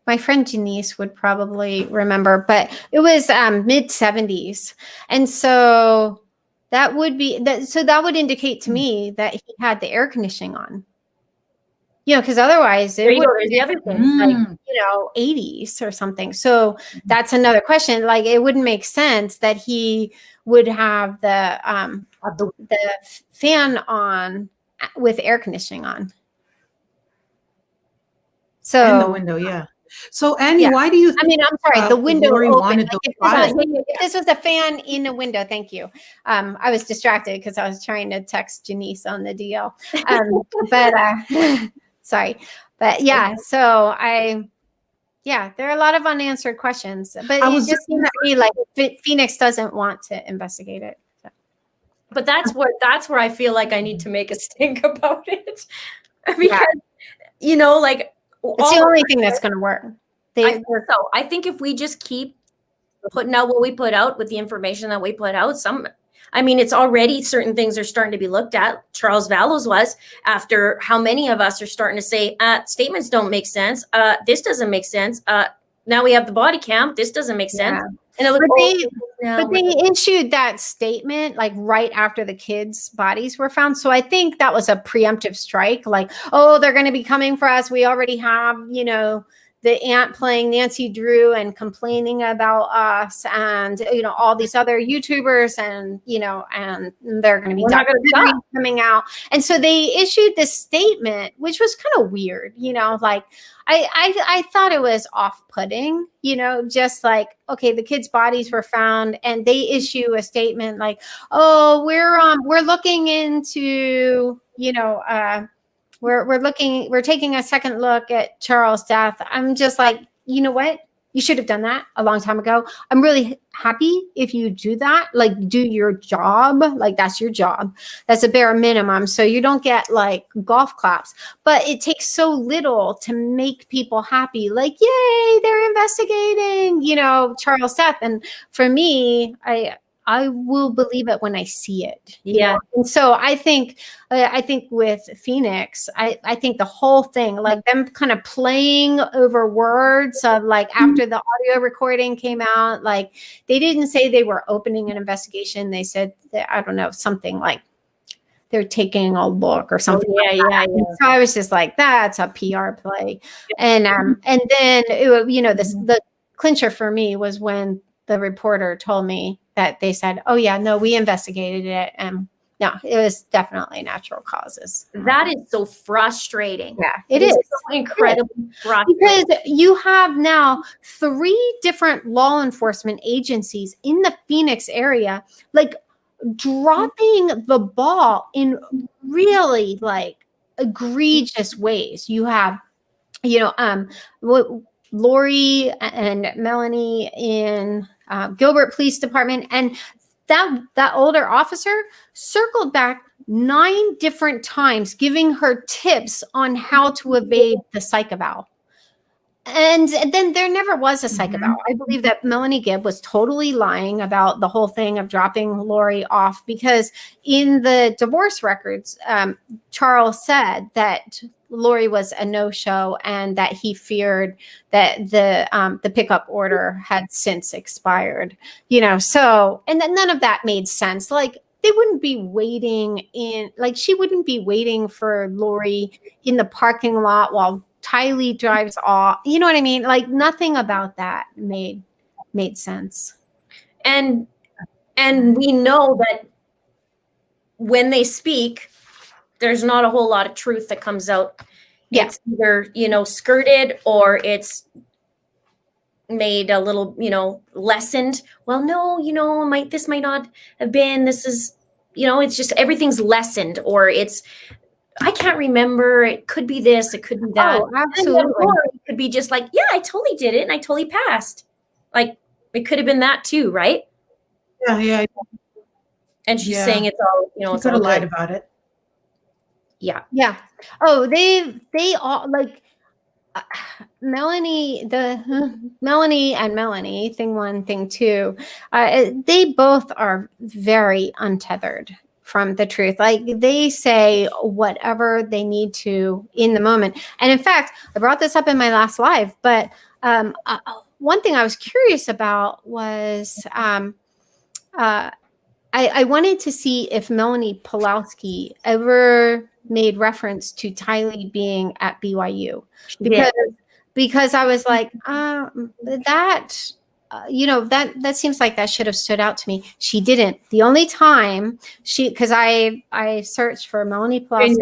my friend Janice would probably remember, but it was mid 70s. And so that would be that. So that would indicate to me that he had the air conditioning on, because otherwise it would be the other thing, like, 80s or something. So that's another question. Like, it wouldn't make sense that he would have the fan on with air conditioning on. So and the window, So Annie, why do you think, I mean, I'm sorry, the window Lori open. wanted Like, the if this was a fan in a window, thank you. I was distracted because I was trying to text Janice on the DL. But sorry. But so there are a lot of unanswered questions. But it just seems to me like Phoenix doesn't want to investigate it. So. But that's where I feel like I need to make a stink about it. Because, like, it's the only thing that's going to work. I think if we just keep putting out what we put out with the information that we put out, it's already certain things are starting to be looked at. Charles Vallows was, after how many of us are starting to say, statements don't make sense. This doesn't make sense. Now we have the body cam. This doesn't make sense. And but they issued that statement like right after the kids' bodies were found. So I think that was a preemptive strike. Like, oh, they're going to be coming for us. We already have, the aunt playing Nancy Drew and complaining about us, and all these other YouTubers, and and they're going to be coming out. And so they issued this statement, which was kind of weird. Like I thought it was off-putting. Just like, okay, the kids' bodies were found, and they issue a statement like, oh, we're looking into we're taking a second look at Charles' death. I'm just like, you know what? You should have done that a long time ago. I'm really happy if you do that, like, do your job. Like, that's your job. That's a bare minimum. So you don't get like golf claps, but it takes so little to make people happy. Like, yay, they're investigating, Charles' death. And for me, I will believe it when I see it. And so I think with Phoenix, I think the whole thing, like them kind of playing over words of like after the audio recording came out, like they didn't say they were opening an investigation. They said that, I don't know, something like they're taking a look or something. So I was just like, that's a PR play. And then the clincher for me was when the reporter told me that they said, oh yeah, no, we investigated it. And no, it was definitely natural causes. That is so frustrating. Yeah, it is so incredibly frustrating. Because you have now 3 different law enforcement agencies in the Phoenix area, like dropping the ball in really like egregious ways. You have, Lori and Melanie in Gilbert Police Department, and that older officer circled back 9 different times, giving her tips on how to evade the psych eval. And then there never was a psych eval. I believe that Melanie Gibb was totally lying about the whole thing of dropping Lori off, because in the divorce records, Charles said that Lori was a no-show and that he feared that the pickup order had since expired. So, and then none of that made sense. Like, they wouldn't be waiting she wouldn't be waiting for Lori in the parking lot while Tylee drives off. You know what I mean? Like, nothing about that made sense. And we know that when they speak, there's not a whole lot of truth that comes out. Yeah. It's either, skirted, or it's made a little, lessened. Well, no, this might not have been, this is, it's just everything's lessened, or I can't remember. It could be this, it could be that. Oh, absolutely. Or it could be just like, yeah, I totally did it and I totally passed. Like, it could have been that too, right? Yeah. And she's saying it's all, She it's could all have lied good. about it. Yeah. Yeah. Oh, they all like Melanie and Melanie, thing one, thing two, they both are very untethered from the truth. Like, they say whatever they need to in the moment. And in fact, I brought this up in my last live, but one thing I was curious about was I wanted to see if Melanie Pulowski ever made reference to Tylee being at BYU, because I was like, that that seems like that should have stood out to me. She didn't. The only time because I searched for Melanie Pulowski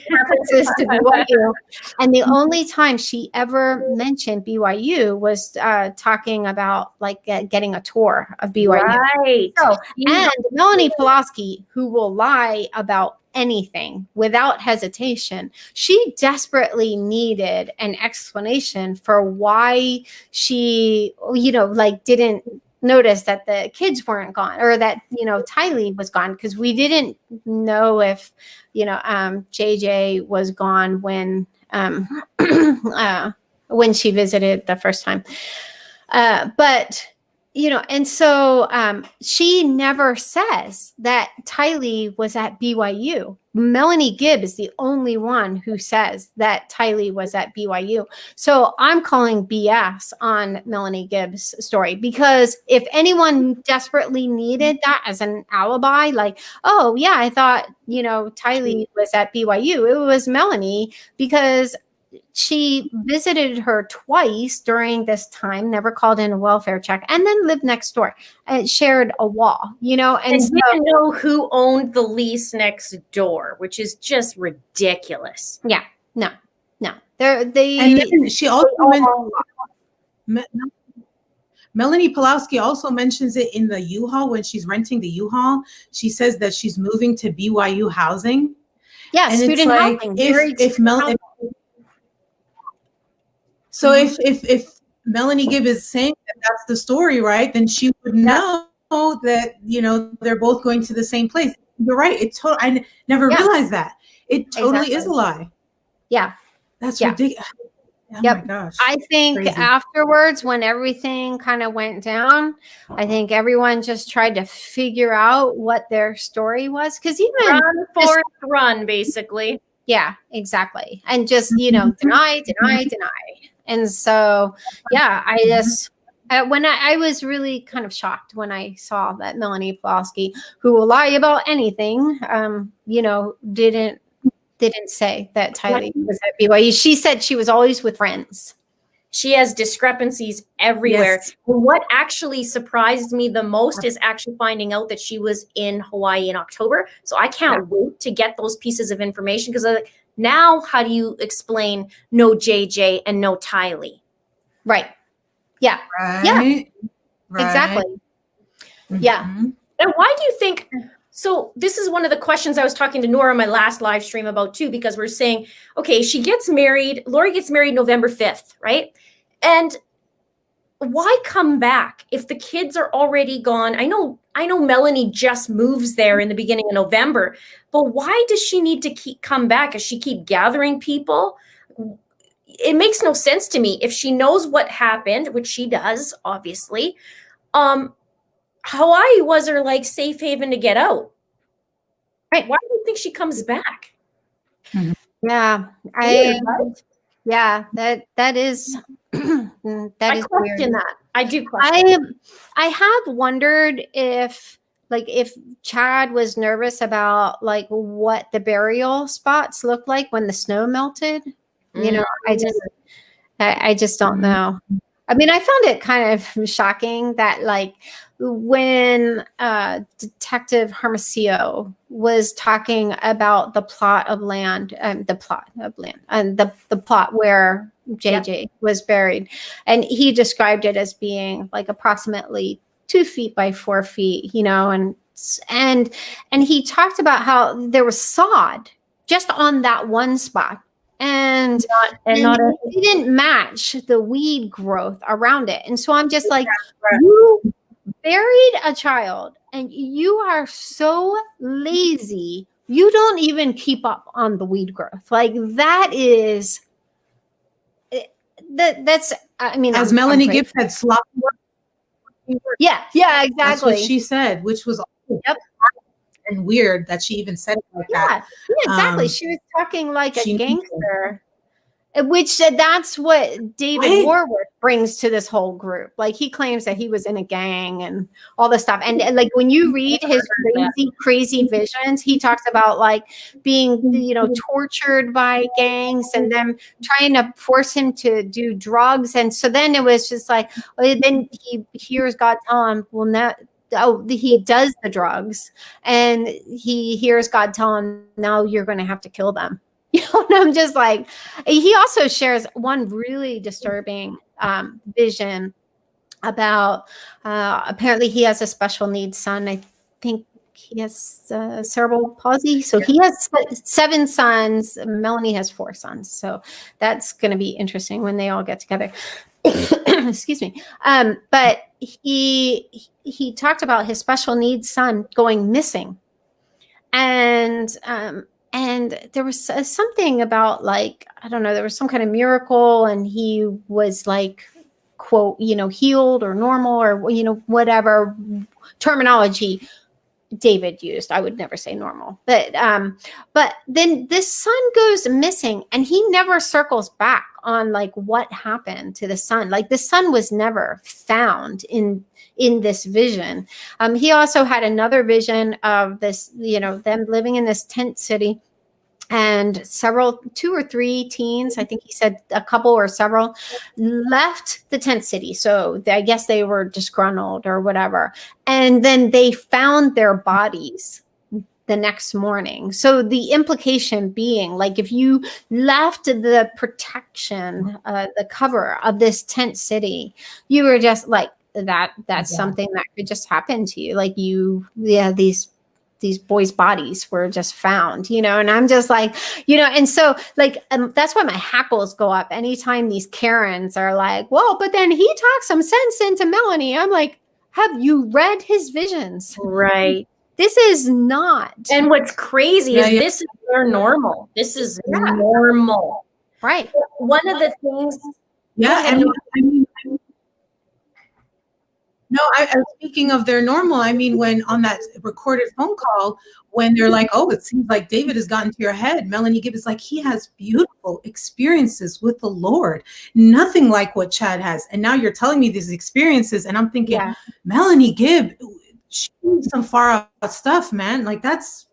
references to BYU, and the only time she ever mentioned BYU was talking about like getting a tour of BYU. Right. So, and Melanie Pulowski, who will lie about anything without hesitation, she desperately needed an explanation for why she, didn't notice that the kids weren't gone, or that, Tylee was gone, because we didn't know if, JJ was gone when she visited the first time. But and so she never says that Tylee was at BYU. Melanie Gibb is the only one who says that Tylee was at BYU. So I'm calling BS on Melanie Gibb's story, because if anyone desperately needed that as an alibi, like, oh yeah, I thought, Tylee was at BYU, it was Melanie, because she visited her twice during this time, never called in a welfare check, and then lived next door and shared a wall, and so, didn't know who owned the lease next door, which is just ridiculous. Yeah, no. And then she also Melanie Pulowski also mentions it in the U-Haul when she's renting the U-Haul. She says that she's moving to BYU housing. Yeah, and student housing. If Melanie Gibb is saying that that's the story, right, then she would know that, they're both going to the same place. You're right. I never realized that. It totally is a lie. Yeah. That's ridiculous. Oh my gosh. I think afterwards, when everything kind of went down, I think everyone just tried to figure out what their story was. Because even run, basically. Yeah, exactly. And just, deny. And so, yeah, I just, when I was really kind of shocked when I saw that Melanie Pulowski, who will lie about anything, didn't say that Tylee was at BYU. She said she was always with friends. She has discrepancies everywhere. Yes. What actually surprised me the most is actually finding out that she was in Hawaii in October. So I can't wait to get those pieces of information, because now how do you explain no JJ and no Tylee? Right. Yeah. Right. Yeah. Right. Exactly. Mm-hmm. Yeah. And why do you think? So this is one of the questions I was talking to Nora on my last live stream about too, because we're saying, okay, Lori gets married November 5th, right? And why come back if the kids are already gone? I know Melanie just moves there in the beginning of November, but why does she need to come back? Does she keep gathering people? It makes no sense to me. If she knows what happened, which she does, obviously, Hawaii was her like safe haven to get out. Right. Why do you think she comes back? Yeah. That is I question that. I do question. I have wondered if Chad was nervous about like what the burial spots looked like when the snow melted. I just don't know. I mean, I found it kind of shocking that like when Detective Hermosillo was talking about the plot of land, and the plot where JJ was buried, and he described it as being like approximately 2 feet by 4 feet, and and he talked about how there was sod just on that one spot, and it didn't match the weed growth around it. And so I'm just like, you buried a child and you are so lazy, you don't even keep up on the weed growth. Like that is that's I mean, as Melanie Gibbs said, sloppy work. Yeah, exactly. That's what she said, which was and weird that she even said it like that. Yeah, exactly. She was talking like a gangster, which that's what David Warwick brings to this whole group. Like he claims that he was in a gang and all this stuff. And like when you read his crazy visions, he talks about like being, tortured by gangs and them trying to force him to do drugs. And so then it was just like, then he hears God tell him, well, now, he does the drugs, and he hears God tell him, now you're going to have to kill them. And I'm just like, he also shares one really disturbing vision about apparently he has a special needs son. I think he has cerebral palsy. So he has 7 sons. Melanie has 4 sons. So that's going to be interesting when they all get together. Excuse me. But he talked about his special needs son going missing. And there was something about like, I don't know, there was some kind of miracle and he was like, quote, healed or normal or, whatever terminology David used. I would never say normal, but then this son goes missing and he never circles back on like what happened to the son. Like the son was never found in this vision. He also had another vision of this, them living in this tent city, and 2 or 3 teens, I think he said a couple or several, left the tent city. So I guess they were disgruntled or whatever. And then they found their bodies the next morning. So the implication being, like, if you left the protection, the cover of this tent city, you were just like, that's something that could just happen to you. Like these boys' bodies were just found, and I'm just like, and so like, that's why my hackles go up anytime these Karens are like, well, but then he talked some sense into Melanie. I'm like, have you read his visions? Right. This is not. And what's crazy is this is their normal. This is normal. Right. One of the things. Yeah. Speaking of their normal, I mean, when on that recorded phone call, when they're like, oh, it seems like David has gotten to your head, Melanie Gibb is like, he has beautiful experiences with the Lord, nothing like what Chad has. And now you're telling me these experiences, and I'm thinking, Melanie Gibb, she needs some far out stuff, man. Like that's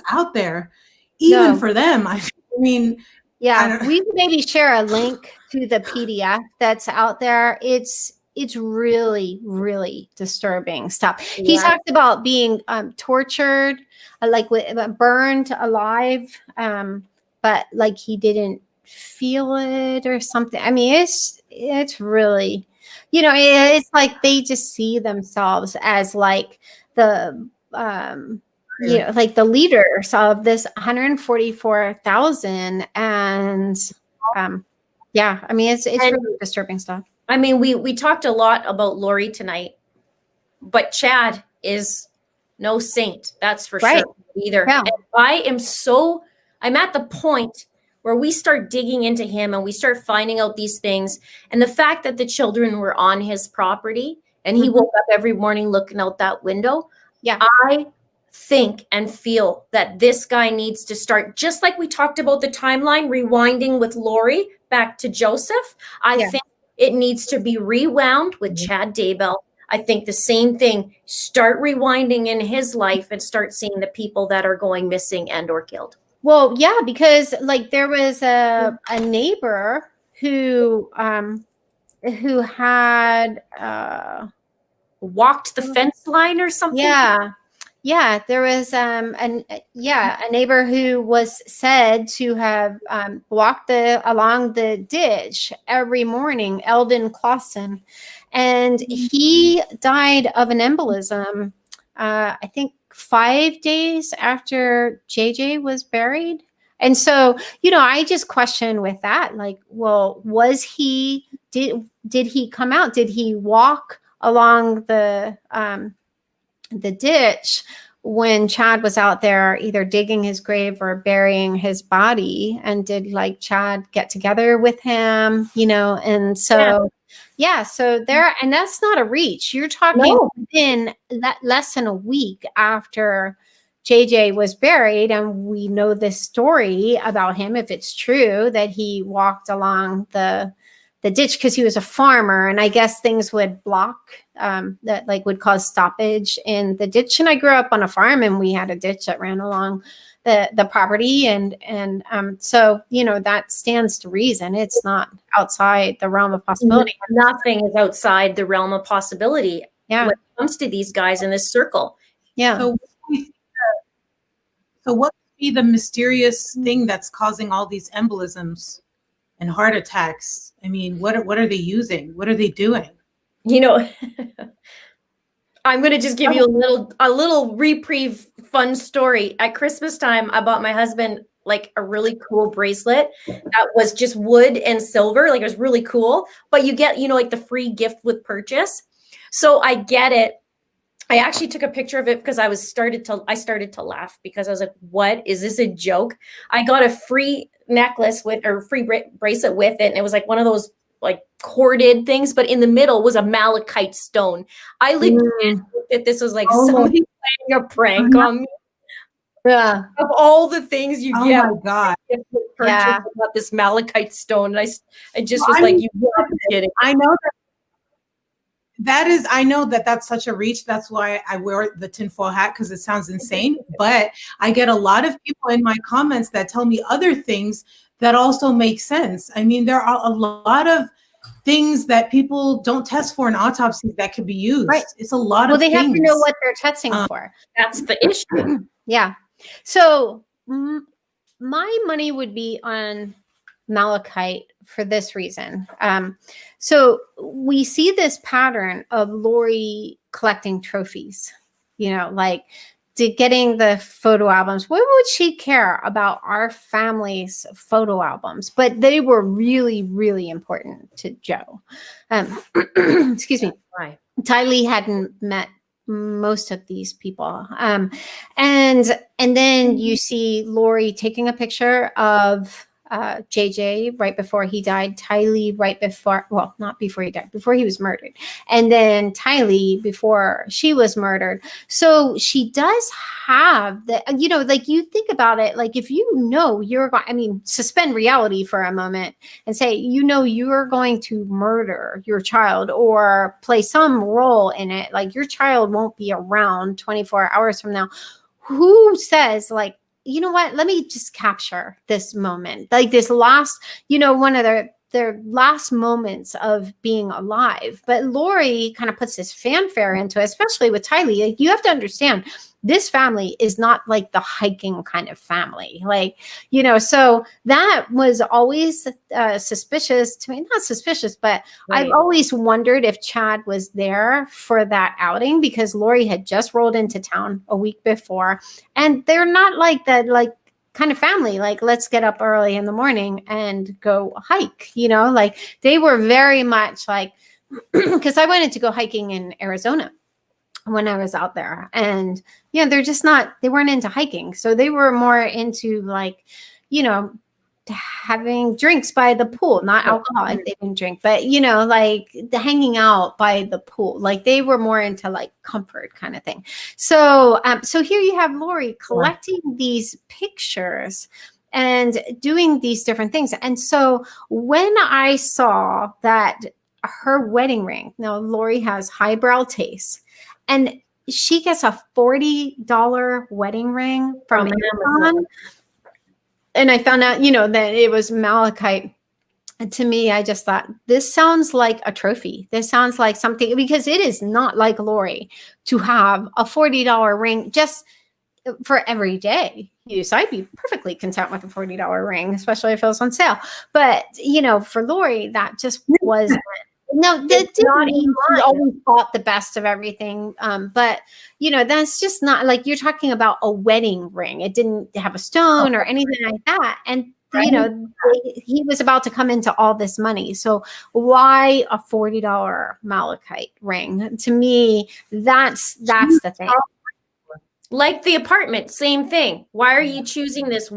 out there, even for them. I mean, we can maybe share a link to the PDF that's out there. It's really, really disturbing stuff. He talked about being tortured, like burned alive, but like he didn't feel it or something. I mean, it's really, it's like they just see themselves as like the, like the leaders of this 144,000. And I mean, it's really disturbing stuff. I mean, we talked a lot about Lori tonight, but Chad is no saint. That's for sure either. Yeah. And I'm at the point where we start digging into him and we start finding out these things. And the fact that the children were on his property and he woke up every morning looking out that window. Yeah. I think and feel that this guy needs to start, just like we talked about the timeline, rewinding with Lori back to Joseph. I think it needs to be rewound with Chad Daybell. I think the same thing. Start rewinding in his life and start seeing the people that are going missing and or killed. Well, yeah, because like there was a neighbor who had walked the fence line or something. Yeah, there was a neighbor who was said to have walked along the ditch every morning, Eldon Clausen, and he died of an embolism, I think 5 days after JJ was buried. And so, I just question with that, like, well, did he come out? Did he walk along the ditch when Chad was out there either digging his grave or burying his body? And did like Chad get together with him, And so, so there, and that's not a reach. You're talking within less than a week after JJ was buried, and we know this story about him, if it's true, that he walked along the ditch because he was a farmer, and I guess things would block that, like, would cause stoppage in the ditch. And I grew up on a farm, and we had a ditch that ran along the property, and so that stands to reason. It's not outside the realm of possibility. Nothing is outside the realm of possibility when it comes to these guys in this circle. So what could be the mysterious thing that's causing all these embolisms and heart attacks? I mean, what are they using? What are they doing? I'm going to just give you a little reprieve fun story. At Christmas time, I bought my husband like a really cool bracelet that was just wood and silver. Like, it was really cool, but you get, like the free gift with purchase. So I get it. I actually took a picture of it because I started to laugh, because I was like, what is this, a joke? I got a free necklace free bracelet with it. And it was like one of those like corded things, but in the middle was a malachite stone. I legit looked at this, was like, somebody playing a prank on me. Yeah. Of all the things you get. Oh my God. About this malachite stone. And I just was like, you are kidding. I know I know that that's such a reach. That's why I wear the tinfoil hat, because it sounds insane. But I get a lot of people in my comments that tell me other things that also make sense. I mean, there are a lot of things that people don't test for in autopsies that could be used. Right. It's a lot of things. Well, they have to know what they're testing for. That's the issue. Yeah. So my money would be on malachite for this reason. So we see this pattern of Lori collecting trophies, like getting the photo albums. Why would she care about our family's photo albums? But they were really, really important to Joe. Excuse me. Right. Tylee hadn't met most of these people. And then you see Lori taking a picture of JJ right before he died, Tylee right before, well, not before he died, before he was murdered, and then Tylee before she was murdered. So she does have the, like, you think about it, like, if you're going, suspend reality for a moment and say, you're going to murder your child or play some role in it, like your child won't be around 24 hours from now. Who says, like, you know what, let me just capture this moment, like this last, one of their last moments of being alive. But Lori kind of puts this fanfare into it, especially with Tylee. Like, you have to understand, this family is not like the hiking kind of family. Like, so that was always suspicious to me. Not suspicious, but right. I've always wondered if Chad was there for that outing, because Lori had just rolled into town a week before, and they're not like that, like, kind of family, like, let's get up early in the morning and go hike, like they were very much like, because I wanted to go hiking in Arizona when I was out there, and they're just not, they weren't into hiking. So they were more into, like, having drinks by the pool, not alcohol, like they didn't drink, but like the hanging out by the pool, like they were more into like comfort kind of thing. So so here you have Lori collecting these pictures and doing these different things. And so when I saw that her wedding ring, now Lori has highbrow taste, and she gets a $40 wedding ring from Amazon. And I found out, that it was malachite. And to me, I just thought, this sounds like a trophy. This sounds like something, because it is not like Lori to have a $40 ring just for every day use. I'd be perfectly content with a $40 ring, especially if it was on sale. But, for Lori, that just wasn't No, that It's not didn't mean in she line. always thought the best of everything. But that's just not like you're talking about a wedding ring. It didn't have a stone or anything like that. And he was about to come into all this money. So why a $40 malachite ring? To me, that's the thing. Like the apartment, same thing. Why are you choosing this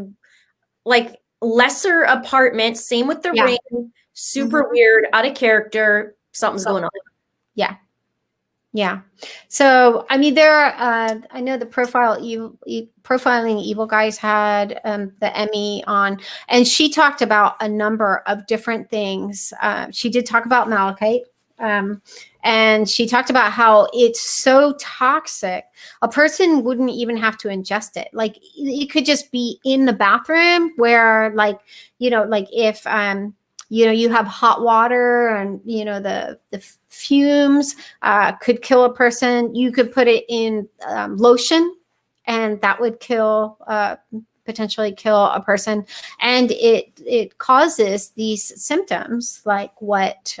like lesser apartment? Same with the ring. Super weird, out of character. Something's going on. Yeah. Yeah. So, I mean, I know the Profiling Evil guys had the Emmy on, and she talked about a number of different things. She did talk about malachite. And she talked about how it's so toxic, a person wouldn't even have to ingest it. Like it could just be in the bathroom where like if, you have hot water and, the fumes could kill a person. You could put it in lotion and that would potentially kill a person. And it causes these symptoms like what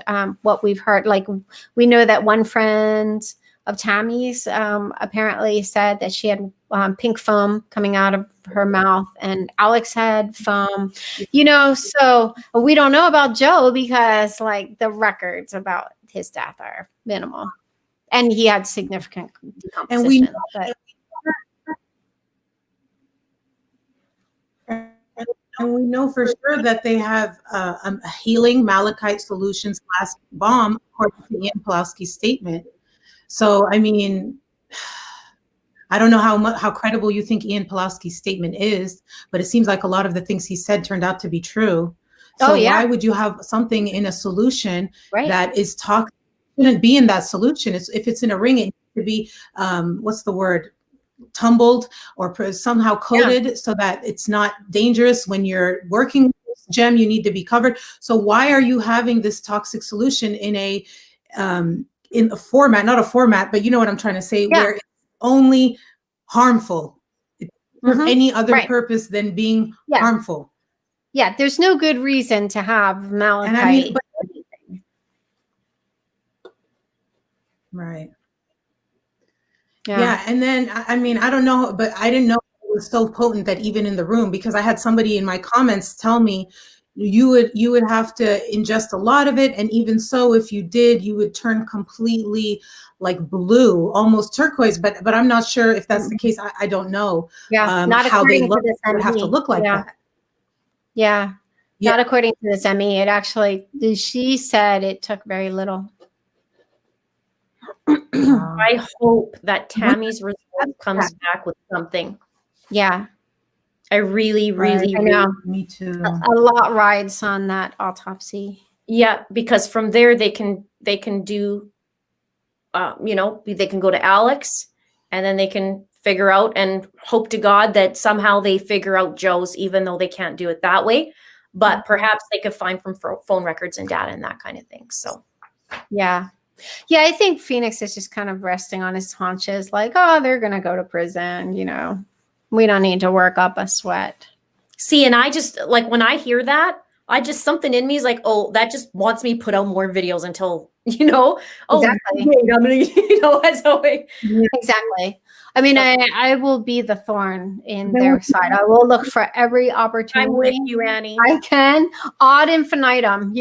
we've heard. Like we know that one friend of Tammy's apparently said that she had pink foam coming out of her mouth, and Alex had foam, so we don't know about Joe because like the records about his death are minimal, and he had significant decomposition. And we know for sure that they have a healing malachite solutions class bomb, according to Ian Pawlowski's statement. So, I mean, I don't know how credible you think Ian Pawlowski's statement is, but it seems like a lot of the things he said turned out to be true. So why would you have something in a solution that is toxic? It shouldn't be in that solution. If it's in a ring, it needs to be, what's the word? Tumbled or somehow coated so that it's not dangerous. When you're working with this gem, you need to be covered. So why are you having this toxic solution in a format, not a format, but you know what I'm trying to say, where it's only harmful for any other purpose than being harmful? Yeah, there's no good reason to have malachite. And I mean, right. Yeah. And then, I mean, I don't know, but I didn't know it was so potent that even in the room, because I had somebody in my comments tell me you would have to ingest a lot of it. And even so, if you did, you would turn completely like blue, almost turquoise. But I'm not sure if that's the case. I don't know not how they look. They would have to look like that. Yeah. Not according to this Emmy. It actually, she said it took very little. I hope that Tammy's result comes back with something. Yeah. I really, really, I know. Me too. A lot rides on that autopsy. Yeah, because from there they can do, they can go to Alex, and then they can figure out and hope to God that somehow they figure out Joe's, even though they can't do it that way. But perhaps they could find from phone records and data and that kind of thing. So, yeah. Yeah, I think Phoenix is just kind of resting on his haunches, like, oh, they're going to go to prison, we don't need to work up a sweat. See, and I just, like, when I hear that, something in me is like, oh, that just wants me to put out more videos until, exactly. I'm gonna, as always. Exactly. I mean, I will be the thorn in their side. I will look for every opportunity. I'm with you, Annie. I can, ad infinitum,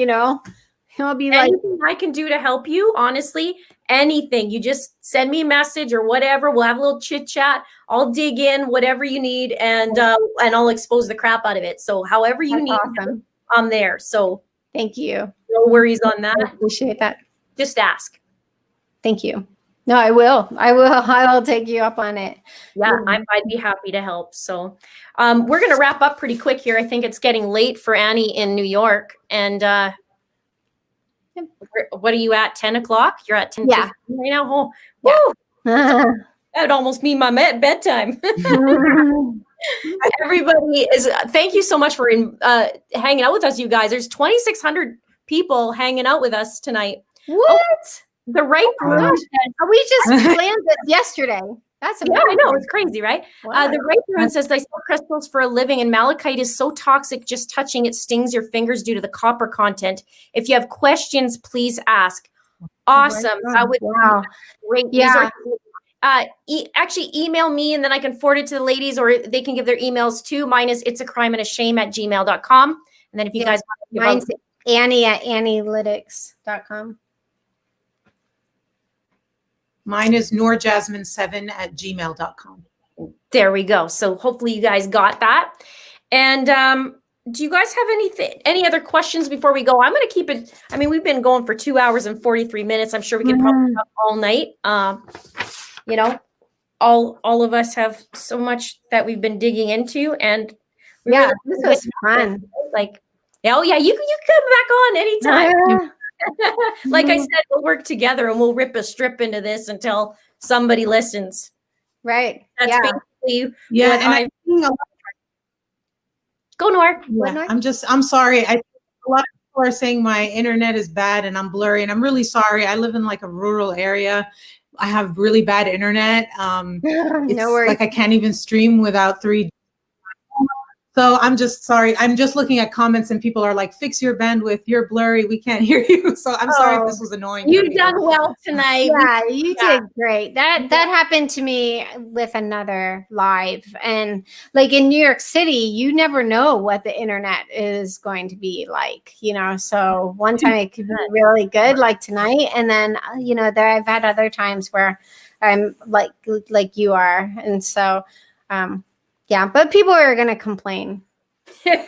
He'll be anything I can do to help you, honestly, anything. You just send me a message or whatever. We'll have a little chit chat. I'll dig in, whatever you need, and I'll expose the crap out of it. So however you need, awesome. I'm there. So thank you. No worries on that. I appreciate that. Just ask. Thank you. No, I will. I will take you up on it. Yeah, I'd be happy to help. So we're going to wrap up pretty quick here. I think it's getting late for Annie in New York. And what are you at? 10 o'clock? You're at 10 right now? Oh, yeah. That'd almost be my bedtime. Everybody thank you so much for hanging out with us, you guys. There's 2,600 people hanging out with us tonight. What? The right We just planned this yesterday. That's Yeah, I know. It's crazy, right? Wow. The right one says, I sell crystals for a living, and malachite is so toxic, just touching it stings your fingers due to the copper content. If you have questions, please ask. Awesome. That would Wow. be great. Yeah. Actually, email me, and then I can forward it to the ladies, or they can give their emails too. Mine is itsacrimeandashame@gmail.com. And then if you guys want to mine's Annie at analytics.com. Mine is noorjasmine7@gmail.com. There we go. So hopefully you guys got that. And do you guys have any other questions before we go? I'm going to keep it. I mean, we've been going for 2 hours and 43 minutes. I'm sure we could probably talk all night. You know, all of us have so much that we've been digging into, and this was fun. Like, oh yeah, you come back on anytime. Like I said, we'll work together and we'll rip a strip into this until somebody listens. Right. That's basically what I go, Noor. Yeah, I'm sorry. A lot of people are saying my internet is bad and I'm blurry, and I'm really sorry. I live in like a rural area. I have really bad internet. It's No worries. like I can't even stream without 3G. So I'm just sorry. I'm just looking at comments and people are like, fix your bandwidth. You're blurry. We can't hear you. So I'm sorry if this was annoying. You've done well tonight. Yeah, you did great. That happened to me with another live. And like in New York City, you never know what the internet is going to be like, you know. So one time it could be really good, like tonight. And then, you know, I've had other times where I'm like you are. And so, yeah, but people are going to complain. Yeah.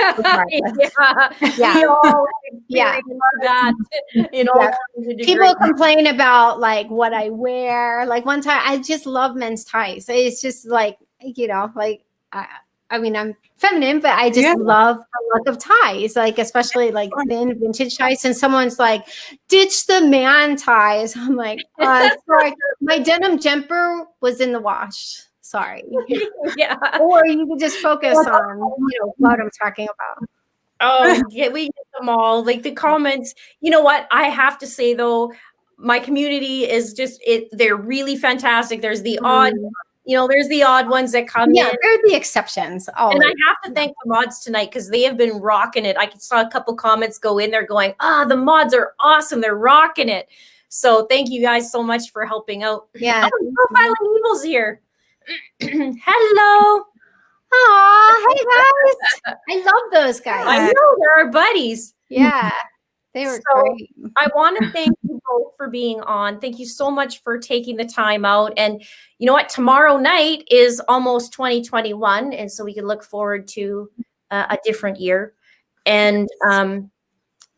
That, you know, people complain about like what I wear. Like one time, I just love men's ties. It's just like, you know, like I mean, I'm feminine, but I just love the look of ties, like especially like thin vintage ties. And someone's like, ditch the man ties. I'm like, sorry, my denim jumper was in the wash. Sorry. Yeah. Or you could just focus on, you know, what I'm talking about. Oh, yeah, we get them all. Like the comments, you know what? I have to say though, my community is just they're really fantastic. There's the odd, you know, there's the odd ones that come in. Yeah, they're the exceptions. Always. And I have to thank the mods tonight because they have been rocking it. I saw a couple comments go in there going, the mods are awesome. They're rocking it. So thank you guys so much for helping out. Yeah. Profiling Evil's here. Hello. Aw, hey guys. I love those guys. I know, they're our buddies. Yeah, they were great. I want to thank you both for being on. Thank you so much for taking the time out. And you know what? Tomorrow night is almost 2021. And so we can look forward to a different year. And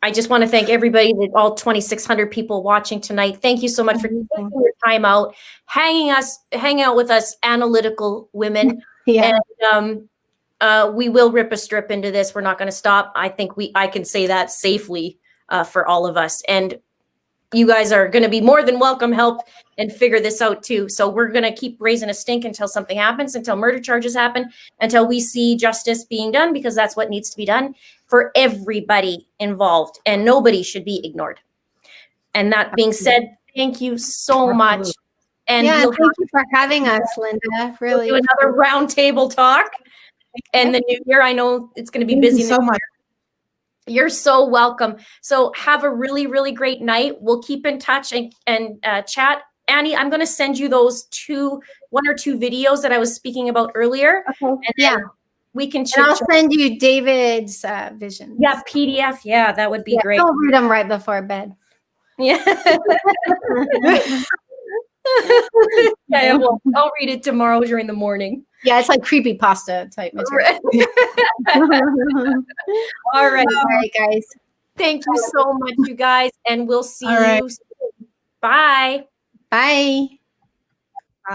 I just want to thank everybody, all 2,600 people watching tonight. Thank you so much for taking your time out, hanging out with us analytical women. Yeah. And we will rip a strip into this. We're not going to stop. I think I can say that safely for all of us. And you guys are going to be more than welcome help and figure this out too. So we're going to keep raising a stink until something happens, until murder charges happen, until we see justice being done, because that's what needs to be done for everybody involved, and nobody should be ignored. And that being said, thank you so much. And thank you for having us, Linda. Really, we'll do another round table talk. And the new year, I know it's going to be busy. Thank you so much. You're so welcome. So have a really, really great night. We'll keep in touch and chat. Annie, I'm going to send you those one or two videos that I was speaking about earlier. Okay. And we can and I'll send you David's vision. Yeah, PDF. Yeah, that would be great. Don't read them right before bed. Yeah. I'll read it tomorrow during the morning. Yeah, it's like creepypasta type material. All right. All right, guys. Thank you so much, you guys. And we'll see you soon. Bye. Bye.